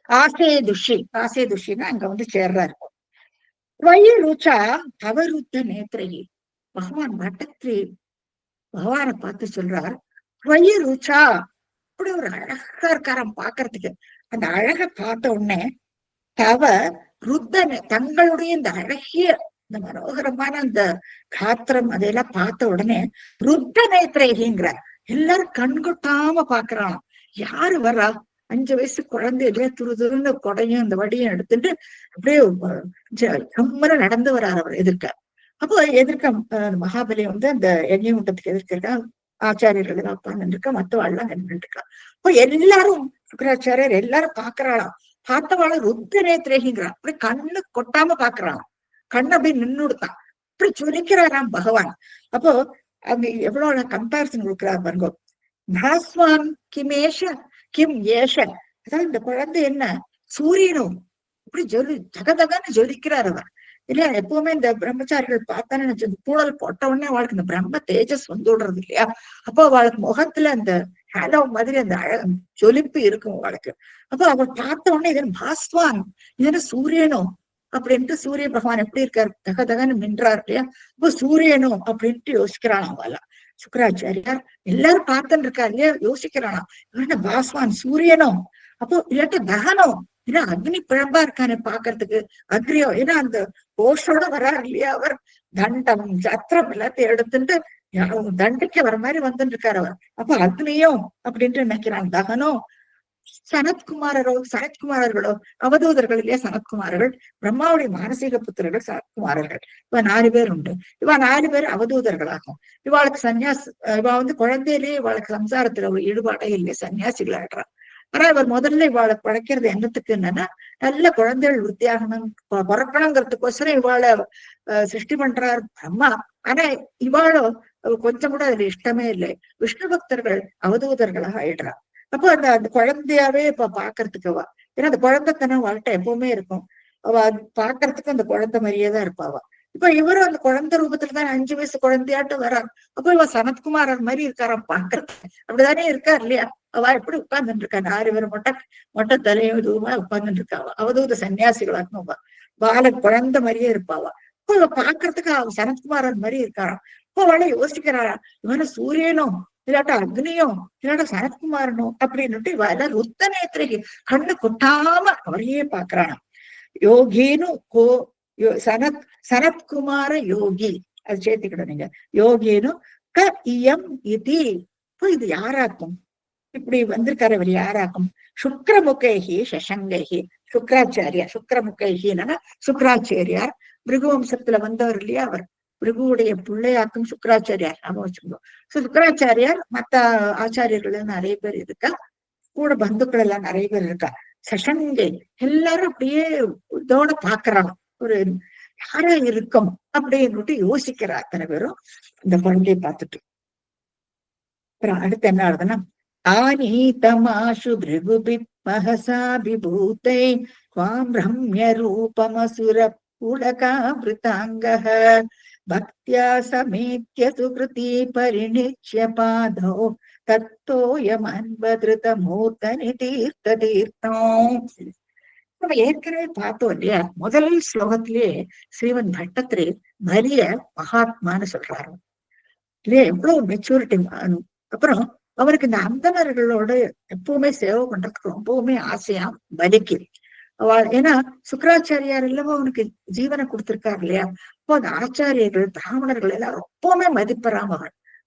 ஆசே துஷின்னா அங்க சேர்றாரு. வயி ருச்சா தவறுத்த நேத்திரையே, பகவான் வட்டத்திலே பகவானை பார்த்து சொல்றார், வயி ருச்சா, அப்படி ஒரு அழகா இருக்காராம் பாக்குறதுக்கு. அந்த அழகை பார்த்த உடனே தவ ருத்தன, தங்களுடைய இந்த அழகிய இந்த மனோகரமான அந்த காத்திரம் அதையெல்லாம் பார்த்த உடனே ருத்த நேத்திரேகிங்கிறார். எல்லாரும் கண்கொட்டாம பாக்குறான். யாரு வர்றா, 5 வயசு குழந்தை இல்லையா, துருதுருன்னு கொடையும் இந்த வடியும் எடுத்துட்டு அப்படியே ஜம்முன்னு நடந்து வர்றாரு அவர் எதிர்க்க. அப்போ எதிர்க்க மகாபலி அந்த எண்ணெய் முட்டத்துக்கு எதிர்க்க இருக்கா, ஆச்சாரியர்கள் எல்லாம் உட்கார்ந்து இருக்கா, மத்தவாள்லாம் நின்று இருக்கா. அப்போ எல்லாரும் சுக்கராச்சாரியர் எல்லாரும் பாக்குறாளாம். பார்த்தவாள ருத்த நேத்திரேகிங்கிறான். அப்படி கண்ணு கொட்டாம பாக்குறான், கண்ணு அப்படி நின்று கொடுத்தான், அப்படி சொல்லிக்கிறாராம் பகவான். அப்போ அங்க எவ்வளவு கம்பேரிசன் கொடுக்கிறார் பாருங்க. பாஸ்வான் கிமேஷ கிம் ஏஷ, அதாவது இந்த குழந்தை என்ன சூரியனும் இப்படி ஜகதகன்னு ஜொலிக்கிறார் அவர் இல்லையா. எப்பவுமே இந்த பிரம்மச்சாரிகள் பார்த்தானே பூழல் போட்ட உடனே அவளுக்கு இந்த பிரம்ம தேஜஸ் விடுறது இல்லையா. அப்போ அவளுக்கு முகத்துல அந்த ஹேலோ மாதிரி அந்த ஜொலிப்பு இருக்கும் அவளுக்கு. அப்போ அவள் பார்த்த உடனே இதன் பாஸ்வான், இதன சூரியனும் அப்படின்ட்டு, சூரிய பகவான் எப்படி இருக்காரு, தகதகன்னு மின்றார் இல்லையா. இப்போ சூரியனும் அப்படின்ட்டு யோசிக்கிறான் அவள சுக்கராச்சாரியார். எல்லாரும் பார்த்துன்னு இருக்காரு இல்லையா, யோசிக்கிறானா இவன பாஸ்வான் சூரியனும், அப்போ இல்லாட்ட தகனம், ஏன்னா அக்னி பிழம்பா இருக்கானே பாக்குறதுக்கு, அக்னியோ, ஏன்னா அந்த கோஷோட வர்றாரு இல்லையா அவர். தண்டம் சத்திரம் எல்லாத்தையும் எடுத்துட்டு தண்டிக்க வர மாதிரி வந்துட்டு இருக்காரு அவர். அப்ப அக்னியும் அப்படின்ட்டு நினைக்கிறான். தகனம் சனத்குமாரர்களோ அவதூதர்கள் இல்லையா, சனத்குமாரர்கள் பிரம்மாவுடைய மானசீக புத்திரர்கள் சனத்குமாரர்கள். இவ 4 பேர் உண்டு. இவ 4 பேர் அவதூதர்களாகும். இவாளுக்கு சன்னியாசி, இவ குழந்தையிலேயே இவாளுக்கு சம்சாரத்துல ஒரு ஈடுபாடே இல்லை, சன்னியாசிகள் ஆடுறான். ஆனா இவர் முதல்ல இவாளை படைக்கிறது என்னத்துக்கு என்னன்னா நல்ல குழந்தைகள் விருத்தியாகணும் பிறக்கணுங்கிறதுக்கோசரம் இவாளை சிருஷ்டி பண்றார் பிரம்மா. ஆனா இவாளோ கொஞ்சம் கூட அதுல இஷ்டமே இல்லை. விஷ்ணு பக்தர்கள் அவதூதர்களாக ஆயிடுறா. அப்போ அந்த அந்த குழந்தையாவே இப்ப பாக்குறதுக்கு அவ, ஏன்னா அந்த குழந்தைத்தனம் வாழ்க்கை எப்பவுமே இருக்கும். அவ பாக்குறதுக்கு அந்த குழந்தை மாதிரியே தான் இருப்பாவ. இப்ப இவரும் அந்த குழந்தை ரூபத்துலதான் 5 வயசு குழந்தையாட்டு வரான். அப்போ இவ சனத்குமாரன் மாதிரி இருக்காராம் பாக்குறது. அப்படிதானே இருக்கா இல்லையா? அவ எப்படி உட்கார்ந்துட்டு இருக்கா, 6 பேர் மொட்டை தலையும் இதுவுமா உட்கார்ந்துட்டு இருக்காவ. அவதூத சன்னியாசிகளாக்கும் பால குழந்தை மாதிரியே இருப்பாவா. இப்போ இவ பாக்குறதுக்கு அவ சனத்குமாரன் மாதிரி இருக்காராம். இப்போ அவளை யோசிக்கிறாளா, இவன சூரியனும் இல்லாட்டா அக்னியும் இல்லாட்டா சனத்குமாரனும் அப்படின்னுட்டு இவ எல்லாம் ருத்த நேத்திரைக்கு கண்ணு கொட்டாம அவரையே பாக்குறானா. யோகினு கோ சனத் சனத்குமார யோகி, அது சேர்த்துக்கிடும் நீங்க. யோகினு க இயம் இதி. இப்போ இது யாராக்கும்? இப்படி வந்திருக்காரு இவர் யாராக்கும்? சுக்ரமுகேகி சசங்கைகி. சுக்ராச்சாரியா, சுக்ரமுகைகின்னா சுக்ராச்சாரியார் பிருகுவம்சத்துல வந்தவர் இல்லையா அவர். பிருகுவுடைய பிள்ளையாக்கும் சுக்ராச்சாரியார் நாம வச்சுக்கணும். சுக்ராச்சாரியார் மத்த ஆச்சாரியர்கள் நிறைய பேர் இருக்கா, கூட பந்துக்கள் எல்லாம் நிறைய பேர் இருக்கா. சசங்கை எல்லாரும் அப்படியே இதோட பாக்குறாங்க. ஒரு யாரா இருக்கும் அப்படின்னு யோசிக்கிறா அத்தனை பேரும் இந்த குழந்தைய பார்த்துட்டு. அப்புறம் அடுத்து என்ன ஆகுதுன்னா, ஆனீதமாசு பிருகுபி மகசாபிபூத்தை ஸ்வாம் ரம்ய ரூபமசுர புலகாவிருதாங்கः பக்தியா சமேத்ய சுகிருதி பரிணிச்ய பாதோ தத்தோயமன்வதிருத மூர்த்தனி தீர்த்த தீர்த்தம். நம்ம ஏற்கனவே பார்த்தோம் இல்லையா, முதல் ஸ்லோகத்திலேயே ஸ்ரீமன் பட்டத்திரி பலிய மகாத்மான்னு சொல்றாரு இல்லையா, எவ்வளவு மெச்சூரிட்டி. அப்புறம் அவருக்கு இந்த அந்தணர்களோட எப்பவுமே சேவை பண்றதுக்கு ரொம்பவுமே ஆசையா பலிக்கு. ஏன்னா சுக்கராச்சாரியார் எல்லாமே அவனுக்கு ஜீவனை கொடுத்திருக்காரு இல்லையா. அப்போ அந்த ஆச்சாரியர்கள் பிராமணர்கள் எல்லாம் ரொம்பவுமே மதிப்பறாம.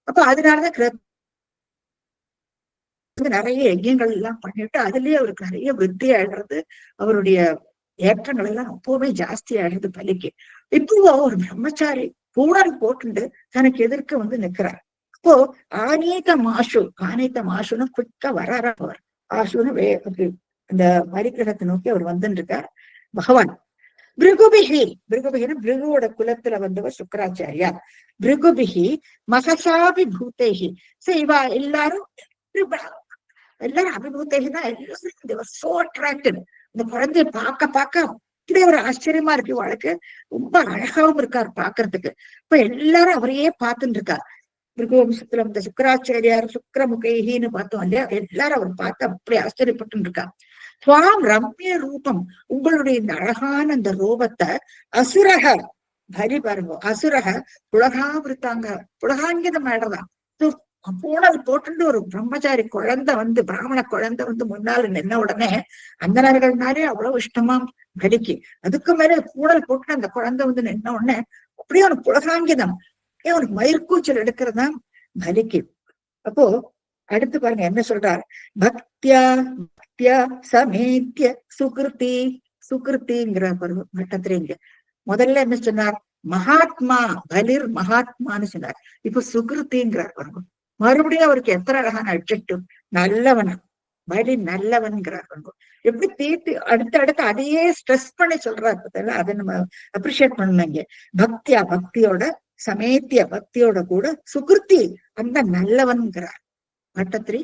அப்ப அதனாலதான் நிறைய யஜ்யங்கள் எல்லாம் பண்ணிட்டு அதுலயே அவருக்கு நிறைய விருத்தி ஆயிடுறது. அவருடைய ஏற்றங்கள் எல்லாம் ரொம்பவுமே ஜாஸ்தி ஆயிடுறது பலிக்கு. இப்போ ஒரு பிரம்மச்சாரி பூணல் போட்டுண்டு தனக்கு எதிர்க்க நிக்கிறார். அப்போ ஆனீத மாசுன்னு குவிக்கா வராரா அவர். ஆசுன்னு அந்த மரிக்கிரகத்தை நோக்கி அவர் வந்துட்டு இருக்கார் பகவான். பிருகுபிகி, பிருகுபிகின்னு பிருகுவோட குலத்துல வந்தவர் சுக்கராச்சாரியா. பிருகுபிகி மகசாபி பூத்தேகி. இவா எல்லாரும் அபிபூத்தேகினா எல்லாரும் சோ அட்ராக்டட். இந்த குழந்தைய பார்க்க இப்படி ஒரு ஆச்சரியமா இருக்கு. வாழ்க்கை ரொம்ப அழகாவும் இருக்காரு பாக்குறதுக்கு. இப்ப எல்லாரும் அவரையே பார்த்துட்டு இருக்கார். பிருகுவம்சத்துல இந்த சுக்கராச்சாரியார் சுக்கரமுகைன்னு பார்த்தோம் இல்லையா, எல்லாரும் அவர் பார்த்து அப்படி ஆச்சரியப்பட்டு இருக்கா. சுவாம் ரம்ய ரூபம், உங்களுடைய இந்த அழகான இந்த ரூபத்தை அசுரக பரி பாருங்க, அசுரக புலகாவிருத்தாங்க புலகாங்கிதம் ஆயிடுறதான். பூணல் போட்டு ஒரு பிரம்மச்சாரி குழந்தை பிராமண குழந்தை முன்னால நின்ன உடனே அந்தனர்கள்னாலே அவ்வளவு இஷ்டமா பலிக்கு. அதுக்கு மேல பூணல் போட்டு அந்த குழந்தை நின்ன உடனே அப்படியே ஒரு புலகாங்கிதம், அவனுக்கு மயிர்கூச்சல் எடுக்கிறதா பலிக்கு. அப்போ அடுத்து பாருங்க என்ன சொல்றார். பக்தியா பக்தியா சமேத்ய சுகிருதி. சுகிருத்திங்கிற பட்டத்திரிங்க முதல்ல என்ன சொன்னார், மகாத்மா பலிர் மகாத்மான்னு சொன்னார். இப்ப சுகிருத்திங்கிறார் பாருங்க. மறுபடியும் அவருக்கு எத்தனை அழகான அட்ஜெக்டிவ், நல்லவன் பலி நல்லவன்கிறார் பாருங்க. எப்படி தீர்த்து அடுத்து அதையே ஸ்ட்ரெஸ் பண்ணி சொல்றாரு பார்த்தா, அதை நம்ம அப்ரிஷியேட் பண்ணுங்க. பக்தியா பக்தியோட சமேத்திய பக்தியோட கூட சுகிருத்தி அந்த நல்லவன்கிறார் பட்டத்திரி.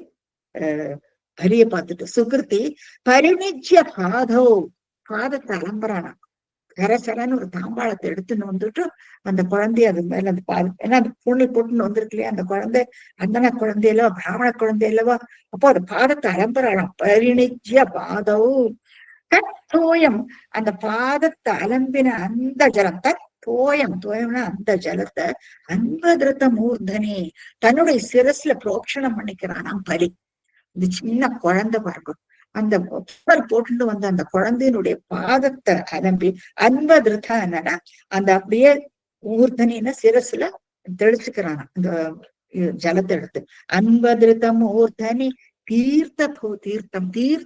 பலிய பார்த்துட்டு சுகிருத்தி பரிணிச்சிய பாதோ, பாதத்தை அலம்பரானா கரசலன்னு ஒரு தாம்பாளத்தை எடுத்துன்னு வந்துட்டு அந்த குழந்தைய அது மேல அந்த ஏன்னா அந்த பூனை போட்டுன்னு வந்திருக்கு இல்லையா அந்த குழந்தை, அந்தன குழந்தையல்லவா பிராமண குழந்தையல்லவா. அப்போ அது பாதத்தை அலம்பரானாம். பரிணிச்சிய பாதோ தோயம், அந்த பாதத்தை அலம்பின அந்த ஜலம் தோயம்னா அந்த ஜலத்தை அன்பதிருத்த மூர்தனி தன்னுடைய சிரஸ்ல புரோக்ஷணம் பண்ணிக்கிறானாம் பலி. இந்த சின்ன குழந்தை பாருங்க, அந்த போட்டுட்டு வந்த அந்த குழந்தையினுடைய பாதத்தை அலம்பி அன்பதிருத்தா என்னன்னா அந்த அப்படியே மூர்தனின்னு சிரஸ்ல தெளிச்சுக்கிறானா அந்த ஜலத்தை எடுத்து. அன்பதிருத்த மூர்தனி தீர்த்தம்னு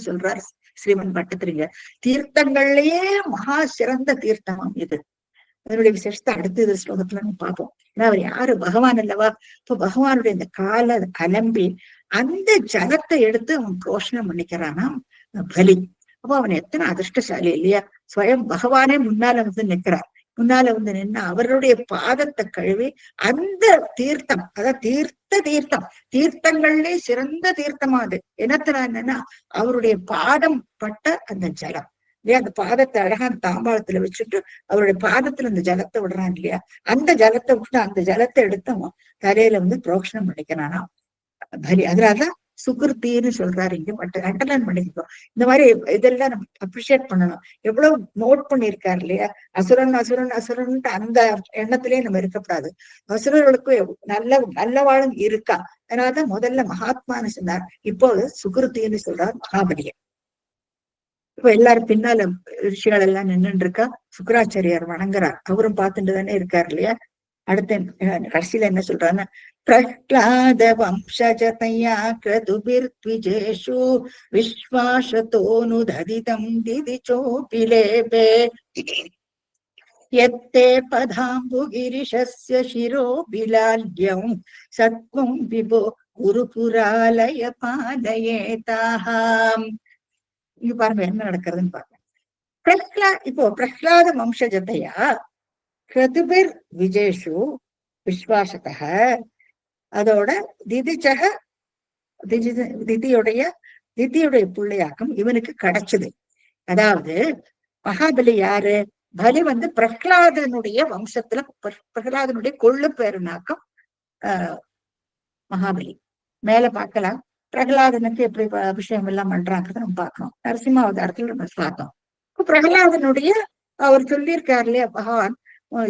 சொல்றாரு ஸ்ரீமன் பட்டத்திரிங்க. தீர்த்தங்கள்லயே மகா சிறந்த தீர்த்தமாம் இது. அதனுடைய விசேஷத்தை அடுத்த ஸ்லோகத்துல நம்ம பார்ப்போம். ஏன்னா அவர் யாரு? பகவான் அல்லவா. இப்போ பகவானுடைய இந்த காலை அலம்பி அந்த ஜலத்தை எடுத்து அவன் புரோஷனம் பண்ணிக்கிறானா பலி. அப்போ அவன் எத்தனை அதிர்ஷ்டசாலி இல்லையா? ஸ்வயம் பகவானே முன்னால வந்து நிற்கிறார். முன்னால வந்து நின்று அவருடைய பாதத்தை கழுவி அந்த தீர்த்தம், அதாவது தீர்த்தம், தீர்த்தங்கள்லே சிறந்த தீர்த்தமா அது. என்னத்துல என்னன்னா அவருடைய பாதம் பட்ட அந்த ஜலம் இல்லையா, அந்த பாதத்தை அழகா தாம்பாளத்துல வச்சுட்டு அவருடைய பாதத்துல அந்த ஜலத்தை விடுறான் இல்லையா, அந்த ஜலத்தை விட்டு அந்த ஜலத்தை எடுத்து தலையில வந்து புரோக்ஷனம் பண்ணிக்கிறானா பலி. அதனாலதான் சுகிருத்தின்னு சொல்றாரு இங்க. மட்டும் அண்டர்லைன் பண்ணிக்கோ. இந்த மாதிரி இதெல்லாம் நம்ம அப்ரிஷியேட் பண்ணணும். எவ்வளவு நோட் பண்ணியிருக்காரு இல்லையா. அசுரன் அசுரன் அசுரன் அந்த எண்ணத்திலேயே நம்ம இருக்கக்கூடாது. அசுரர்களுக்கும் நல்ல வாழும் இருக்கா. அதனாலதான் முதல்ல மகாத்மான்னு சொன்னார், இப்போ சுகிருத்தின்னு சொல்றார் மகாபலிய. இப்ப எல்லாரும் பின்னால ரிஷிகள் எல்லாம் நின்றுட்டு இருக்கா. சுக்கராச்சாரியார் வணங்குறார். அவரும் பார்த்துட்டு தானே இருக்காரு இல்லையா. அடுத்த கடைசியில என்ன சொல்றாருன்னா, பிரஹ்லாத வம்சஜதயா க்ரதுபிர்த்விஜேஷு விஸ்வாசதோனுததிதம் திதிச்சோபிலேபே யத்தே பதாம்புகிரிஷஸ்ய சிரோபிலால்யம் சத்வம் விபோ குருபுராலய பாலயேதாஹாம். இங்க பாருங்க என்ன நடக்கிறதுன்னு பாருங்க. இப்போ பிரஹ்லாத வம்சஜதையா கிருதுபிர் விஜேஷு விஸ்வாசக, அதோட திதிச்சக திதியுடைய பிள்ளையாக்கம் இவனுக்கு கிடைச்சது. அதாவது மகாபலி யாரு? பலி வந்து பிரஹ்லாதனுடைய வம்சத்துல பிரஹ்லாதனுடைய கொள்ளு பேருனாக்கம் மகாபலி. மேல பார்க்கலாம் பிரகலாதனுக்கு எப்படி அபிஷேகம் எல்லாம் பண்றாங்கிறத நம்ம பார்க்கணும். நரசிம்ம அவதாரத்துல நம்ம பார்த்தோம். பிரகலாதனுடைய அவர் சொல்லியிருக்காரு இல்லையா, பகவான்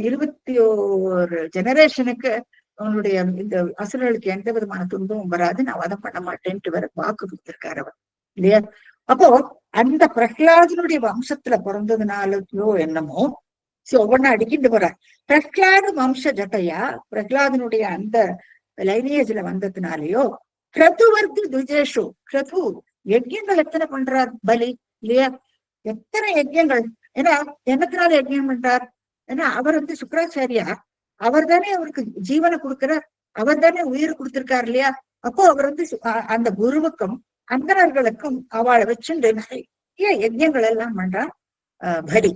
21 ஜெனரேஷனுக்கு அவனுடைய இந்த அசுரர்களுக்கு எந்த விதமான துன்பமும் வராது, நான் வதம் பண்ண மாட்டேன்ட்டு வேற வாக்கு கொடுத்திருக்காரு அவர் இல்லையா. அப்போ அந்த பிரகலாதனுடைய வம்சத்துல பிறந்ததுனாலயோ என்னமோ ஒவ்வொன்னா அடிக்கிட்டு போறார். பிரகலாத வம்ச ஜட்டையா பிரகலாதனுடைய அந்த லைனேஜ்ல வந்ததுனாலயோ கிரதுவர்க்கு துஜேஷு, கிரது யஜ்யங்கள் எத்தனை பண்றார் பலி இல்லையா, எத்தனை யஜ்யங்கள். ஏன்னா என்னத்தினால யஜ்யம் பண்றார்? ஏன்னா அவர் வந்து சுக்கராச்சாரியா, அவர் தானே அவருக்கு ஜீவனை கொடுக்கிறார், அவர் தானே உயிர் கொடுத்திருக்காரு இல்லையா. அப்போ அவர் வந்து அந்த குருவுக்கும் அந்தனர்களுக்கும் அவளை வச்சுட்டு நிறைய யஜ்யங்கள் எல்லாம் பண்றார் பலி.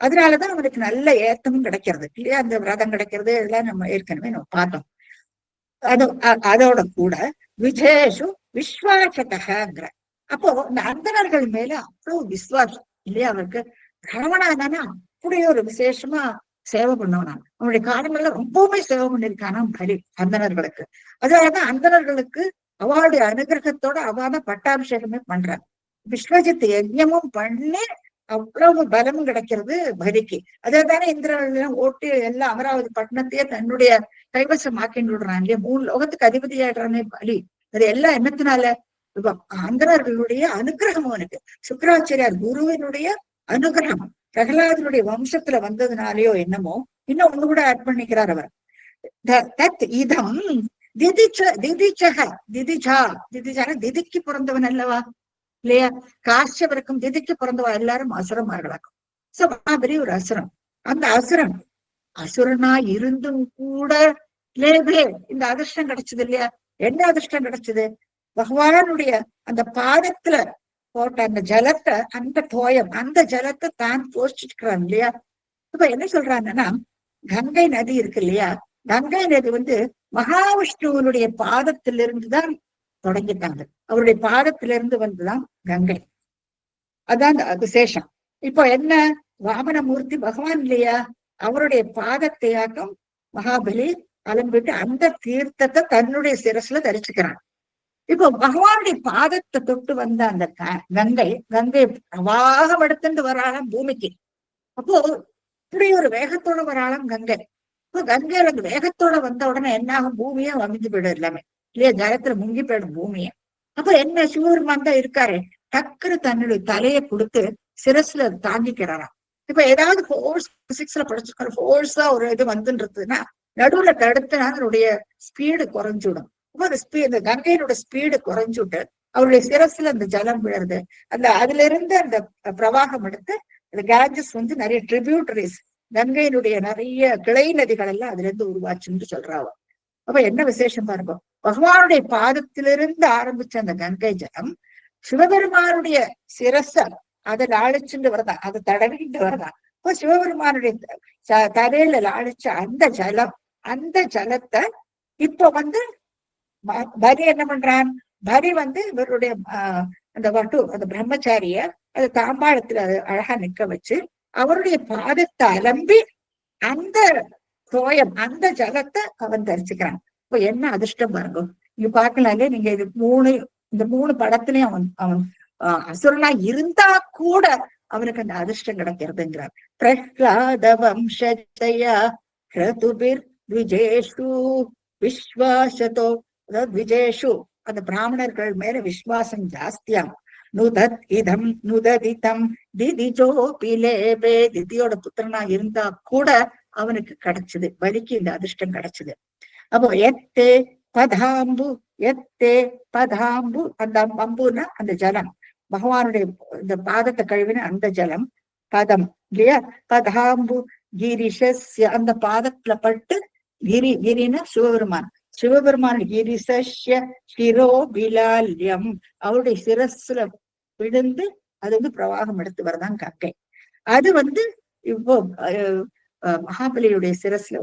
அதனாலதான் அவனுக்கு நல்ல ஏத்தமும் கிடைக்கிறது இல்லையா, அந்த விரதம் கிடைக்கிறது இதெல்லாம் நம்ம ஏற்கனவே நம்ம பார்த்தோம். அதோட கூட விஜேஷு விஸ்வாசகிற, அப்போ இந்த அந்தனர்கள் மேல அவ்வளவு விஸ்வாசம் இல்லையா அவருக்கு. கணவனாதானா அப்படி ஒரு விசேஷமா சேவை பண்ணுவான். அவனுடைய காலங்கள்ல ரொம்பவுமே சேவை பண்ணிருக்கானா பலி அந்தனர்களுக்கு. அதனாலதான் அந்தனர்களுக்கு அவளுடைய அனுகிரகத்தோட அவன பட்டாபிஷேகமே பண்றான். விஸ்வஜித் யஜ்யமும் பண்ணி அவ்வளவு பலமும் கிடைக்கிறது பலிக்கு. அதே தானே இந்திரன் ஓட்டி எல்லாம் அமராவதி பட்டணத்தையே தன்னுடைய கைவசம் ஆக்கிட்டு விடுறான் இல்லையா. 3 லோகத்துக்கு அதிபதி ஆயிடுறானே பலி. அது எல்லாம் என்னத்தினால? அந்தனர்களுடைய அனுகிரகம் அவனுக்கு. சுக்கராச்சாரியார் குருவினுடைய அனுகிரகம் பிரகலாதனுடைய வம்சத்துல வந்ததுனாலயோ என்னமோ. இன்னும் ஒண்ணு கூட ஆட் பண்ணிக்கிறார் அவர். இதம் திதிக்கு பிறந்தவன் அல்லவா இல்லையா. காஷ்யவருக்கும் திதிக்கு பிறந்தவா எல்லாரும் அசுரமார்களாக்கும். சோ மகாபலி ஒரு அசுரன். அந்த அசுரனா இருந்தும் கூட லேபே இந்த அதிர்ஷ்டம் கிடைச்சது இல்லையா. என்ன அதிர்ஷ்டம் கிடைச்சது? பகவானுடைய அந்த பாதத்துல போட்ட அந்த ஜலத்தை, அந்த தோயம், அந்த ஜலத்தை தான் போஷிச்சுக்கிறான் இல்லையா. இப்ப என்ன சொல்றாங்கன்னா, கங்கை நதி இருக்கு இல்லையா, கங்கை நதி வந்து மகாவிஷ்ணுவனுடைய பாதத்திலிருந்துதான் தொடங்கிட்டாங்க. அவருடைய பாதத்திலிருந்து வந்துதான் கங்கை. அதான் விசேஷம். இப்போ என்ன, வாமனமூர்த்தி பகவான் இல்லையா, அவருடைய பாதத்தையாக்கம் மகாபலி அலம்பிட்டு அந்த தீர்த்தத்தை தன்னுடைய சிரசுல தரிச்சுக்கிறான். இப்போ பகவானுடைய பாதத்தை தொட்டு வந்த அந்த கங்கை பிரவாகம் எடுத்துட்டு வராளாம் பூமிக்கு. அப்போ இப்படி ஒரு வேகத்தோட வராளாம் கங்கை. இப்போ கங்கையில அந்த வேகத்தோட வந்த உடனே என்ன ஆகும்? பூமியே வமிஞ்சு போயிடும் எல்லாமே இல்லையா, ஜலத்துல முங்கி போயிடும் பூமியை. அப்ப என்ன, சிவபெருமான் தான் இருக்காரு, டக்குனு தன்னுடைய தலையை கொடுத்து சிரஸ்ல தாங்கிக்கிறாராம். இப்ப ஏதாவது ஃபோர்ஸ் பிசிக்ஸ்ல படிச்சிருக்காரு, ஃபோர்ஸா ஒரு இது வந்துன்றதுன்னா நடுவுல தடுத்துனா அதனுடைய ஸ்பீடு குறைஞ்சுடும். அப்போ அந்த கங்கையினோட ஸ்பீடு குறைஞ்சுட்டு அவருடைய சிரஸ்ல அந்த ஜலம் விழுறது. அதுல இருந்து அந்த பிரவாகம் எடுத்து அந்த கேஞ்சஸ் வந்து நிறைய ட்ரிபியூட்டரிஸ் கங்கையினுடைய நிறைய கிளை நதிகள் எல்லாம் அதுல இருந்து உருவாச்சுன்னு சொல்றாவ. அப்ப என்ன விசேஷம் பாருங்க, பகவானுடைய பாதத்திலிருந்து ஆரம்பிச்ச அந்த கங்கை ஜலம் சிவபெருமானுடைய சிரச அதை லாளிச்சுட்டு வரதான், அதை தடவிட்டு வரதான். இப்போ சிவபெருமானுடைய தலையில லாளிச்ச அந்த ஜலத்தை இப்ப பரி என்ன பண்றான், பரி இவருடைய அந்த அந்த பிரம்மச்சாரிய அது தாம்பாளத்துல அழகா நிக்க வச்சு அவருடைய பாதத்தை அலம்பி அந்த தோயம் அந்த ஜலத்தை அவன் தரிச்சுக்கிறான். இப்ப என்ன அதிர்ஷ்டம் பாருங்க, நீங்க பாக்கலாங்க. நீங்க இந்த மூணு படத்துலயும் அவன் அசுரனா இருந்தா கூட அவனுக்கு அந்த அதிர்ஷ்டம் கிடைக்கிறதுங்கிறார். பிரஹ்லாத வம்சஜயா கிரதுபிர் த்விஜேஷு விஸ்வாசதோ, அதாவது த்விஜேஷு அந்த பிராமணர்கள் மேல விஸ்வாசம் ஜாஸ்தியா. நுததிதம் திதிஜோ பிலேபே, திதியோட புத்திரனா இருந்தா கூட அவனுக்கு கிடைச்சது, பலிக்கு இந்த அதிர்ஷ்டம் கிடைச்சது. அப்போ எத்தே பதாம்பு அந்த அம்புன்னா அந்த ஜலம், பகவானுடைய இந்த பாதத்தை கழுவின அந்த ஜலம் பதம் இல்லையா. பதாம்பு கிரிஷஸ்ய அந்த பாதத்துல பட்டு, கிரினா சிவபெருமான் கிரிசஸ்ய சிரோ விலால்யம் அவருடைய சிரஸ்ல விழுந்து அது பிரவாகம் எடுத்து வரதான் கங்கை. அது இப்போ மகாபலியுடைய சிரஸ்ல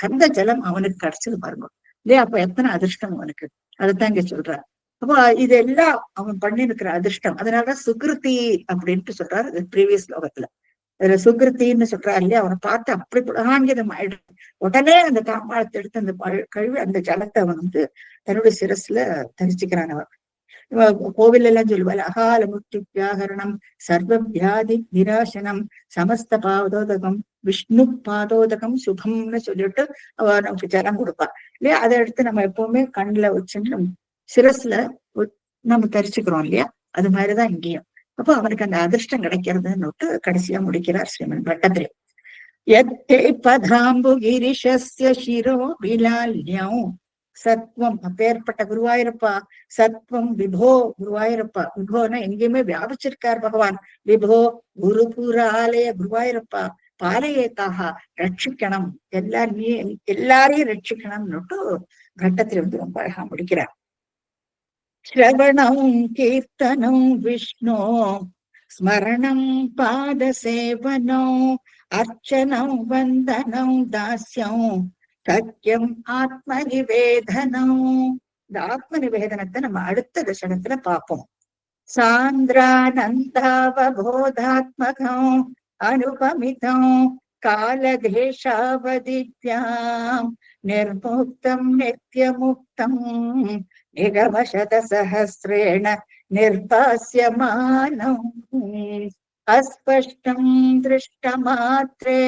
அந்த ஜலம் அவனுக்கு கிடைச்சது பாருங்க இல்லையா. அப்ப எத்தனை அதிர்ஷ்டம் அவனுக்கு, அதுதான் இங்க சொல்றாரு. அப்போ இதெல்லாம் அவன் பண்ணிருக்கிற அதிர்ஷ்டம். அதனாலதான் சுகிருதி அப்படின்ட்டு சொல்றாரு ப்ரீவியஸ் லோகத்துல. அதுல சுகிருத்தின்னு சொல்றாரு இல்லையா, அவனை பார்த்து அப்படி புலகாங்கிதம் ஆயிடுச்சு. உடனே அந்த தாம்பாளத்தை எடுத்து அந்த கழுவி அந்த ஜலத்தை அவன் தன்னுடைய சிரஸ்ல தரிச்சுக்கிறான். அவன் கோவில் எல்லாம் சொல்லுவாள், அகால முக்தி வியாகரணம் சர்வ வியாதி நிராசனம் சமஸ்த பாதோதகம் விஷ்ணு பாதோதகம் சுபம்னு சொல்லிட்டு அவ நமக்கு ஜலம் கொடுப்பா இல்லையா. அதை எடுத்து நம்ம எப்பவுமே கண்ணுல வச்சுட்டு நம்ம சிரஸ்ல நம்ம தரிச்சுக்கிறோம் இல்லையா. அது மாதிரிதான் இங்கேயும். அப்போ அவனுக்கு அந்த அதிர்ஷ்டம் கிடைக்கிறதுன்னு கடைசியா முடிக்கிறார் ஸ்ரீமன் பட்டத்திரி. எத்தே பதாம்பு கிரிஷஸ்ய சிரோ விலால்யம் சத்வம், அப்பேற்பட்ட குருவாயூரப்பா சத்வம் விபோ, குருவாயூரப்பா விபோன்னா எங்கேயுமே வியாபிச்சிருக்கார் பகவான். விபோ குருபுராலய, குருவாயூரப்பா பாலயேக்காக ரட்சிக்கணும், எல்லாரையும் ரட்சிக்கணும்னுட்டு கட்டத்துல ரொம்ப அழகா முடிக்கிறார். ஸ்ரவணம் கீர்த்தனம் விஷ்ணு ஸ்மரணம் பாத சேவனம் அர்ச்சனம் வந்தனம் தாஸ்யம் சத்தியம் ஆத்ம நிவேதனம். இந்த ஆத்ம நிவேதனத்தை நம்ம அடுத்த தசனத்துல பார்ப்போம். சாந்திரானந்தாவபோதாத்மகம் அனுபமிதம் காலதேஷாவதித்யாம் நிர்முக்தம் நித்யமுக்தம் நிகமசத சஹஸ்ரேண நிர்பாஸ்யமானம் அஸ்பஷ்டம் திருஷ்டமாத்ரே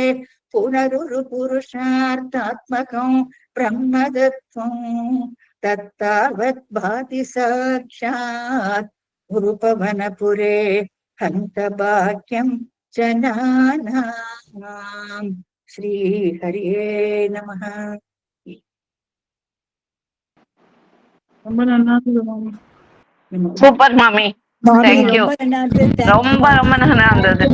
புனருரு புருஷார்த்தாத்மகம் பிரம்மதத்வம் தத்தாவத் பாதி சாட்சாத் குருபவனபுரே ஹந்த பாக்யம் ஜனானாம். ஸ்ரீ ஹரியே நமஹ. ரொம்ப நல்லா சூப்பர் மாமி, தேங்க்யூ. ரொம்ப ரொம்ப நல்லா இருந்தது.